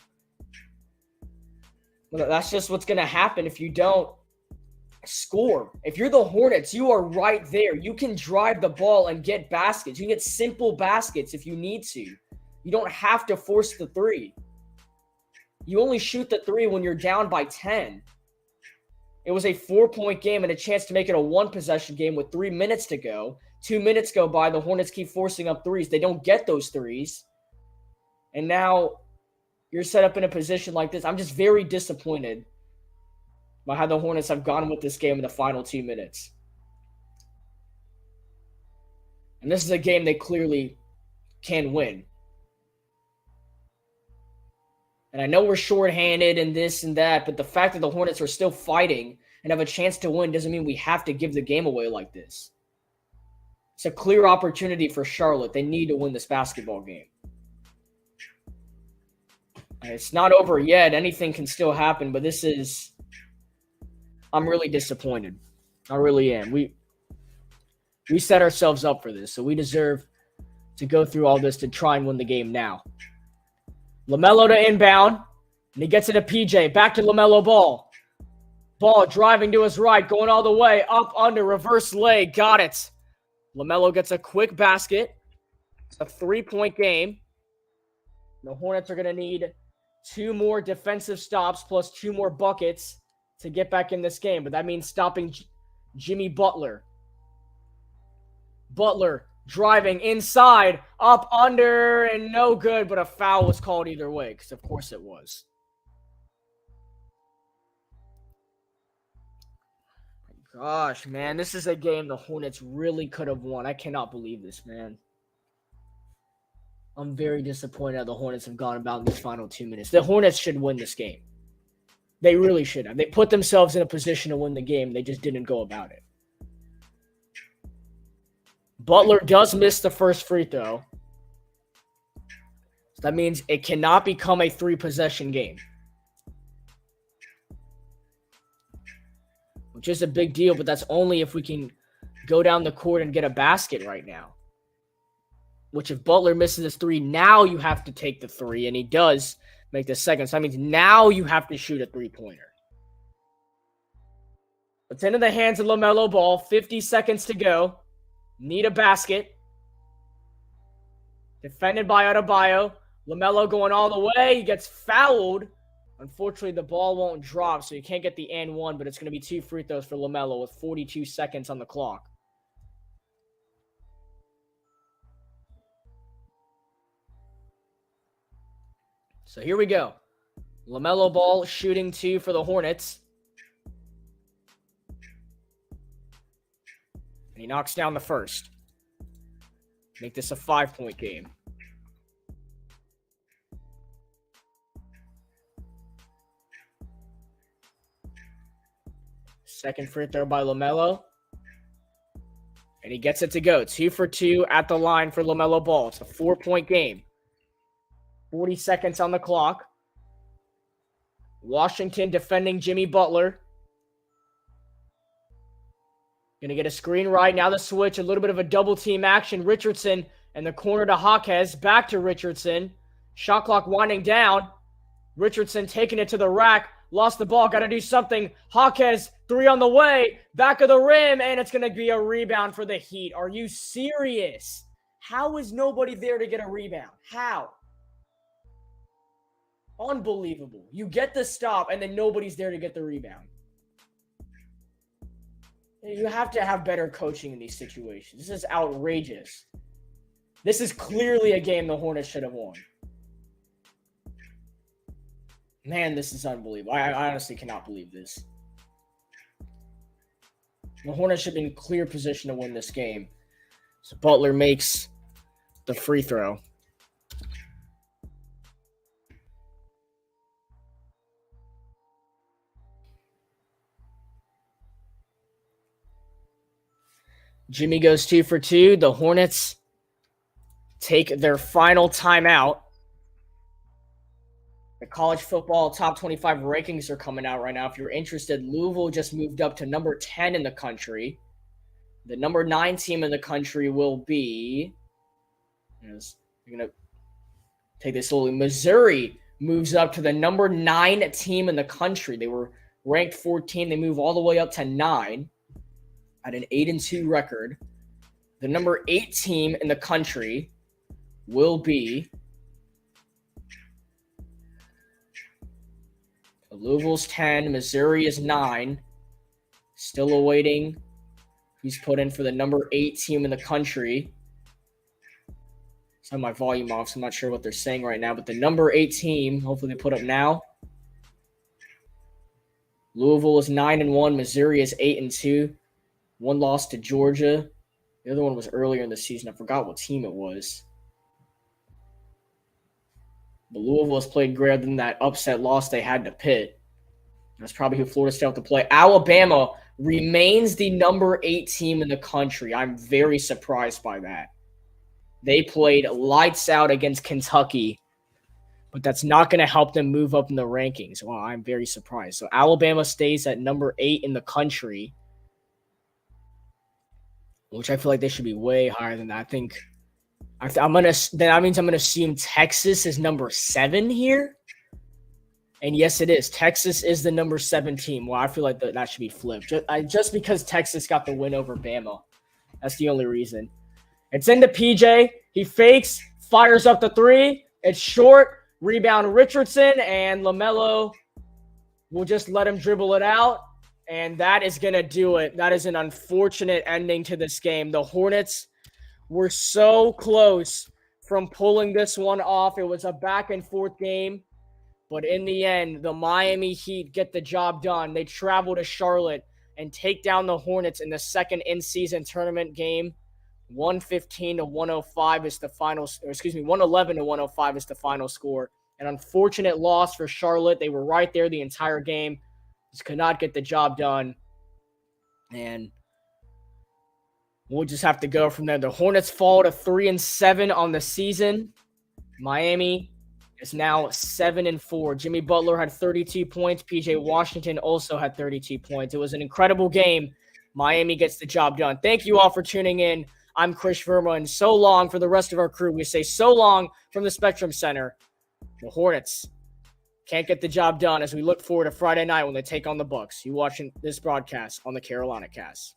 But that's just what's going to happen if you don't score. If you're the Hornets, you are right there. You can drive the ball and get baskets. You can get simple baskets if you need to. You don't have to force the three. You only shoot the three when you're down by 10. It was a 4-point game and a chance to make it a 1-possession game with 3 minutes to go. 2 minutes go by. The Hornets keep forcing up threes. They don't get those threes. And now you're set up in a position like this. I'm just very disappointed by how the Hornets have gone with this game in the final 2 minutes. And this is a game they clearly can win. And I know we're shorthanded and this and that, but the fact that the Hornets are still fighting and have a chance to win doesn't mean we have to give the game away like this. It's a clear opportunity for Charlotte. They need to win this basketball game. And it's not over yet. Anything can still happen, but I'm really disappointed. I really am. We set ourselves up for this, so we deserve to go through all this to try and win the game now. LaMelo to inbound, and he gets it to PJ. Back to LaMelo Ball. Ball driving to his right, going all the way, up, under, reverse leg. Got it. LaMelo gets a quick basket. It's a 3-point game. The Hornets are going to need 2 more defensive stops plus 2 more buckets to get back in this game, but that means stopping Jimmy Butler. Butler driving inside, up, under, and no good, but a foul was called either way, because of course it was. Gosh, man, this is a game the Hornets really could have won. I cannot believe this, man. I'm very disappointed how the Hornets have gone about in these final 2 minutes. The Hornets should win this game. They really should have. They put themselves in a position to win the game. They just didn't go about it. Butler does miss the first free throw. So that means it cannot become a 3-possession game. Which is a big deal, but that's only if we can go down the court and get a basket right now. Which if Butler misses this 3, now you have to take the 3, and he does make the second. So that means now you have to shoot a 3-pointer. It's into the hands of LaMelo Ball. 50 seconds to go. Need a basket. Defended by Adebayo. LaMelo going all the way. He gets fouled. Unfortunately, the ball won't drop, so you can't get the and one, but it's going to be 2 free throws for LaMelo with 42 seconds on the clock. So here we go. LaMelo Ball shooting 2 for the Hornets. And he knocks down the first. Make this a 5-point game. Second free throw by LaMelo. And he gets it to go. 2 for 2 at the line for LaMelo Ball. It's a 4-point game. 40 seconds on the clock. Washington defending Jimmy Butler. Going to get a screen right. Now the switch. A little bit of a double team action. Richardson and the corner to Jaquez. Back to Richardson. Shot clock winding down. Richardson taking it to the rack. Lost the ball. Got to do something. Jaquez, 3 on the way. Back of the rim. And it's going to be a rebound for the Heat. Are you serious? How is nobody there to get a rebound? How? Unbelievable. You get the stop, and then nobody's there to get the rebound. You have to have better coaching in these situations. This is outrageous. This is clearly a game the Hornets should have won. Man, this is unbelievable. I honestly cannot believe this. The Hornets should be in clear position to win this game. So Butler makes the free throw. Jimmy goes 2 for 2. The Hornets take their final timeout. The college football top 25 rankings are coming out right now. If you're interested, Louisville just moved up to number 10 in the country. The number 9 team in the country will be, I'm going to take this slowly, Missouri moves up to the number 9 team in the country. They were ranked 14. They move all the way up to 9 at an 8-2 record. The number 8 team in the country will be Louisville's 10, Missouri is 9. Still awaiting who's put in for the number 8 team in the country. I have my volume off, so I'm not sure what they're saying right now. But the number 8 team, hopefully they put up now. Louisville is 9-1. Missouri is 8-2. One loss to Georgia. The other one was earlier in the season. I forgot what team it was. But Louisville has played greater than that upset loss they had to Pitt. That's probably who Florida State have to play. Alabama remains the number 8 team in the country. I'm very surprised by that. They played lights out against Kentucky, but that's not going to help them move up in the rankings. Well, I'm very surprised. So Alabama stays at number 8 in the country, which I feel like they should be way higher than that. I think that means I'm gonna assume Texas is number 7 here. And yes, it is. Texas is the number 7 team. Well, I feel like that should be flipped. Just because Texas got the win over Bama. That's the only reason. It's into PJ. He fakes, fires up the 3. It's short. Rebound Richardson, and LaMelo will just let him dribble it out. And that is going to do it. That is an unfortunate ending to this game. The Hornets were so close from pulling this one off. It was a back-and-forth game. But in the end, the Miami Heat get the job done. They travel to Charlotte and take down the Hornets in the second in-season tournament game. 115-105 is the final, 111-105 is the final score. An unfortunate loss for Charlotte. They were right there the entire game. Just could not get the job done. And we'll just have to go from there. The Hornets fall to 3-7 on the season. Miami is now 7-4. Jimmy Butler had 32 points. PJ Washington also had 32 points. It was an incredible game. Miami gets the job done. Thank you all for tuning in. I'm Chris Verma, and so long for the rest of our crew. We say so long from the Spectrum Center. The Hornets can't get the job done as we look forward to Friday night when they take on the Bucks. You watching this broadcast on the Carolina Cast.